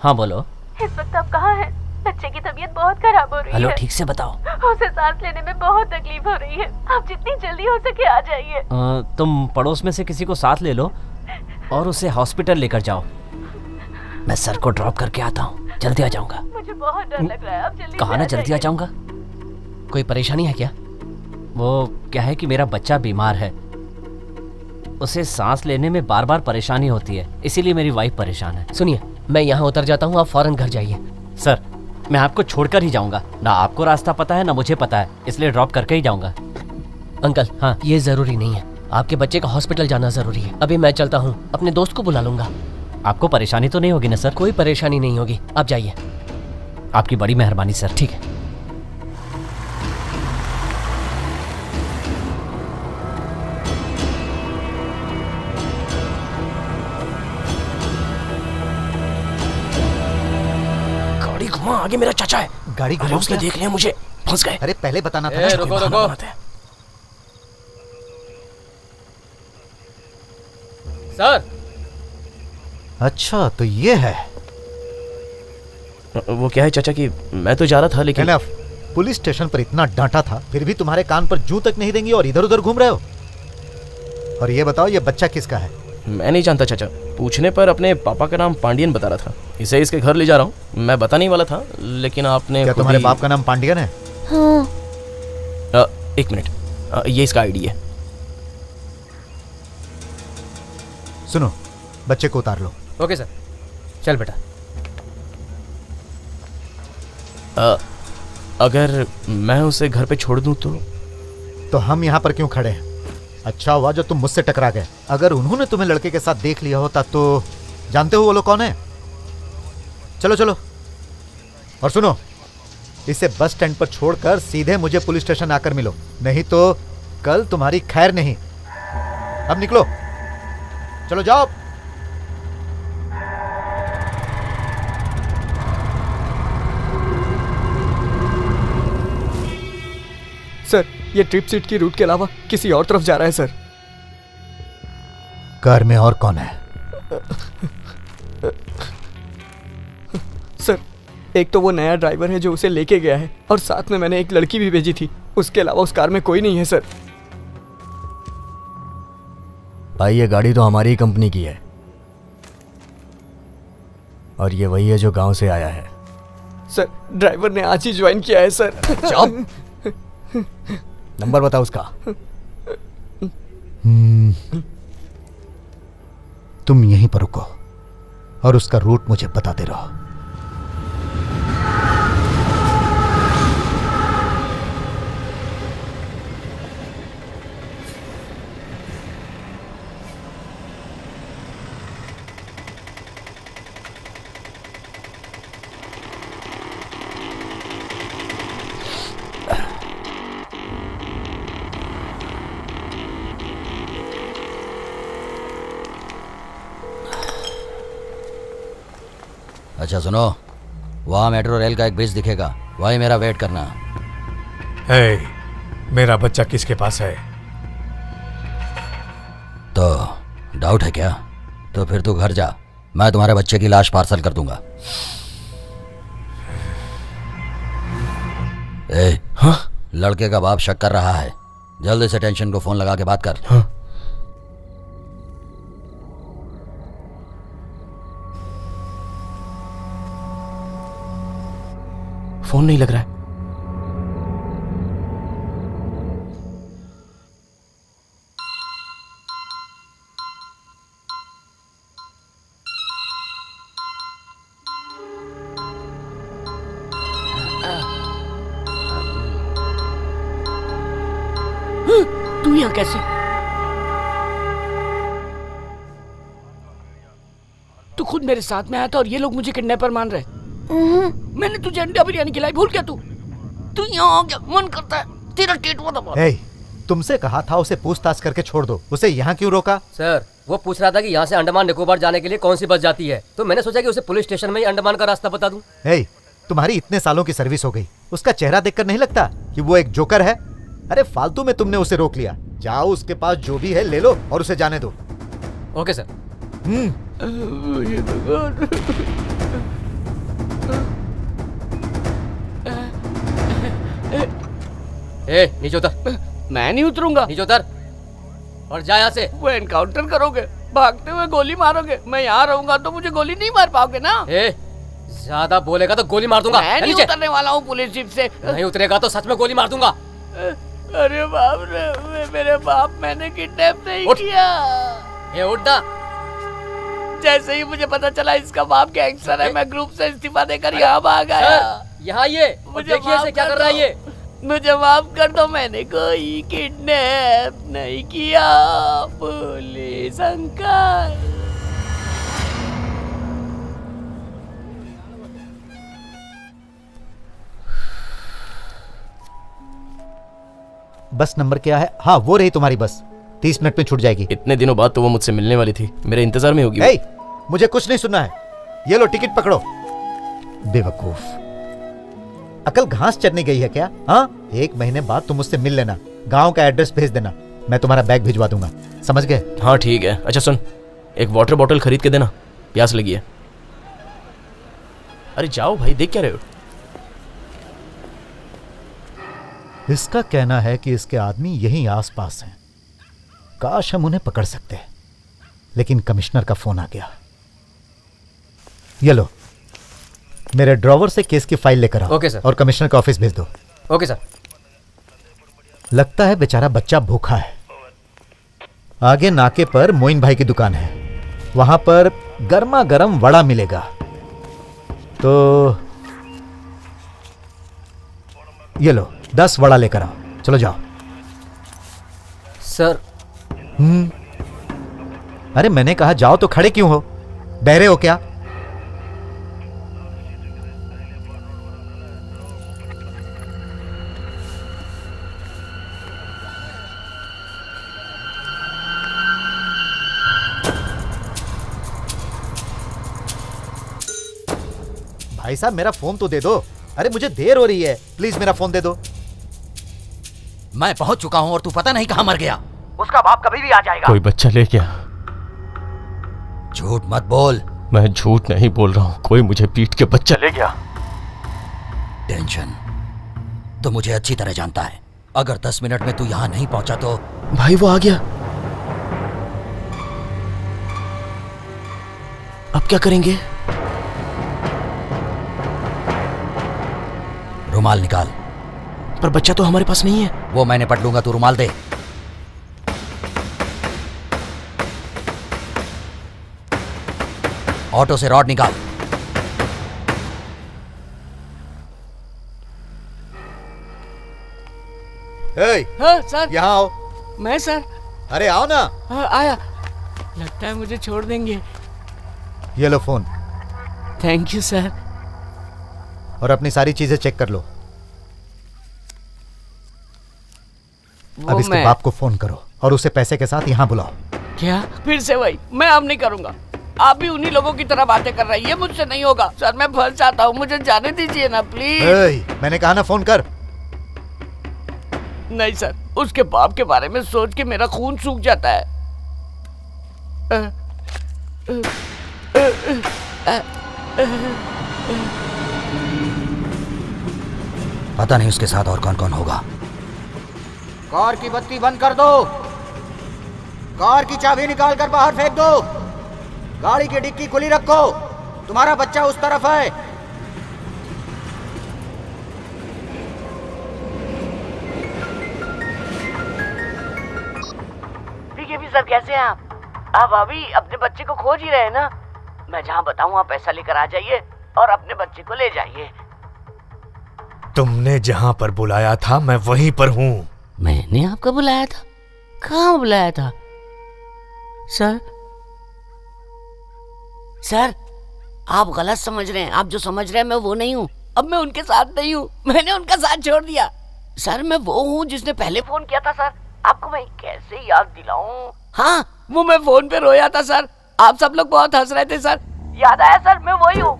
हाँ बोलो। इस वक्त आप कहाँ हैं? बच्चे की तबीयत बहुत खराब हो रही है। हेलो, ठीक से बताओ। उसे सांस लेने में बहुत तकलीफ हो रही है। आप जितनी जल्दी हो सके आ जाइए। तुम पड़ोस में से किसी को साथ ले लो और उसे हॉस्पिटल लेकर जाओ। मैं सर को ड्रॉप करके आता हूँ, जल्दी आ जाऊंगा। मुझे बहुत डर लग रहा है, आप जल्दी कहा ना जल्दी आ जाऊंगा। कोई परेशानी है क्या? वो क्या है कि मेरा बच्चा बीमार है, उसे सांस लेने में बार बार परेशानी होती है, इसीलिए मेरी वाइफ परेशान है। सुनिए, मैं यहाँ उतर जाता हूँ, आप फौरन घर जाइए। सर, मैं आपको छोड़कर ही जाऊंगा। ना आपको रास्ता पता है ना मुझे पता है, इसलिए ड्रॉप करके ही जाऊंगा। अंकल, हाँ ये जरूरी नहीं है, आपके बच्चे का हॉस्पिटल जाना जरूरी है। अभी मैं चलता हूँ, अपने दोस्त को बुला लूंगा। आपको परेशानी तो नहीं होगी ना सर? कोई परेशानी नहीं होगी, आप जाइए। आपकी बड़ी मेहरबानी सर। ठीक है। गाड़ी घुमा, आगे मेरा चाचा है। गाड़ी घुमा, उसने देख लिया मुझे, फंस गए। अरे पहले बताना था। रुको रुको। सर। अच्छा तो ये है। वो क्या है चाचा कि मैं तो जा रहा था लेकिन पुलिस स्टेशन पर इतना डांटा था, फिर भी तुम्हारे कान पर जूं तक नहीं देंगे और इधर उधर घूम रहे हो। और ये बताओ, ये बच्चा किसका है? मैं नहीं जानता चाचा, पूछने पर अपने पापा का नाम पांडियन बता रहा था। इसे इसके घर ले जा रहा हूँ। मैं बता नहीं वाला था, लेकिन आपने क्या तुम्हारे बाप का नाम पांडियन है? हाँ। एक मिनट, ये इसका आईडी है। सुनो, बच्चे को उतार लो। ओके सर, चल बेटा। अगर मैं उसे घर पे छोड़ दूं तो हम यहाँ पर क्यों खड़े हैं? अच्छा हुआ जो तुम मुझसे टकरा गए। अगर उन्होंने तुम्हें लड़के के साथ देख लिया होता तो जानते हो वो लोग कौन है? चलो चलो। और सुनो, इसे बस स्टैंड पर छोड़कर सीधे मुझे पुलिस स्टेशन आकर मिलो, नहीं तो कल तुम्हारी खैर नहीं। अब निकलो, चलो जाओ। सर, ये ट्रिप सीट की रूट के अलावा किसी और तरफ जा रहा है सर। कार में और कौन है? सर, एक तो वो नया ड्राइवर है जो उसे लेके गया है, और साथ में मैंने एक लड़की भी भेजी थी। उसके अलावा उस कार में कोई नहीं है सर। भाई, ये गाड़ी तो हमारी ही कंपनी की है, और ये वही है जो गांव से आया है। सर ड्राइवर ने आज ही ज्वाइन किया है सर। चुप। नंबर बताओ उसका। तुम यहीं पर रुको और उसका रूट मुझे बताते रहो। अच्छा सुनो, वहाँ मेट्रो रेल का एक ब्रिज दिखेगा, वहीं मेरा वेट करना। मेरा बच्चा किसके पास है? तो डाउट है क्या? तो फिर तू घर जा, मैं तुम्हारे बच्चे की लाश पार्सल कर दूंगा। हाँ? लड़के का बाप शक कर रहा है, जल्दी से टेंशन को फोन लगा के बात कर। हाँ? फोन नहीं लग रहा है। तू यहाँ कैसे? तू खुद मेरे साथ में आया था और ये लोग मुझे किडनैपर मान रहे। मैंने तुझे अंडा बिरयानी खिलाई, भूल क्या तू यहाँ आ गया, मन करता है तेरा टेटुआ दबा। तुमसे कहा था उसे पूछताछ करके छोड़ दो, उसे यहाँ क्यों रोका? सर वो पूछ रहा था कि यहाँ से अंडमान निकोबार जाने के लिए कौन सी बस जाती है, तो मैंने सोचा कि उसे पुलिस स्टेशन में ही अंडमान का रास्ता बता दूं। तुम्हारी इतने सालों की सर्विस हो गई, उसका चेहरा देखकर नहीं लगता कि वो एक जोकर है? अरे फालतू में तुमने उसे रोक लिया। जाओ उसके पास जो भी है ले लो और उसे जाने दो। Okay sir. नीचे उतर। मैं नहीं उतरूंगा। नीचे उतर और जा यहाँ से। वो एनकाउंटर करोगे, भागते हुए गोली मारोगे, मैं यहाँ रहूंगा तो मुझे गोली नहीं मार पाओगे ना? ज्यादा बोलेगा तो गोली मार दूंगा। मैं नहीं उतरने वाला हूँ पुलिस जीप से। नहीं उतरेगा तो सच में गोली मार दूंगा। अरे बाप रे, मेरे बाप मैंने किडनैप नहीं किया। उठ ना। जैसे ही मुझे पता चला इसका बाप गैंगस्टर है, मैं ग्रुप से इस्तीफा देकर यहाँ भाग आया। यहाँ ये देखिए इसे क्या कर रहा है ये। मुझे माफ कर दो, मैंने कोई किडनैप नहीं किया पुलिस अंकल। बस नंबर क्या है? हाँ वो रही तुम्हारी बस, 30 मिनट में छूट जाएगी। इतने दिनों बाद तो वो मुझसे मिलने वाली थी, मेरे इंतजार में होगी। मुझे कुछ नहीं सुनना है, ये लो टिकट पकड़ो। बेवकूफ, अकल घास चरने गई है क्या? हाँ, 1 महीने बाद तुम मुझसे मिल लेना, गांव का एड्रेस भेज देना, मैं तुम्हारा बैग भिजवा दूंगा, समझ गए? हाँ ठीक है। अच्छा सुन, एक वाटर बॉटल खरीद के देना, प्यास लगी है। अरे जाओ भाई, देख क्या रहे हो? इसका कहना है कि इसके आदमी यहीं आसपास हैं। काश हम उन्हें पकड़ सकते, लेकिन कमिश्नर का फोन आ गया। ये लो, मेरे ड्रॉवर से केस की फाइल लेकर आओ। Okay sir. और कमिश्नर का ऑफिस भेज दो। Okay sir. लगता है बेचारा बच्चा भूखा है। आगे नाके पर मोइन भाई की दुकान है, वहां पर गर्मा गर्म वड़ा मिलेगा। तो ये लो, 10 वड़ा लेकर आओ, चलो जाओ। सर। अरे मैंने कहा जाओ तो खड़े क्यों हो? बहरे हो क्या? भाई साहब मेरा फोन तो दे दो। अरे मुझे देर हो रही है, प्लीज मेरा फोन दे दो। मैं पहुंच चुका हूं और तू पता नहीं कहां मर गया। उसका बाप कभी भी आ जाएगा। कोई बच्चा ले गया। झूठ मत बोल। मैं झूठ नहीं बोल रहा हूं, कोई मुझे पीट के बच्चा ले गया। टेंशन तो मुझे अच्छी तरह जानता है, अगर 10 मिनट में तू यहां नहीं पहुंचा तो। भाई वो आ गया, अब क्या करेंगे? रुमाल निकाल। पर बच्चा तो हमारे पास नहीं है। वो मैं निपट लूंगा, तू रुमाल दे। ऑटो से रॉड निकाल। हाँ सर। यहाँ आओ। मैं सर। अरे आओ ना। हाँ आया। लगता है मुझे छोड़ देंगे। ये लो फोन। Thank you sir. और अपनी सारी चीजें चेक कर लो। अब इसके बाप को फोन करो और उसे पैसे के साथ यहाँ बुलाओ। क्या? फिर से वही? मैं अब नहीं करूँगा। आप भी उन्हीं लोगों की तरह बातें कर रही है, मुझसे नहीं होगा। सर मैं फंस जाता हूँ, मुझे जाने दीजिए ना प्लीज। मैंने कहा ना फोन कर। नहीं सर, उसके बाप के बारे में सोच के मेरा खून सूख जाता है। पता नहीं उसके साथ और कौन कौन होगा। कार की बत्ती बंद कर दो। कार की चाबी निकाल कर बाहर फेंक दो। गाड़ी की डिक्की खुली रखो। तुम्हारा बच्चा उस तरफ है। पीकेपी सर कैसे हैं आप? आप अभी अपने बच्चे को खोज ही रहे हैं ना? मैं जहाँ बताऊँ आप पैसा लेकर आ जाइए और अपने बच्चे को ले जाइए। तुमने जहाँ पर बुलाया था मैं वहीं पर हूँ। मैंने आपको बुलाया था? कहाँ बुलाया था? सर सर आप गलत समझ रहे हैं। आप जो समझ रहे हैं मैं वो नहीं हूँ। अब मैं उनके साथ नहीं हूँ, मैंने उनका साथ छोड़ दिया। सर मैं वो हूँ जिसने पहले फोन किया था। सर आपको मैं कैसे याद दिलाऊं? हाँ वो मैं फोन पे रोया था सर। आप सब लोग बहुत हंस रहे थे सर। याद आया सर, मैं वही हूँ।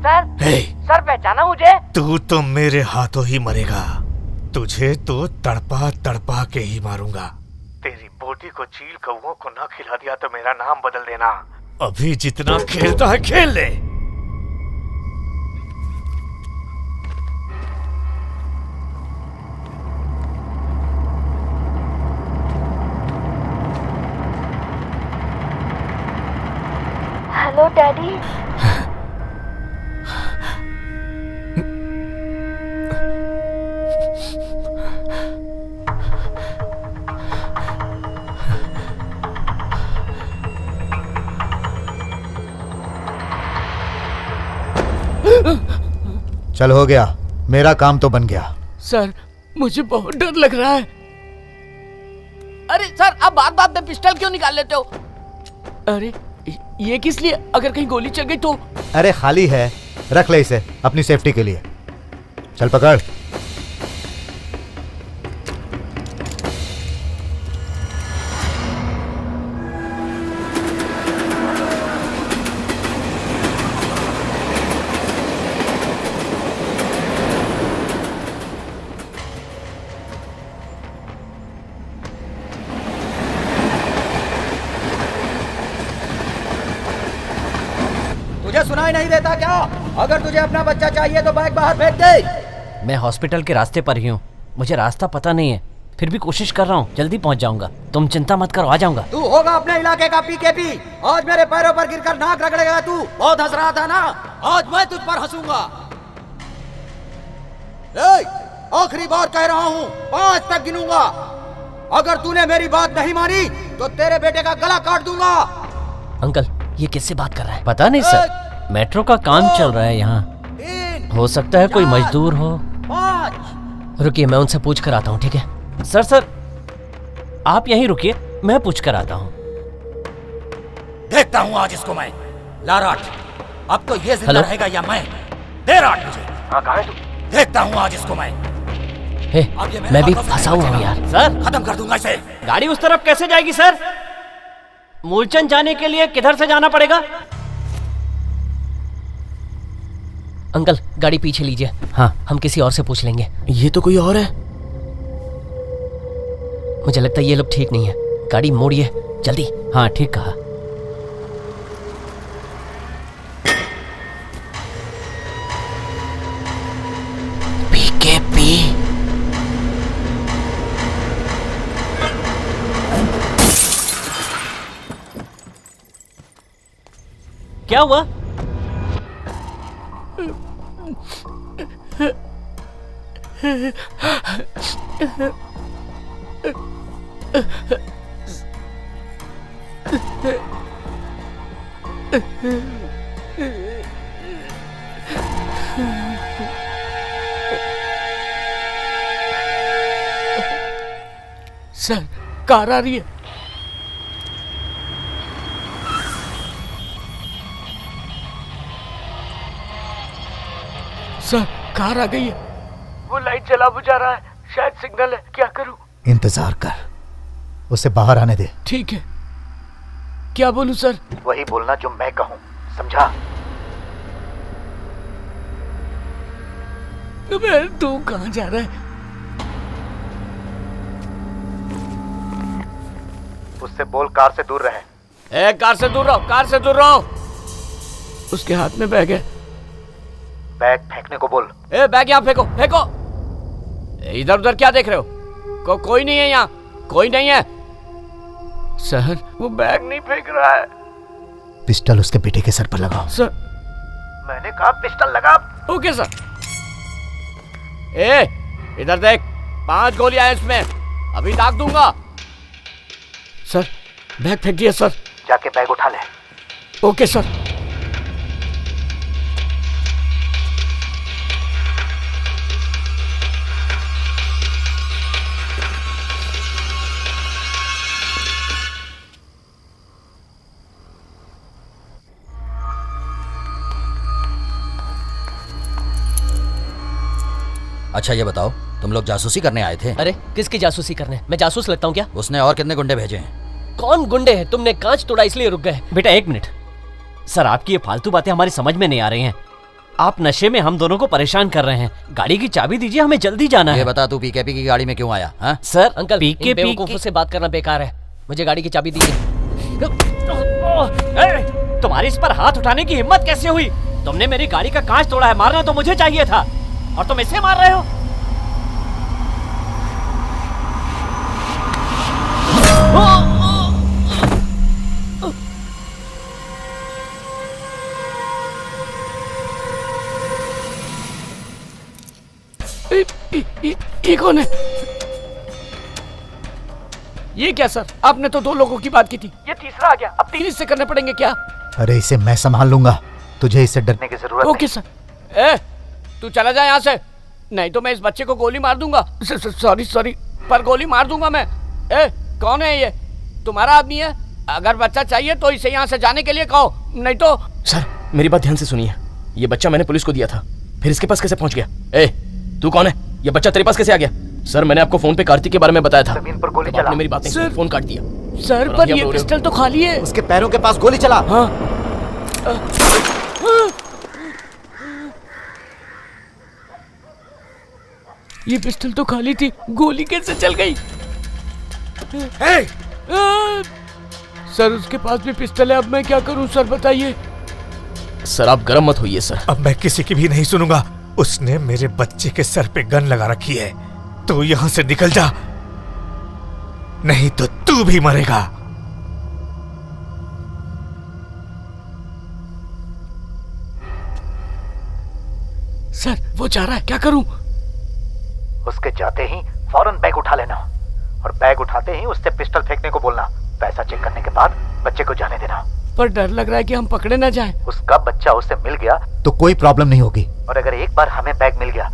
सर पहचाना मुझे? तू तो मेरे हाथों ही मरेगा। तुझे तो तड़पा तड़पा के ही मारूंगा। तेरी बोटी को चील कौओं को ना खिला दिया तो मेरा नाम बदल देना। अभी जितना खेलता है खेल ले। Hello daddy. चल हो गया, मेरा काम तो बन गया। सर मुझे बहुत डर लग रहा है। अरे सर आप बात बात में पिस्टल क्यों निकाल लेते हो? अरे ये किस लिए? अगर कहीं गोली चल गई तो? अरे खाली है, रख ले इसे अपनी सेफ्टी के लिए। चल पकड़। तुझे सुनाई नहीं देता क्या? अगर तुझे अपना बच्चा चाहिए तो बैग बाहर फेंक दे। मैं हॉस्पिटल के रास्ते पर ही हूँ, मुझे रास्ता पता नहीं है, फिर भी कोशिश कर रहा हूँ, जल्दी पहुँच जाऊंगा। तुम चिंता मत करो, आ जाऊंगा। तू होगा अपने इलाके का पीकेपी। आज मेरे पैरों पर गिरकर नाक रगड़ेगा तू। बहुत हंस रहा था ना, आज मैं तुझ पर हंसूंगा। आखिरी बार कह रहा हूँ, 5 तक गिनूंगा। अगर तूने मेरी बात नहीं मानी तो तेरे बेटे का गला काट दूंगा। अंकल ये किससे बात कर रहा है? पता नहीं सर, मेट्रो का काम चल रहा है यहाँ, हो सकता है कोई मजदूर हो। रुकिए मैं उनसे पूछ कर आता हूँ, ठीक है? सर आप यहीं रुकिए, मैं पूछ कर आता हूँ। देखता हूँ आज इसको मैं। ला राट, अब तो ये जिंदा रहेगा या मैं? दे राट मुझे। कहाँ है तू? देखता हूँ आज इसको मैं। हे, मैं भी फंसा हुआ हूँ यार। सर खत्म कर दूंगा इसे। गाड़ी उस तरफ कैसे जाएगी सर? मूलचंद जाने के लिए किधर से जाना पड़ेगा? अंकल गाड़ी पीछे लीजिए। हाँ हम किसी और से पूछ लेंगे। ये तो कोई और है। मुझे लगता है ये लोग ठीक नहीं है, गाड़ी मोड़िए जल्दी। हाँ ठीक कहा। पीकेपी क्या हुआ? सर कार आ रही है। सर कार आ गई है। वो लाइट जला बुझा रहा है, शायद सिग्नल है। क्या करूं? इंतजार कर, उसे बाहर आने दे। ठीक है। क्या बोलूं सर? वही बोलना जो मैं कहूं, समझा? तू कहाँ जा रहा है? उससे बोल कार से दूर रहे। ए, कार से दूर रहो, कार से दूर रहो। उसके हाथ में बैग है। बैग फेंकने को बोल। ए, बैग यहाँ फेंको, फेंको। इधर उधर क्या देख रहे हो? कोई नहीं है यहाँ, कोई नहीं है। सर वो बैग नहीं फेंक रहा है। पिस्टल उसके बेटे के सर पर लगाओ। सर मैंने कहा पिस्टल लगा। Okay sir. ए, इधर देख, 5 गोलियां हैं इसमें, अभी दाग दूंगा। सर बैग फेंक दिया सर। जाके बैग उठा ले। Okay sir. अच्छा ये बताओ, तुम लोग जासूसी करने आए थे? अरे किसकी जासूसी करने? मैं जासूस लगता हूँ क्या? उसने और कितने गुंडे भेजे हैं? कौन गुंडे हैं? तुमने कांच तोड़ा इसलिए रुक गए। बेटा 1 मिनट सर, आपकी ये फालतू बातें हमारी समझ में नहीं आ रही हैं। आप नशे में हम दोनों को परेशान कर रहे हैं। गाड़ी की चाबी दीजिए, हमें जल्दी जाना है। ये बता, तू पीकेपी की गाड़ी में क्यों आया? हाँ सर अंकल, इन बेवकूफों से बात करना बेकार है। मुझे गाड़ी की चाबी दीजिए। तुम्हारी इस पर हाथ उठाने की हिम्मत कैसे हुई? तुमने मेरी गाड़ी का कांच तोड़ा है, मारना तो मुझे चाहिए था और तुम इसे मार रहे हो। ये कौन है? ये क्या सर, आपने तो 2 लोगों की बात की थी, ये तीसरा आ गया। अब 3 हिस्से करने पड़ेंगे क्या? अरे इसे मैं संभाल लूंगा, तुझे इससे डरने की जरूरत ओके सर। ए, तू चला जा यहाँ से, नहीं तो मैं इस बच्चे को गोली मार दूंगा। सॉरी, पर गोली मार दूंगा मैं। ए, कौन है ये? तुम्हारा आदमी है? अगर बच्चा चाहिए तो इसे यहाँ से जाने के लिए कहो, नहीं तो। सर मेरी बात ध्यान से सुनिए, ये बच्चा मैंने पुलिस को दिया था, फिर इसके पास कैसे पहुंच गया? ए, तू कौन है? ये बच्चा तेरे पास कैसे आ गया? सर मैंने आपको फोन पे कार्तिक के बारे में बताया था, जमीन पर गोली चला। आपने मेरी बात नहीं सुनी, फोन काट दिया। सर पर ये पिस्टल तो खाली है। उसके पैरों के पास गोली चला। हाँ। ये पिस्टल तो खाली थी, गोली कैसे चल गई? सर उसके पास भी पिस्टल है, अब मैं क्या करूं सर, बताइए। सर आप गर्म मत होइए सर। अब मैं किसी की भी नहीं सुनूंगा। उसने मेरे बच्चे के सर पे गन लगा रखी है, तो यहां से निकल जा, नहीं तो तू भी मरेगा। सर वो जा रहा है, क्या करूं? उसके जाते ही फौरन बैग उठा लेना और बैग उठाते ही उससे पिस्टल फेंकने को बोलना। पैसा चेक करने के बाद बच्चे को जाने देना। पर डर लग रहा है कि हम पकड़े ना जाएं। उसका बच्चा उससे मिल गया तो कोई प्रॉब्लम नहीं होगी, और अगर एक बार हमें बैग मिल गया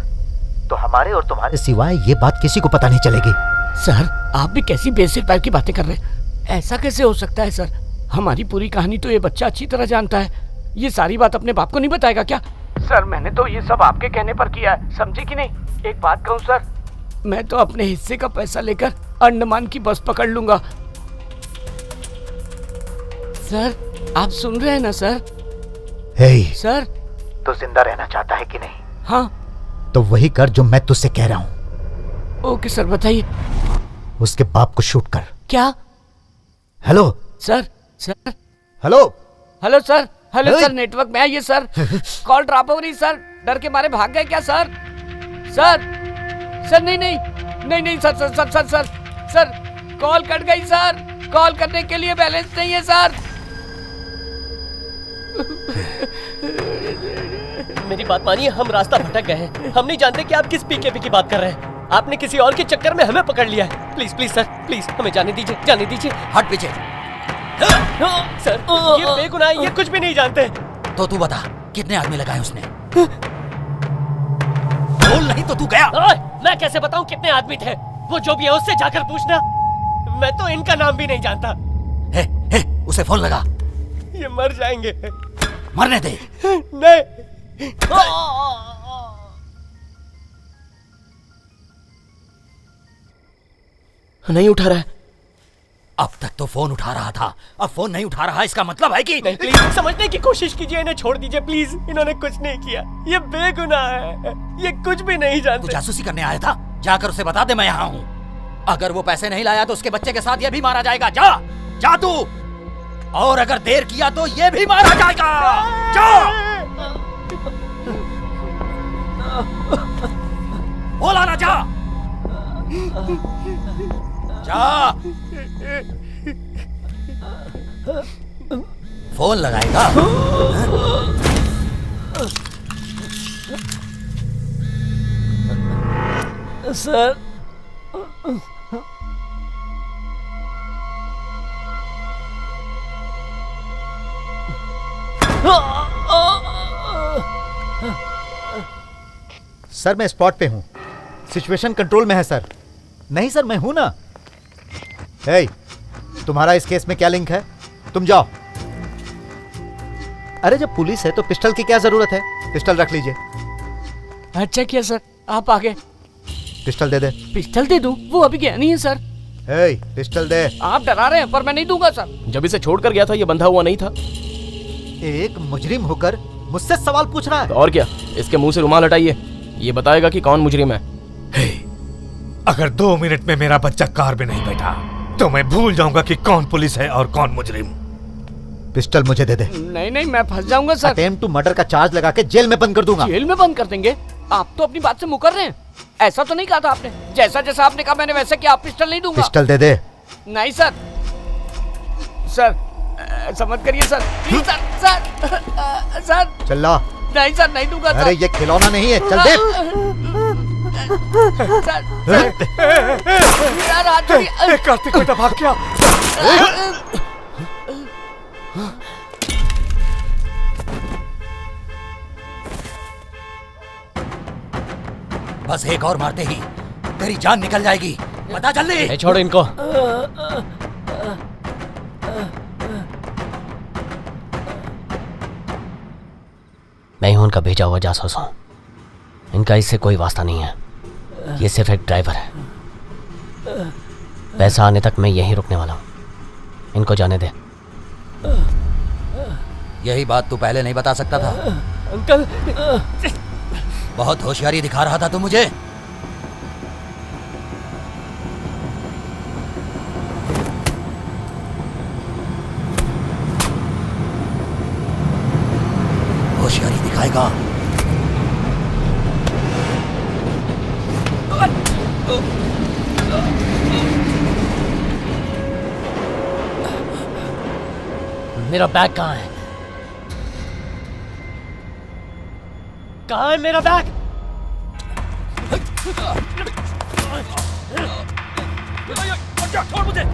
तो हमारे और तुम्हारे सिवाय ये बात किसी को पता नहीं चलेगी। सर आप भी कैसी बेसिक टाइप की बातें कर रहे हैं? ऐसा कैसे हो सकता है सर? हमारी पूरी कहानी तो ये बच्चा अच्छी तरह जानता है। ये सारी बात अपने बाप को नहीं बताएगा क्या? सर मैंने तो ये सब आपके कहने पर किया है, समझे कि नहीं? एक बात कहूँ सर, मैं तो अपने हिस्से का पैसा लेकर अंडमान की बस पकड़ लूंगा। सर आप सुन रहे हैं ना सर? हे सर तो जिंदा रहना चाहता है कि नहीं? हाँ। तो वही कर जो मैं तुझसे कह रहा हूँ। ओके सर बताइए। उसके बाप को शूट कर। क्या? Hello sir. Hello hello sir. Hello sir, network में आइए सर। कॉल ड्रॉप हो रही सर, डर के मारे भाग गए क्या सर? सर नहीं सर कॉल कट गई सर। कॉल करने के लिए बैलेंस नहीं है सर। मेरी बात मानिए, हम रास्ता भटक गए हैं। हम नहीं जानते कि आप किस पीकेपी की बात कर रहे हैं। आपने किसी और के चक्कर में हमें पकड़ लिया है। प्लीज प्लीज सर, प्लीज हमें जाने दीजिए, जाने दीजिए। हट पीछे। सर ये बेगुनाह है, ये कुछ भी नहीं जानते। तो तू बता, कितने आदमी लगाए उसने? बोल नहीं तो तू गया। मैं कैसे बताऊं कितने आदमी थे? वो जो भी है उससे जाकर पूछना। मैं तो इनका नाम भी नहीं जानता। उसे फोन लगा। ये मर जाएंगे। मरने दे। नहीं। नहीं उठा रहा है। अब तक तो फोन उठा रहा था, अब फोन नहीं उठा रहा, इसका मतलब है कि नहीं, प्लीज समझने की कोशिश कीजिए, इन्हें छोड़ दीजिए प्लीज। इन्होंने कुछ नहीं किया, ये बेगुनाह है, ये कुछ भी नहीं जानते। तू जासूसी करने आया था? जाकर उसे बता दे मैं यहाँ हूँ। अगर वो पैसे नहीं लाया तो उसके बच्चे के साथ ये भी मारा जाएगा। जा जा तू, और अगर देर किया तो ये भी मारा जाएगा। जा बोला ना, जा जा। फोन लगाएगा? सर सर मैं स्पॉट पे हूँ, सिचुएशन कंट्रोल में है सर। नहीं सर मैं हूँ ना। हे, तुम्हारा इस केस में क्या लिंक है? तुम जाओ। अरे जब पुलिस है तो पिस्टल की क्या जरूरत है? पिस्टल रख लीजिए। अच्छा किया सर, आप आगे। पिस्टल दे दे। पिस्टल दे दूं? वो अभी गया नहीं है सर। हे, पिस्टल दे। आप डरा रहे हैं पर मैं नहीं दूंगा सर। जब इसे छोड़कर गया था ये बंधा हुआ नहीं था। एक मुजरिम होकर मुझसे सवाल पूछ रहा है। तो और क्या, इसके मुंह से रुमाल हटाइए, ये बताएगा कि कौन मुजरिम है। अगर 2 मिनट में मेरा बच्चा कार में नहीं बैठा तो मैं भूल जाऊंगा कि कौन पुलिस है और कौन मुजरिम। पिस्टल मुझे दे दे। नहीं नहीं मैं फंस जाऊंगा सर। अटेम्प्ट टू मर्डर का चार्ज लगा के जेल में बंद कर दूंगा। जेल में बंद कर देंगे? आप तो अपनी बात से मुकर रहे हैं। ऐसा तो नहीं कहा था आपने। जैसा जैसा आपने कहा मैंने वैसे किया। आप पिस्टल नहीं दूंगा। पिस्टल दे दे। नहीं सर, सर ऐसा मत करिए sir, please sir. Sir sir चल ला। नहीं सर नहीं दूंगा। अरे ये खिलौना नहीं है, चल दे। कार्तिक बेटा भाग गया। बस एक और मारते ही तेरी जान निकल जाएगी। बता जल्दी। छोड़ो इनको। मैं ही उनका भेजा हुआ जासूस हूं। इनका इससे कोई वास्ता नहीं है, ये सिर्फ एक ड्राइवर है। पैसा आने तक मैं यहीं रुकने वाला हूं। इनको जाने दे। यही बात तू पहले नहीं बता सकता था? अंकल बहुत होशियारी दिखा रहा था तू मुझे। होशियारी दिखाएगा। मेरा बैग कहाँ है? कहाँ है मेरा बैग? छोड़ मुझे।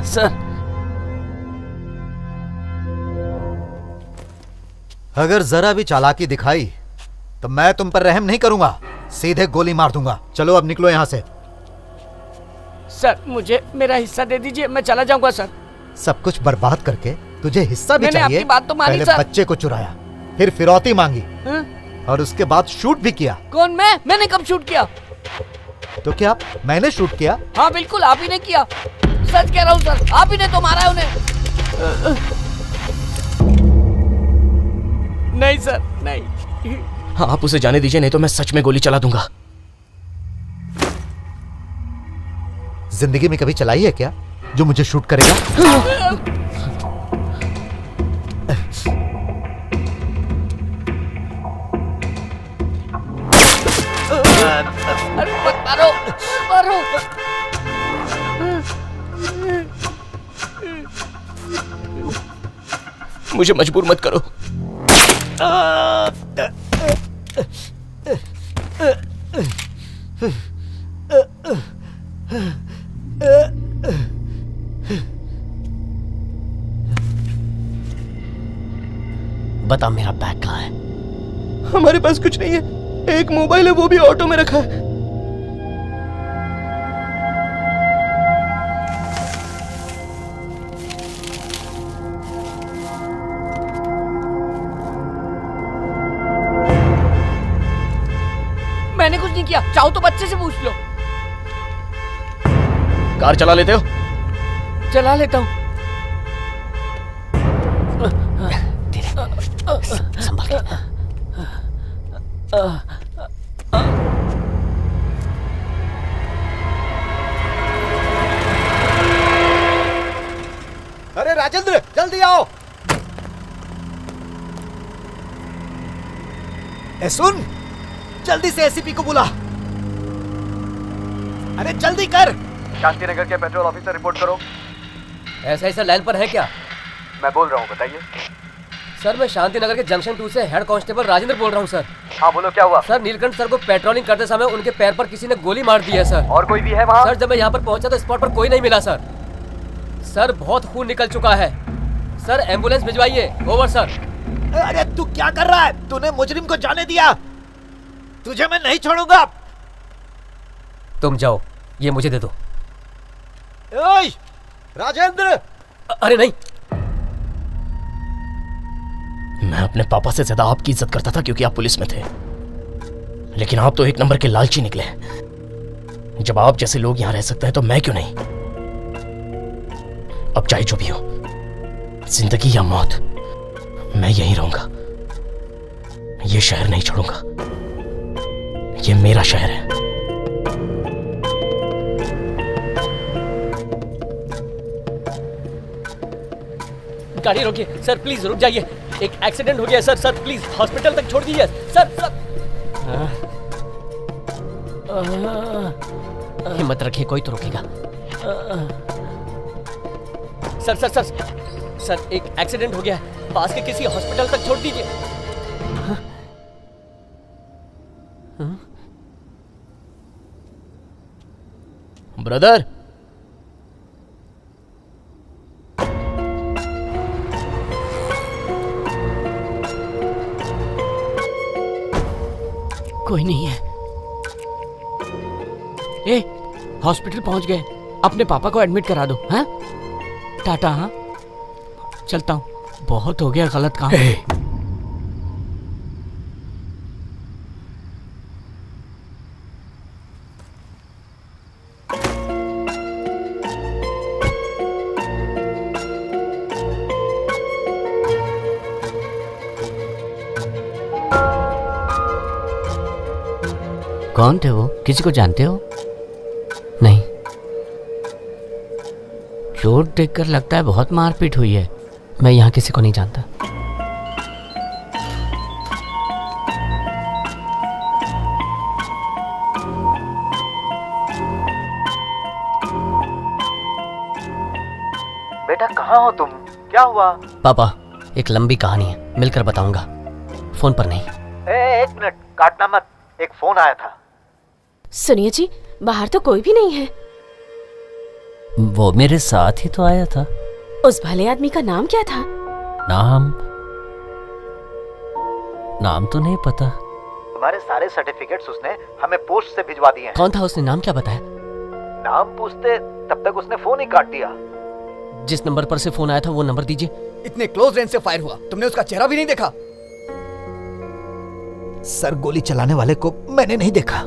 सर अगर जरा भी चालाकी दिखाई तो मैं तुम पर रहम नहीं करूंगा, सीधे गोली मार दूंगा। चलो अब निकलो यहाँ से। सर मुझे मेरा हिस्सा दे दीजिए, मैं चला जाऊंगा सर। सब कुछ बर्बाद करके तुझे हिस्सा भी मैंने चाहिए? आपकी बात तो मानी पहले सर। बच्चे को चुराया, फिर फिरौती मांगी। और उसके बाद शूट भी किया। कौन? मैंने कब शूट किया? तो क्या मैंने शूट किया? हाँ बिल्कुल आप ही ने किया। सच कह रहा हूँ सर, आप ही ने तो मारा है उन्हें। नहीं सर नहीं। हाँ आप उसे जाने दीजिए, नहीं तो मैं सच में गोली चला दूंगा। जिंदगी में कभी चलाई है क्या जो मुझे शूट करेगा? अरे मत मारो, मारो। मुझे मजबूर मत करो। बता मेरा बैग कहाँ है? हमारे पास कुछ नहीं है, एक मोबाइल है, वो भी ऑटो में रखा है। मैंने कुछ नहीं किया, चाहो तो बच्चे से पूछ लो। कार चला लेते हो? चला लेता हूँ। संभाल के। अरे राजेंद्र जल्दी आओ। सुन, जल्दी से एसीपी को बुला। अरे जल्दी कर। शांतिनगर के पेट्रोल ऑफिसर रिपोर्ट करो। ऐसा ही सर लाइन पर है क्या? मैं बोल रहा हूँ, बताइए। सर मैं शांतिनगर के जंक्शन 2 से हेड कांस्टेबल राजेंद्र बोल रहा हूँ सर। हाँ बोलो, क्या हुआ? सर नीलकंठ सर को पेट्रोलिंग करते समय उनके पैर पर किसी ने गोली मार दी है सर। और कोई भी है वहाँ? सर जब मैं यहाँ पर पहुँचा तो स्पॉट पर कोई नहीं मिला सर। सर बहुत खून निकल चुका है सर, एम्बुलेंस भिजवाइए। Over sir. अरे तू क्या कर रहा है? तूने मुजरिम को जाने दिया, तुझे मैं नहीं छोड़ूंगा। तुम जाओ, ये मुझे दे दो। ओए राजेंद्र। अरे नहीं, मैं अपने पापा से ज्यादा आपकी इज्जत करता था क्योंकि आप पुलिस में थे, लेकिन आप तो एक नंबर के लालची निकले। जब आप जैसे लोग यहां रह सकते हैं तो मैं क्यों नहीं? अब चाहे जो भी हो, जिंदगी या मौत, मैं यहीं रहूंगा। ये शहर नहीं छोड़ूंगा, ये मेरा शहर है। गाड़ी रोकिए सर, प्लीज रुक जाइए। एक एक्सीडेंट हो गया सर। सर प्लीज हॉस्पिटल तक छोड़ दीजिए सर। सर हिम्मत रखिए, कोई तो रुकेगा। सर सर सर सर एक एक्सीडेंट हो गया है, पास के किसी हॉस्पिटल तक छोड़ दीजिए। ब्रदर, कोई नहीं है। ए, हॉस्पिटल पहुंच गए, अपने पापा को एडमिट करा दो। हाँ टाटा। हाँ चलता हूँ, बहुत हो गया गलत काम। कौन थे वो? किसी को जानते हो? नहीं। चोट देखकर लगता है बहुत मारपीट हुई है। मैं यहाँ किसी को नहीं जानता। बेटा कहाँ हो तुम? क्या हुआ? पापा एक लंबी कहानी है, मिलकर बताऊंगा, फोन पर नहीं। एक मिनट, काटना मत, एक फोन आया था। सुनिए जी, बाहर तो कोई भी नहीं है। वो मेरे साथ ही तो आया था। उस भले आदमी का नाम क्या था? नाम तो नहीं पता। तुम्हारे सारे सर्टिफिकेट्स उसने हमें पोस्ट से भिजवा दिए हैं। कौन था उसने? नाम क्या बताया? नाम पूछते तब तक उसने फोन ही काट दिया। जिस नंबर पर से फोन आया था वो नंबर दीजिए। इतने क्लोज रेंज से फायर हुआ, तुमने उसका चेहरा भी नहीं देखा? सर, गोली चलाने वाले को मैंने नहीं देखा।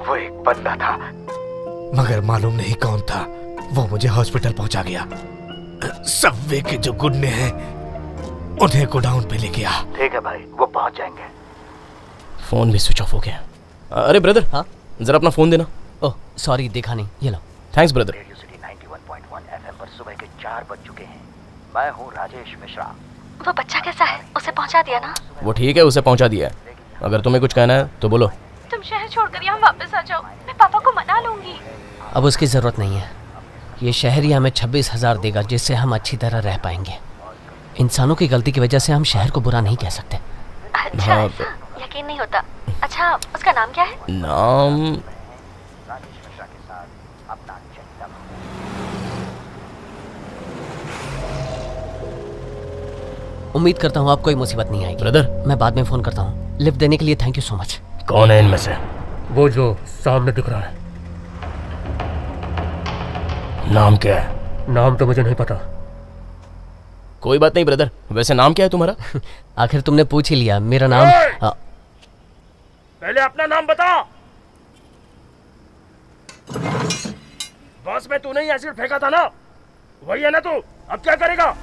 वो एक बंदा था, मगर मालूम नहीं कौन था। वो मुझे हॉस्पिटल पहुंचा गया। सबवे के जो गुंडे हैं उन्हें गोडाउन पे ले गया। ठीक है भाई, वो पहुंच जाएंगे। फोन भी स्विच ऑफ हो गया। अरे ब्रदर, हाँ जरा अपना फोन देना। ओह सॉरी, देखा नहीं, ये लो। Thanks brother. Radio city 91.1 FM पर सुबह के 4 बज चुके हैं। मैं हूँ राजेश मिश्रा। वो बच्चा कैसा है? उसे पहुंचा दिया ना? वो ठीक है, उसे पहुंचा दिया है। अगर तुम्हें कुछ कहना है तो बोलो। तुम शहर छोड़कर यहाँ वापस आ जाओ, मैं पापा को मना लूंगी। अब उसकी ज़रूरत नहीं है। ये शहर ही हमें 26,000 देगा, जिससे हम अच्छी तरह रह पाएंगे। इंसानों की गलती की वजह से हम शहर को बुरा नहीं कह सकते। अच्छा, ऐसा? यकीन नहीं होता। अच्छा, उसका नाम क्या है? नाम उम्मीद करता हूँ आप कोई मुसीबत नहीं आएगी। ब्रदर, मैं बाद में फ़ोन करता हूँ। लिफ्ट देने के लिए थैंक यू सो मच। कौन है इनमें से? वो जो सामने दिख रहा है। नाम क्या है? नाम तो मुझे नहीं पता। कोई बात नहीं ब्रदर, वैसे नाम क्या है तुम्हारा? आखिर तुमने पूछ ही लिया। मेरा नाम पहले अपना नाम बता। बस में तूने ही एसिड फेंका था ना, वही है ना तू? अब क्या करेगा?